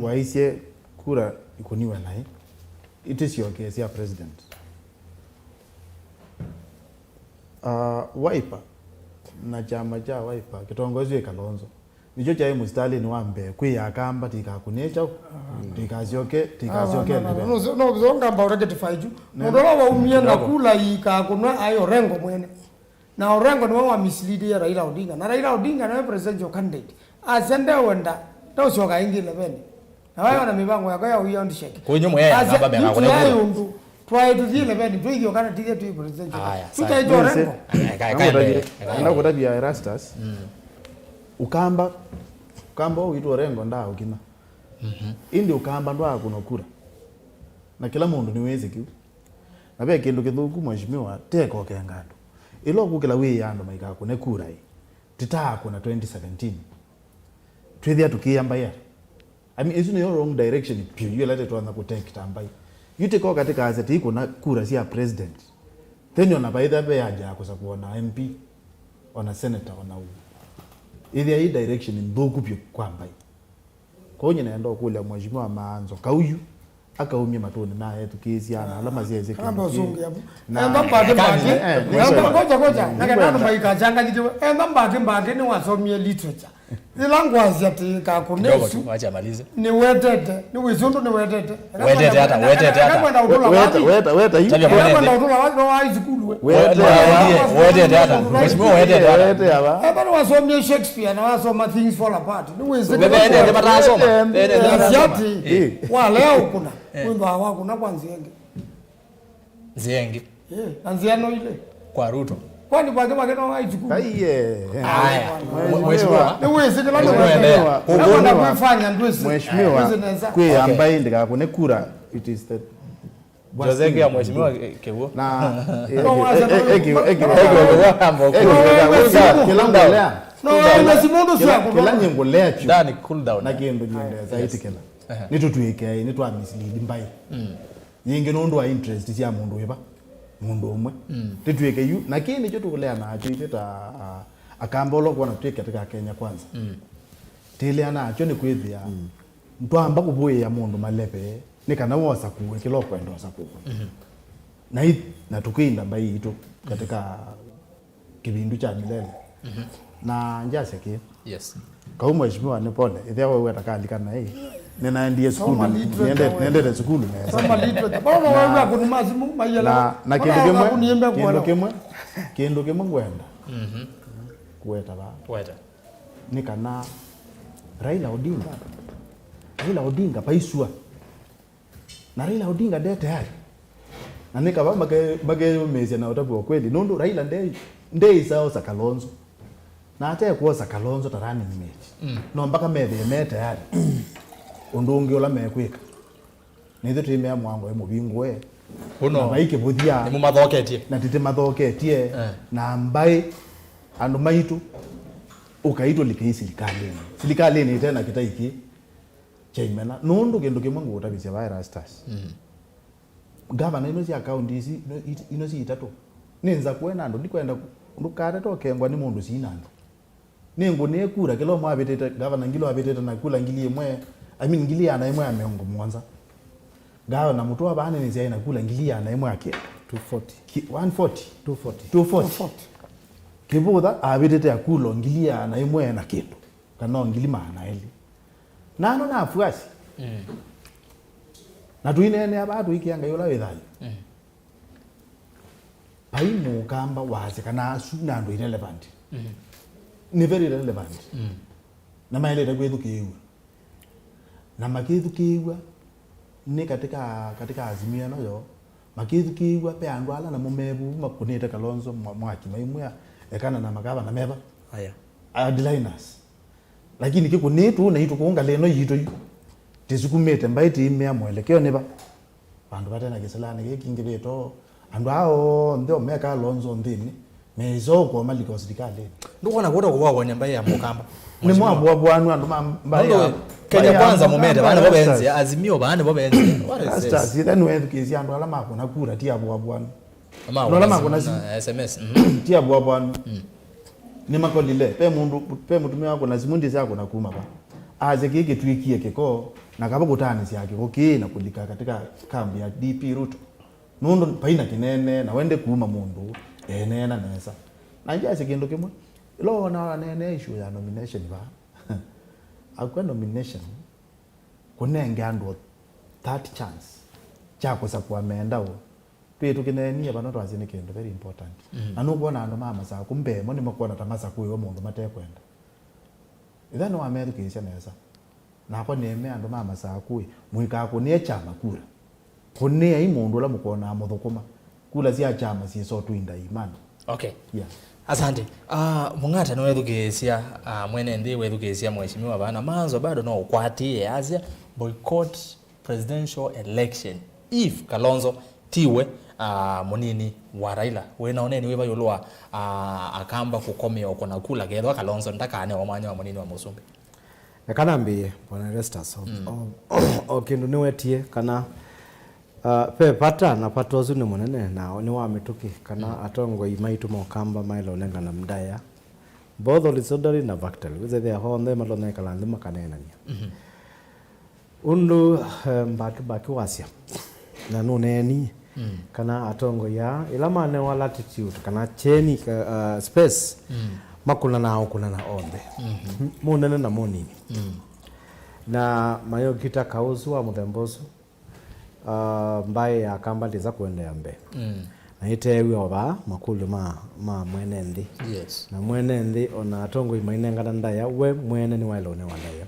waisie kura ikuniwa naye iticioke cia president wiper na chama cha wiper kitongozi Kalonzo nicho cha mustali ni wambe kwiyakamba tikakunecha tikazioke no bizonga mbawra getifaju ndola wa umia na kula ikakunwa ayo rengo mwene na orengo ni wa mislead ya Raila Odinga na Raila Odinga na presidential candidate asende wenda to shoka ingile bene na wao na mibango yako ya uyo ndisheke kunyo yeye ngamba bega kuna ndu try to deal bene tu hiyo kana tije tu presidential tutaje orengo na kutabia Erastus ukamba uitwa orengo nda ukina indi ukamba ndo kuno kura na kila mundu niweze kiu na be kindu kithuku mheshimiwa teko kengando ilo kukila wi yando maika kune kura hii tita kuna 2017 twithia tukiyamba ya I mean isn't your wrong direction pure you let it on ku take tambai you take katika asset iko na kura sia president then you nabaida be aja kusa kuona MP ona senator ona u ile hii direction ndoku pio kwamba ko nyina ndo kule mheshimiwa maanzo kauyu akaumia matoni naye tukisiana alama zeze kama zungu yapo enda mbake ngoja nakana maika changa njiwe enda mbake ni wasomie literature zilangwazi ati ka kunesu acha malize ni wetete ni wizundu ni wetete hata kama na udula weta hiyo kama na udula wa high school wetete hata mheshimiwa wetete hapa bado wasomie Shakespeare na wasoma things fall apart ni wizundu wetete matasoma yati wa leo kuna kwamba hawako na kwanza Nzienge anziano ile kwa Ruto kwani bage no haichukua haya mheshimiwa ni wewe sikala ndio kufanya ndio mheshimiwa kwa ambaye ndika kune kura it is the Josenge ya mheshimiwa kewo na kila nyengolea ndani cool down na kendo nyende zaidi kila nitutuike nitwa mislead mbai nyingi nondo wa interest ya mundu yeba mundu umwe tituike yu na kindi cyo tukulea nacho iteta akambolo kwa natwike katika Kenya kwanza tile anacho ni kwithia ntwamba kubuye ya mundu malepe nikana wosa kuwe kilo kwendo wosa kuwe na tukinda mbai itu katika kibindu cha milele na njase ki yes kwa mheshimiwa ni pole ithia wewe atakandika na hii ninaendie skulu niende skulu na soma literature bado wewe kunimazimu mayela na kendo kemwe ngwenda kueta ba kueta nikana Raila Odinga paisua na Raila Odinga dete hai na nikaba bage mezi na utabu kweli nondo Raila ndei sao za Kalonzo na hata kuoza Kalonzo tarani mechi no mpaka mete tayari undungi ola mekwika nithe time ya mwango emubingwe uno baike buthia ni mumathoketie na tite mathoketie na mbai andu maitu ukaitwo likeisi serikali ni tena kitaiki chaimena nundu kendo kimwe ngutabisia virus stars gavana ino cia account ici ino ci itatu ninza kwena andu ndikwenda ndukare tokengwa ni mundu cinandu ningu ne kura kilo mwabetete gavana ngilo abetete na kula ngili imwe ngili ana imwe amengo mwanza gawa na mtu abane ni zaina kula ngili ana imwe ake 240 kibuda abetete akulo ngili ana imwe na kindu kana ngili maana eli nano na afuasi na tuinene abatu ikianga yola wethali paimu kamba waze kana suna ndo irrelevant ni very relevant na maile gwethukiwa na makithukiwa ni katika azimio no makithukiwa pe andu ala na mumebu makunete Kalonzo mwaki maimwe ekana na magaba na meba haya adliners lakini kikunetu na itu kuunga leno yito tisukumete mbaiti imea mwelekeo neba bandu batena kiselane yekinge beto andu ao ndio meka Kalonzo ndini mezo kwa maliko serikali ndukona kuota kwa wanyamba ya mukamba ni mwabo bwanu andu mbaya Kenya kwanza mumete bana bobenze azimio bana bobenze what is this then we kezi andu ala makona kura tia bwanu ala makona SMS tia bwanu ni makolile pe mutumia wako na zimundi zako na kuma ba aje kike twikie keko na kaba kutani yake okay na kulika katika kambi ya DP Ruto nundo paina kinene na wende kuuma mundu enena nesa na njase kindu kimwe lo na nene issue ya nomination ba akwa nomination kunenge andu 30 chance chako sa kuamenda o petu kinene bana twazine kindu very important anubona andu mama sa kumbe moni makona tamasa kuyo mundu matekwenda ithano America isha nesa na kwa neme andu mama sa kuyi mwika ko ne chama kura kone ai mundu la mukona muthukuma kula cia chama ci so twinda imani okay yeah asante mungata no wethugecia mwene ndi wethugecia mheshimiwa bana manzo bado no ukwatie azia boycott presidential election if Kalonzo tiwe munini wa Raila wena oneni weba yolwa akamba kukomea ukona kula gethwa Kalonzo ndakane wa mwanya wa munini wa Musumbi kana mbi bwana Restas kindu ni wetie kana pe pata na patozu ni munene na ni wa mituki kana atongo imaitu mokamba mailo nenga na mdaya both horizontal na vertical with the honde malone kala ndima kanenania undu mbaki wasia na nuneni kana atongo ya ila mane wa latitude kana cheni space makuna na ombe munene na monini na mayo kita kauzu wa muthembozu mbaye akamba ndiza kuendea mbe na itewi oba makulu ma mwene ndi yes na mwene ndi ona atongo imainengana ndaya we mwene ni wailo ne wandaya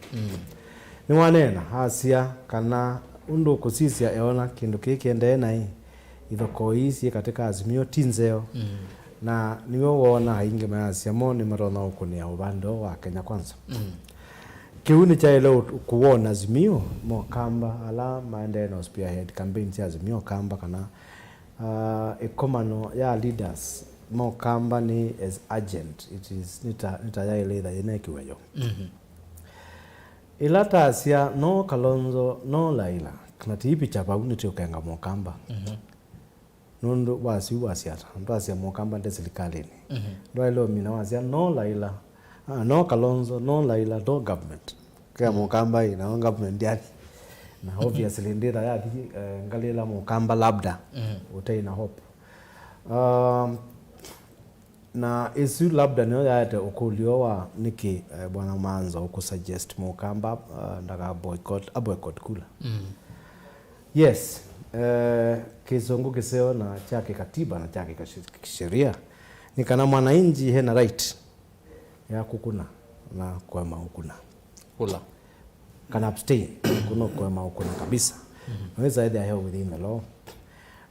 ni wanena hasia kana undu kusisia eona kindu kikiende nai ithoko isi katika azimio tinzeo na niwe wona hainge mayasia mo ni marona ukunia ubando wa Kenya Kwanza kiuni cha ile kuona azimio mo kamba ala maendeleo spearhead campaign ya azimio kamba kana ekomano ya leaders mo kamba ni as agent it is nita ya ile da yenekiweyo ilata asia no Kalonzo no Laila kana tipi chapa uniti ukenga mo kamba nondo wasiata ndo asia mo kamba nde serikalini ndo ile mina wasia no Laila no Kalonzo no Laila no government kwa mo kamba ina government yake na obviously ndira yake ngalela mo kamba labda utaina hope na isu labda no yate okuliowa niki bwana Manzo ukusuggest mo kamba ndaga boycott kula yes kizungu kiseo na chake katiba na chake kisheria ni kana mwananchi hena right ya kukuna na kwema hukuna kula kana abstain kuno kwema hukuna kabisa naweza either hell within the law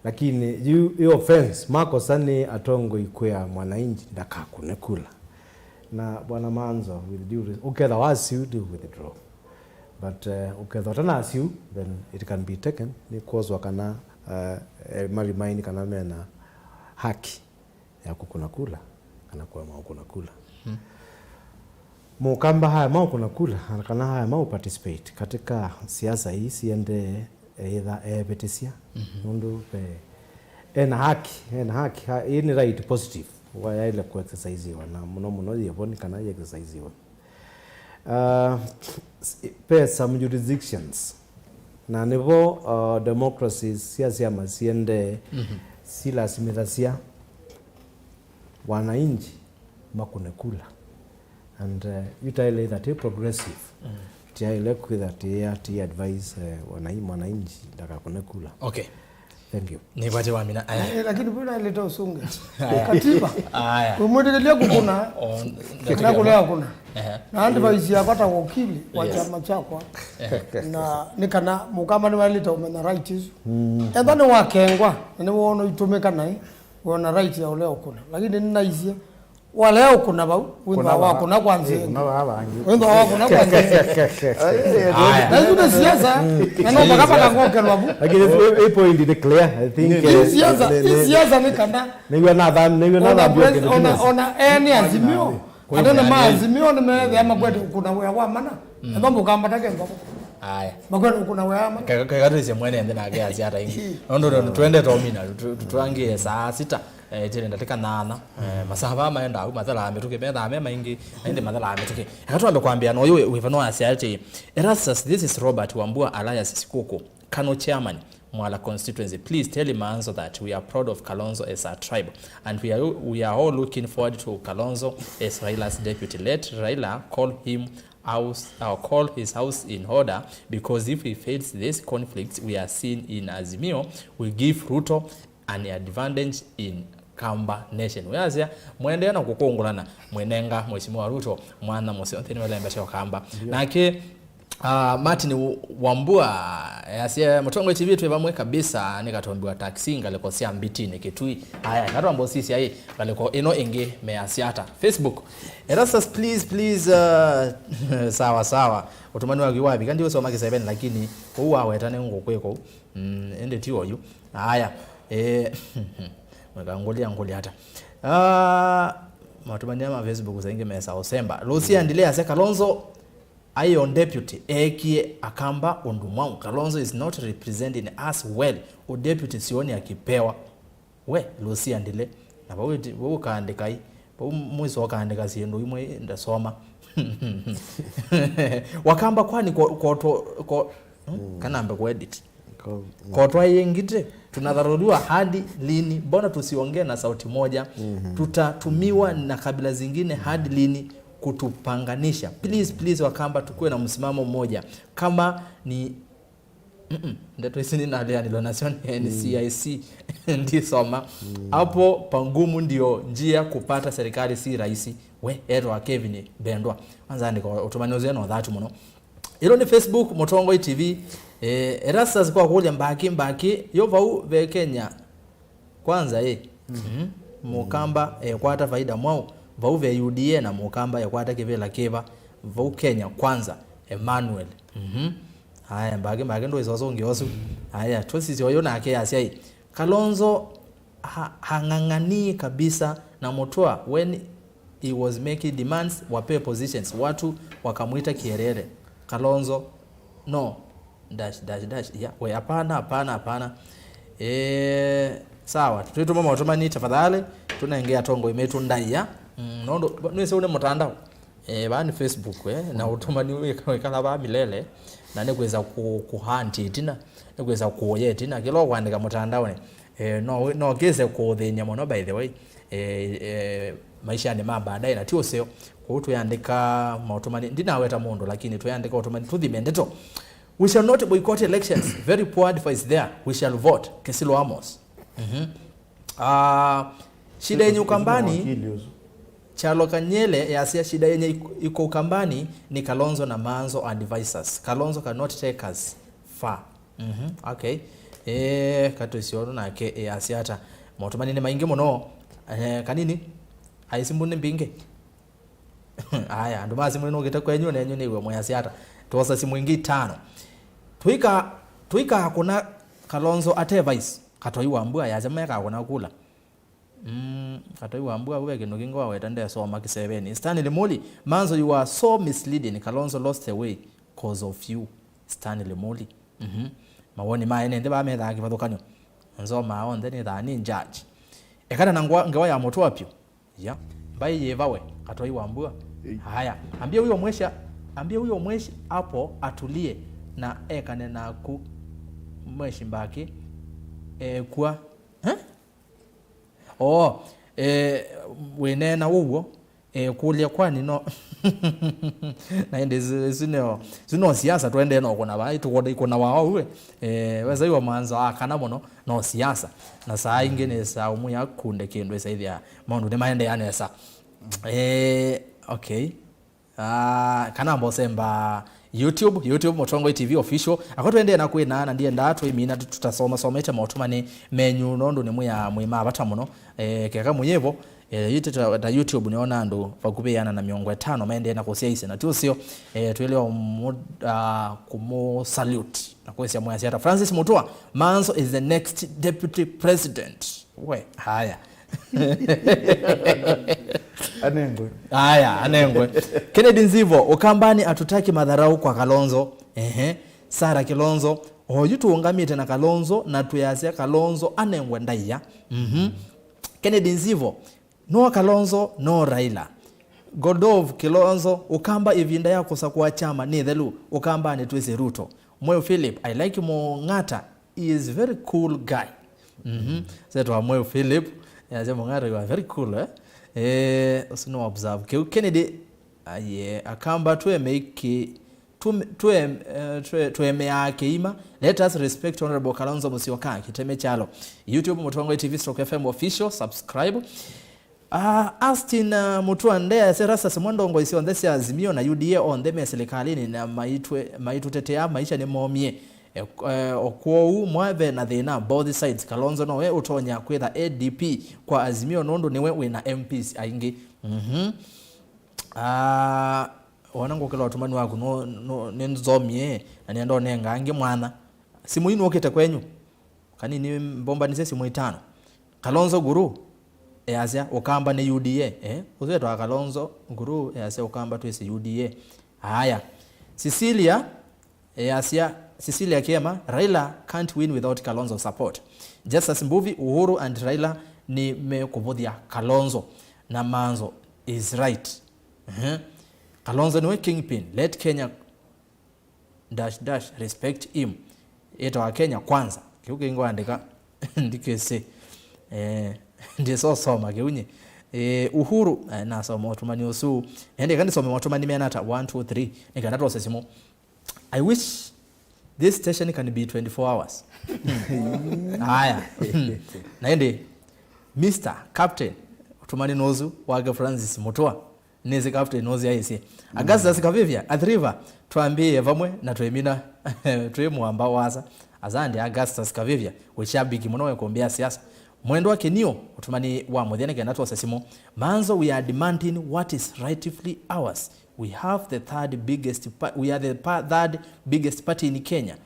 lakini you offense makosa ni atongo ikwea mwananchi ndakakune kula na bwana Manzo will do uketha wasi you do withdraw but uketha tana asiu then it can be taken ni kozwa kana mali maini kana mena haki ya kukuna kula kana kwa maukuna kula mukamba haya maukuna kula kana haya mau participate katika siasa hii siende either betesia mundu ena haki hii ni right positive wa ile ku exercise wana muno yeboni kana exercise some jurisdictions na nivo democracies siasa masiende sila simirasia wananchi makune kula and itaile that progressive itaile that ya advise wananchi ndaka kune kula okay thank you nipate wa mina lakini bwana ile usunge katiba haya umedekelea kukuna na kulea kuna na advice ya kwata wakili wa chama chako na nikana mukama ni walita umena right hizo ndani wakengwa ni wono itumeka nai wona right ya uleo kuna lakini ninaizia waleo kuna ba wendo wako na kwanza wendo wako na kwanza na hizo siasa na ndo kama ngoke lwabu lakini a point is clear I think siasa ni kanda niwe na ona any azimio adona maazimio ni mwe ama kwete kuna wewe wa mana ndo mukamba take ngoko haya makwete kuna wewe ama kagarise mwene ende na gea ziata ingi ndo twende tomina tutwangie saa 6 tene ndateka nana masaha maenda au mathala ametuke benda amema ingi ende mathala ametuke akatwambe kwambia no yo we no asiate Erastus this is Robert Wambua alias Sikoko Kano chairman Mwala constituency please tell Manzo that we are proud of Kalonzo as a tribe and we are all looking forward to Kalonzo as Raila's deputy. Let Raila call his house in order because if he fails this conflict we are seeing in Azimio will give Ruto an advantage in Kamba Nation. Weazia mwende na kukongolana mwenenga mheshimiwa Ruto mwana msontheni wale mbasha Kamba. Nake Martin Wambua yasia Mutongo TV twebamwe kabisa nikatombiwa taxi ngalekosia mbitini kitui haya ngatombo sisi ai ngaliko ino enge measiata Facebook Erastus please sawa utumani wa giwabi kandi usoma ki7 lakini huwa wetane ngokweko ende tiwo yu haya mwangolia hata matumani ya Facebook zainge mesa osemba Lucia Ndile ase Kalonzo I on deputy ekie akamba ondumwa Kalonzo is not representing us well o deputy sioni akipewa we Lucia Ndile na bawe kaandika hii mwizo wakaandika siendo imwe ndasoma wakamba kwani kana ambe kuedit kwa twayengite tunadharuriwa hadi lini? Mbona tusiongee na sauti moja? Tutatumiwa na kabila zingine hadi lini kutupanganisha? Please Wakamba tukue na msimamo mmoja. Kama ni ndeto isini na lea nilo nation NCIC ndi soma hapo pangumu ndio njia kupata serikali si rahisi. We ero wa Kevin Bendwa anza ndiko utumanyoze no that muno. Ilo ni Facebook Mutongoi TV. Erasas kwa kule mbaki yovau ve Kenya kwanza Mukamba kwata faida mwao vau ve UDA na Mukamba ya kwata kivela keva vau Kenya kwanza Emmanuel haya mbaki ndo isoso ngiosu haya twisi yoyo na ake asia Kalonzo hangangani kabisa na Mutua when he was making demands wape positions watu wakamuita kierere. Kalonzo no dash yeah we hapana sawa tutuma mautomani tafadhali tunaingia tongo imetu ndaiya nondo nise une mtandao bani Facebook na utomani wekala ba milele na nekweza kuhanti tina nekweza kuoye tina kilo kwandika mtandao no kese kuthenya mono by the way maisha ni baadaye na tio seo kwa tuyandika mautomani ndinaweta mundu lakini tuyandika automani tuthimendeto. We shall not boycott elections. Very poor advice there. We shall vote. Kesilo Amos. Shida yenye Ukambani Chalo Kanyele yasia shida yenye iko Ukambani ni Kalonzo na Manzo advisors. Kalonzo cannot take us far. Okay. Kato isionu na ke yasia hata mautomani ni maingi mono kanini aisimbune mbinge. Aya nduma simu no gita kwenyu na yenyu ni we moyasia hata tuwasa simu ingi 5 tuika hakuna Kalonzo advice katoi wambua ya jamaa hakuna kula katoi wambua wewe kino kingo wawetande soma ki7 Stanley Moli Manzo you are so misleading. Kalonzo lost the way cause of you Stanley Moli mawoni maene ndeba metha kivathukanyo nzo maon then tha ni judge ekana nangwa ngawa ya moto wapyo ya mbai yevawe katoi wambua haya ambia huyo mweshi hapo atulie na ekane na ku mweshi mbaki kwa wenena uwo kulia kwani no na ende zino siasa twende no kuna bai tukoda ikona wao we weza hiyo manzo akana mono no siasa na saa ingene saa umuya kunde kindwe saithia maundu ne maende yanesa okay kana mbosemba YouTube Mutongoi TV official akotwende na kwina na ndiye ndatwe mina tutasoma somete mautumane menyu nondo ni mwima abata muno keka munyevo yiteta YouTube niona ndo vakupeana na miongo 5 maende na kosia ise na tusio tuelewa kumo salute na kosia mwasi hata Francis Mutua Manzo is the next deputy president we haya anengwe Kennedy Nzivo Ukambani atutaki madharau kwa Kalonzo Sara Kilonzo hojutu ungamite na Kalonzo na tuyasia Kalonzo anengwe ndaiya Kennedy Nzivo no Kalonzo no Raila Godov Kilonzo Ukamba ivinda yako sakuwa chama ni thelu Ukambani tuweze Ruto Moyo Philip I like Mongata he is very cool guy Seto Moyo Philip ya Mongata you are very cool usino observe Kennedy akamba tueme yake ima let us respect honorable Kalonzo Musyoka kiteme chalo YouTube Mutongoi TV /FM official subscribe Astin Mutua ndea serasa semwandongo isi ondesi azimio na UDA ondeme serikalini na maitu tetea maisha ni momie okuo mwave na thina both sides Kalonzo no we utonya kwetha ADP kwa azimio nondo niwe wina MPs aingi wanango kila watumani waku no nenzomie na niendo nenga angi mwana simu inu okete kwenyu kanini mbomba nise simu 5 Kalonzo guru Asia Ukamba ni UDA uzeto Kalonzo guru Asia Ukamba tuwese UDA haya Cecilia Kiema Raila can't win without Kalonzo support. Just as Mbuvi Uhuru and Raila ni mekuvodhia Kalonzo na Manzo is right. Kalonzo niwe kingpin. Let Kenya -- respect him eto wa Kenya kwanza kiuke ngo andika ndikese ndiso soma kiunye Uhuru na soma otumani osu ende kandi soma otumani menata 1 2 3 nikana to sesimo. I wish this station can be 24 hours. Haya. Naende Mr. Captain otumani nozu waga Francis Mutua neze captain nozu yaise Augustus Kavivya athriva tuambie vamwe na twemina twemu ambao waza azande Augustus Kavivya wechabiki muno wekombea siasa mwendo wake nio utumani wa mudhene kana to sesimo manzo we are demanding what is rightfully ours. We have the third biggest party in Kenya,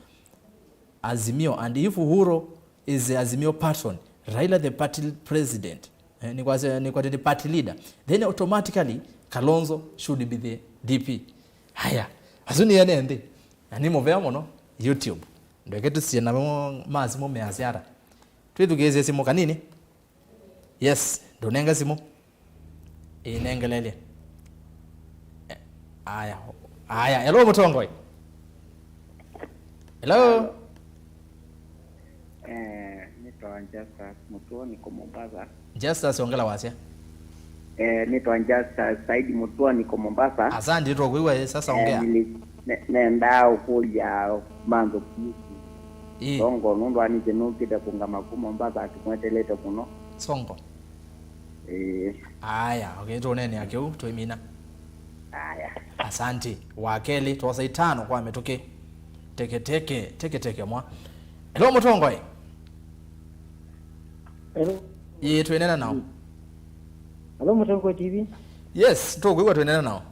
Azimio, and if Uhuru is the Azimio patron, Raila the party president, the party leader, then automatically Kalonzo should be the DP. Haya, azuni yane ndi. Animo vemo no YouTube. Ndio ketu siena mazimo meaziara. Twitugeze simo kanini? Yes, donenga simo. Inengelele. Aya, hello Mutongoi. Hello. Nito Justus Mutua niko Mombasa. Justus ongela wasia. Nito Justus Saidi Mutua niko Mombasa. Asante ndio wewe sasa ongea. Nenda ukuja manzo kuhusu. Songo nundo anije nukida kungama ku Mombasa atumwetelete kuno. Songo. Aya, okay tonene akyo toimina. Aya. Asante. Wakeli tuwasa 5 kwa ametoke. Teke mwa. Hello Mutongoi. Hello. Ye tuenena nao. Hello Mutongoi TV. Yes, tuko tuenena nao.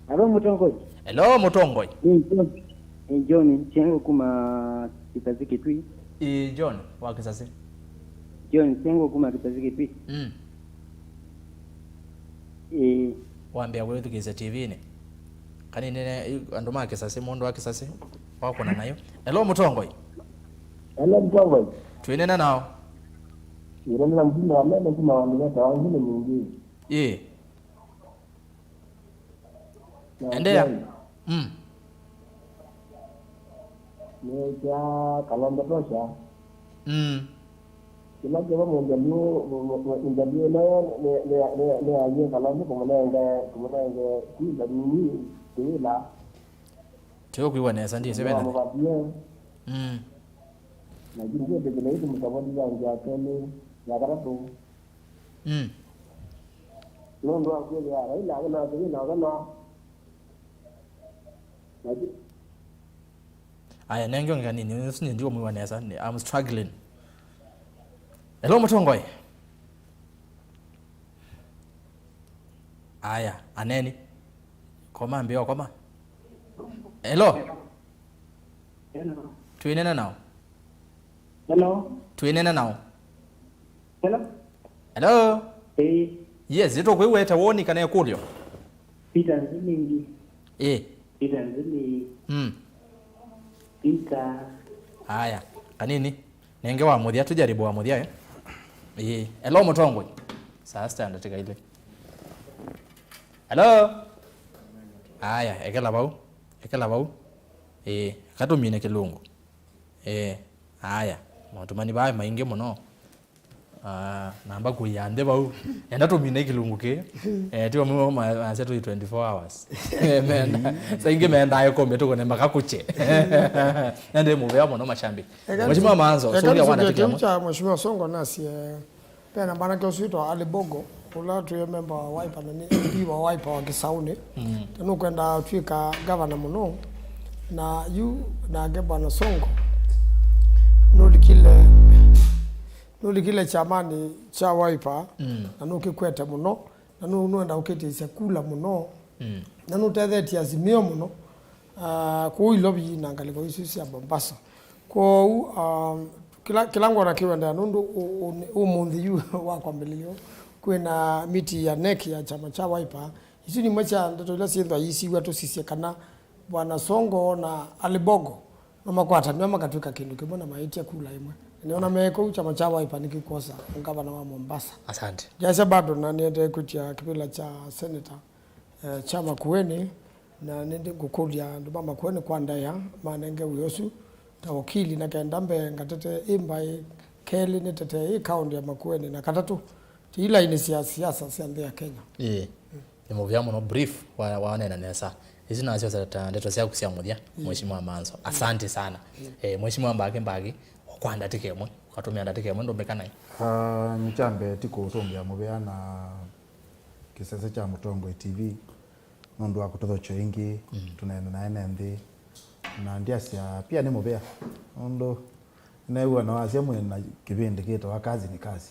Hello Mutongoi. Hello Mutongoi. John, chengo kuma kitaziki tui. John, wa kisase. John, chengo kuma kitaziki tui. Waambia wewe tukiza TV ne. Kani nene andoma kisase mondo wa kisase. Wako na nayo. Hello Mutongoi. Hello Mutongoi. Tuenena nao. Irena mjini wa mene kuma wangileta wangine mwingine. Endea. Meja kalonda tosha. Kila jamaa mwenjalio ne aje kalonda kumunenge kila nini kila. Tio kuiwa nesa ndiye sebena. Na jinsi ndio hizo mtawadi za njateni ya karatu. Ndo akuje ya Raila na kana. Aya nengo ngani ni ndio mwiwa nesa. I'm struggling. Hello Mutongoi. Aya, aneni. Koma mbio koma. Hello. Tuenena nao. Hello. Tuenena nao. Hello. Yes, ito kweweta woni kana yakulyo. Peter Zilingi. Peter Zilingi. Peter. Haya, kanini? Nenge wa muthia tujaribu wa muthia Hello Mutongoi. Sasa ndateka ile. Hello. Haya, ekela bau. Katumine kilungu. Haya, matumani bae mainge muno. Namba kuyande bau. Enda tumine kilungu ke. Tiwa mwe masetu 24 hours. Mena. Sainge menda ayo kombe tuko ne makakuche. Nende muvea muno mashambi. Mheshimiwa Manzo, sori wana tikiamu. Mheshimiwa Songo nasi pena bana kwa suito alibogo. Ula tuye member wa Wiper na ni wa Wiper wa Kisauni. Tanu kwenda twika governor muno na yu na geba na Songo. Nulikile chamani cha Wiper na nukikwete muno na nuenda uketise kula muno na nutetheti Azimio muno ku ilobi na ngaliko isusi ya Mombasa ko kilango na kiwenda nundu umundi yu wa kwambelio kwena miti ya neki ya chama cha Wiper isu ni macha ndoto ila siendwa yisi watu sisi kana bwana Songo na Alibogo na makwata mema katwika kindu kibona maiti ya kula imwe niona meko chama cha Wiper nikikosa ngavana wa Mombasa. Asante. Jasa bado na niende kutia kipila cha senator chama kueni na nende gukulia ndo mama kwene kwanda ya manenge uyosu tawakili na kendambe ngatete imbai keli netete kaunti ya Makueni na katatu ila ini siasa siambe ya Kenya ni movia muno brief waonena nesa hizi nacio za ndeto cia kusia muthia mheshimiwa Manzo asante sana mheshimiwa mbagi kwanda tikemwe kwatumia ndatikemwe ndo bekana mchambe tiko utombia movia na kisese cha Mutongoi TV nundu wa kutothocho ingi tunaenda naene nthi na ndiasia pia ni movia nundu newa na wasia mwena kibindi kito wa kazi ni kazi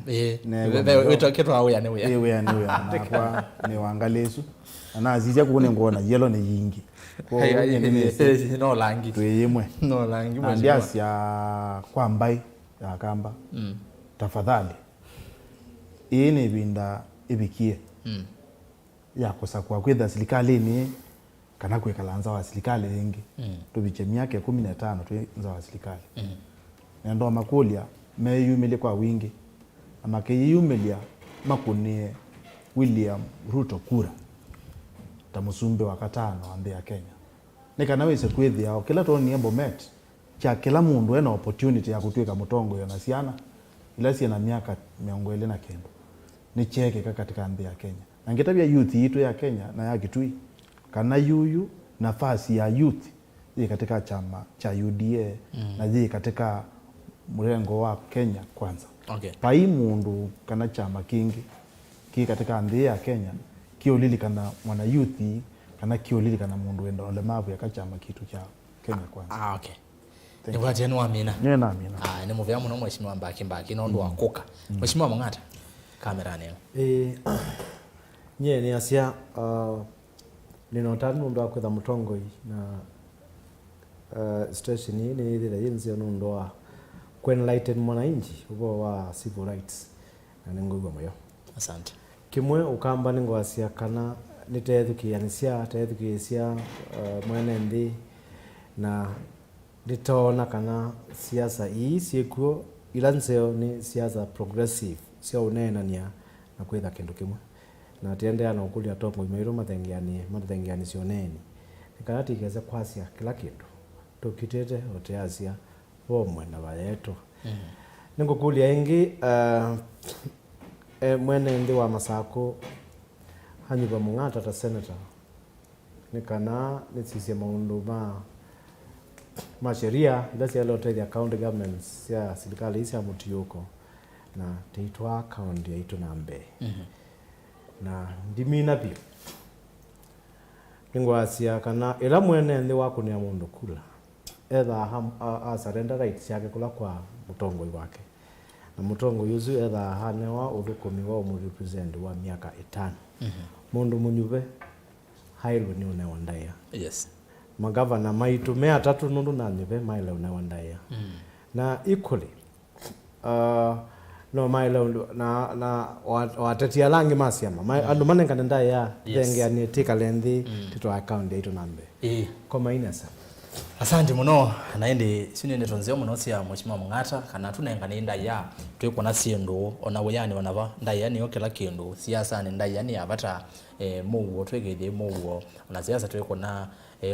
wewe kitu au ya ni wewe na kwa ni wangalesu na azizia kuone ngona yelo ni yingi kwa no langi tuyimwe no langi ndiasia kwa mbai ya kamba tafadhali ini binda ibikie ya kosa kwa kwenda serikali ni kana kwekalanza wa serikali ingi tubiche miaka 15 tuanza wa serikali nendo makulia meyumile kwa wingi ama keyumilia makunie William Ruto kura tamusumbe wa katano ambe ya Kenya nikana wese kwethia au kila toni Bomet cha kila mundu ena opportunity ya kutwika mutongo yona siana ila siana miaka 29 ni cheke katika ambe ya Kenya na ngetabia youth yitu ya Kenya na ya Kitui kana yuyu nafasi ya youth hii katika chama cha UDA na hii katika mrengo wa Kenya kwanza pai mundu kana chama kingi ki katika andhi ya Kenya kiolili kana mwana youth kana kiolili kana mundu enda olemavu ya chama kitu cha Kenya kwanza ni waje no amina ni movia muno mheshimiwa mbaki no ndo wakoka mheshimiwa Mang'ata kamera neno nye ni asia ninotanu ndo akwetha Mutongoi na station hii ni ile yenzi ndo wa kwenlighten mwananchi ubo wa civil rights na ningoigwa moyo asante kimwe ukamba ningoasia kana nitethukianisia tethukiisia mwene ndi na litona kana siasa hii siekuo ilanseo ni siasa progressive sio unenania na kwetha kindu kimwe na tiendea na ukulia tongo imeiro mathengiani sioneni nikarati keze kwasia kila kindu tukitete oteasia bomwe na bayetu ningukulia ingi mwene ndi wa Masako hanyuba Mung'ata ta senator nikana nitsisia maundu ma sheria ndasi alote ya county governments ya serikali isi ya mutiyuko na teitwa county yaitu nambe na ndimina pia ningwasia kana ila mwene ndi wako ni mundu kula etha surrender rights yake kula kwa Mutongoi wake na Mutongoi yuzu etha hanewa uthukumi wa represent wa miaka 5 mundu munyuve hailo ni unawandaya magavana maitu 3 nundu na nive maile unawandaya na equally no maile na watetia langi masiama andu manengana ndaya thenge anetika lenthi tito account yetu nambe kwa mainasa asante muno naende sinene tonzeo muno cia mheshimiwa Mang'ata kana tunengana ndaya twikona sindu ona weyani wanava ndaya ni okela kindu siasa ni ndaya ni abata muwo twegede muwo na siasa twikona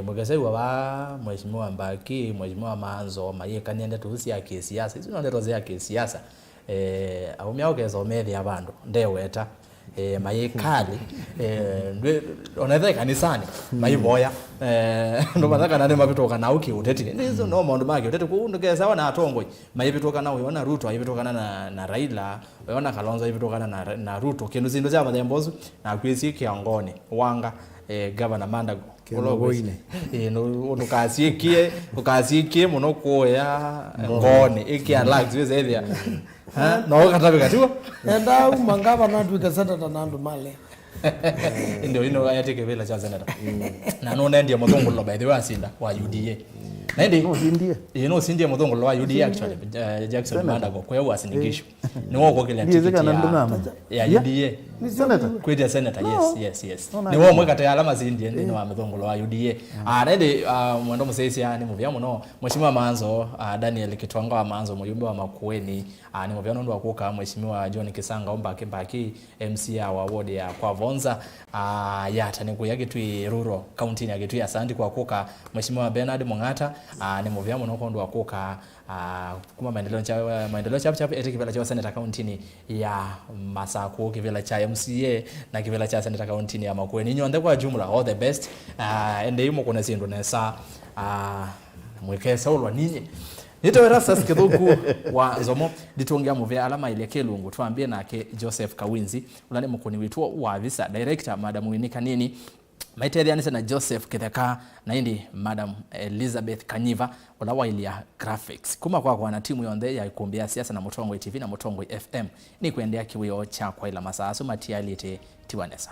mwegesei wa mheshimiwa Mbaki mheshimiwa Manzo mayeka niende tusi ya kisiasa hizo ndeto za kisiasa au miaogezo methi abandu ndeweta mayekali onethe kanisani mayiboya ndo mathaka nane mapitoka na uki uteti nizo no maundu make uteti kuundugeza wana atongoi mayipitoka na uona Ruto ayipitoka na Raila uona Kalonzo ayipitoka na Ruto kindu zindu za mathembozu na kwisi kiangoni wanga governor Mandago Ologoine no ukasikie muno kuya ngoni ikia lags wezethia no katabika tu enda mangaba na twika senator na andu male ndio ayateke vela cha senator na no ndia Mithungululo by the way asinda wa UDA Naidi no sindie no sindie Mithungululo wa UDA actually Jackson Mandago kwa hiyo asinigisho ni woko kile tikiti ya UDA senator kwete senator yes ni wao mweka tayari alama sindie ni wa Mithungululo wa UDA naidi mwendo musesi ni muvya muno mheshimiwa Manzo Daniel Kitwanga wa Manzo muyumbe wa Makueni ni muvya ndo akuka mheshimiwa John Kisanga Mbaki MCA wa ward ya kwa Vonza yata ni kuyake tu rural county yake tu ya Sandi kwa kuka mheshimiwa Bernard Mongata ni muvya muno kondo akuka kuma maendeleo chap eti kivela cha Senate county ya Masako kivela cha MCA na kivela cha Senate county ya Makueni nyonde kwa jumla all the best ende yumo kuna sindu nesa mwekesa ulwa ninyi nitowera sasa kidogo wa zomo ditongea muvya alama ile kelungu tuambie nake Joseph Kawinzi ulane mukoni witu wa visa director madam Winika nini maitelianisa na Joseph Kitheka na indi madam Elizabeth Kanyiva ulawa ilia graphics kuma kwa na timu yonde ya Ikumbi Siasa na Mutongwe TV na Mutongwe FM ni kuendea kiwio cha kwa ila masaa so matialite tiwanesa.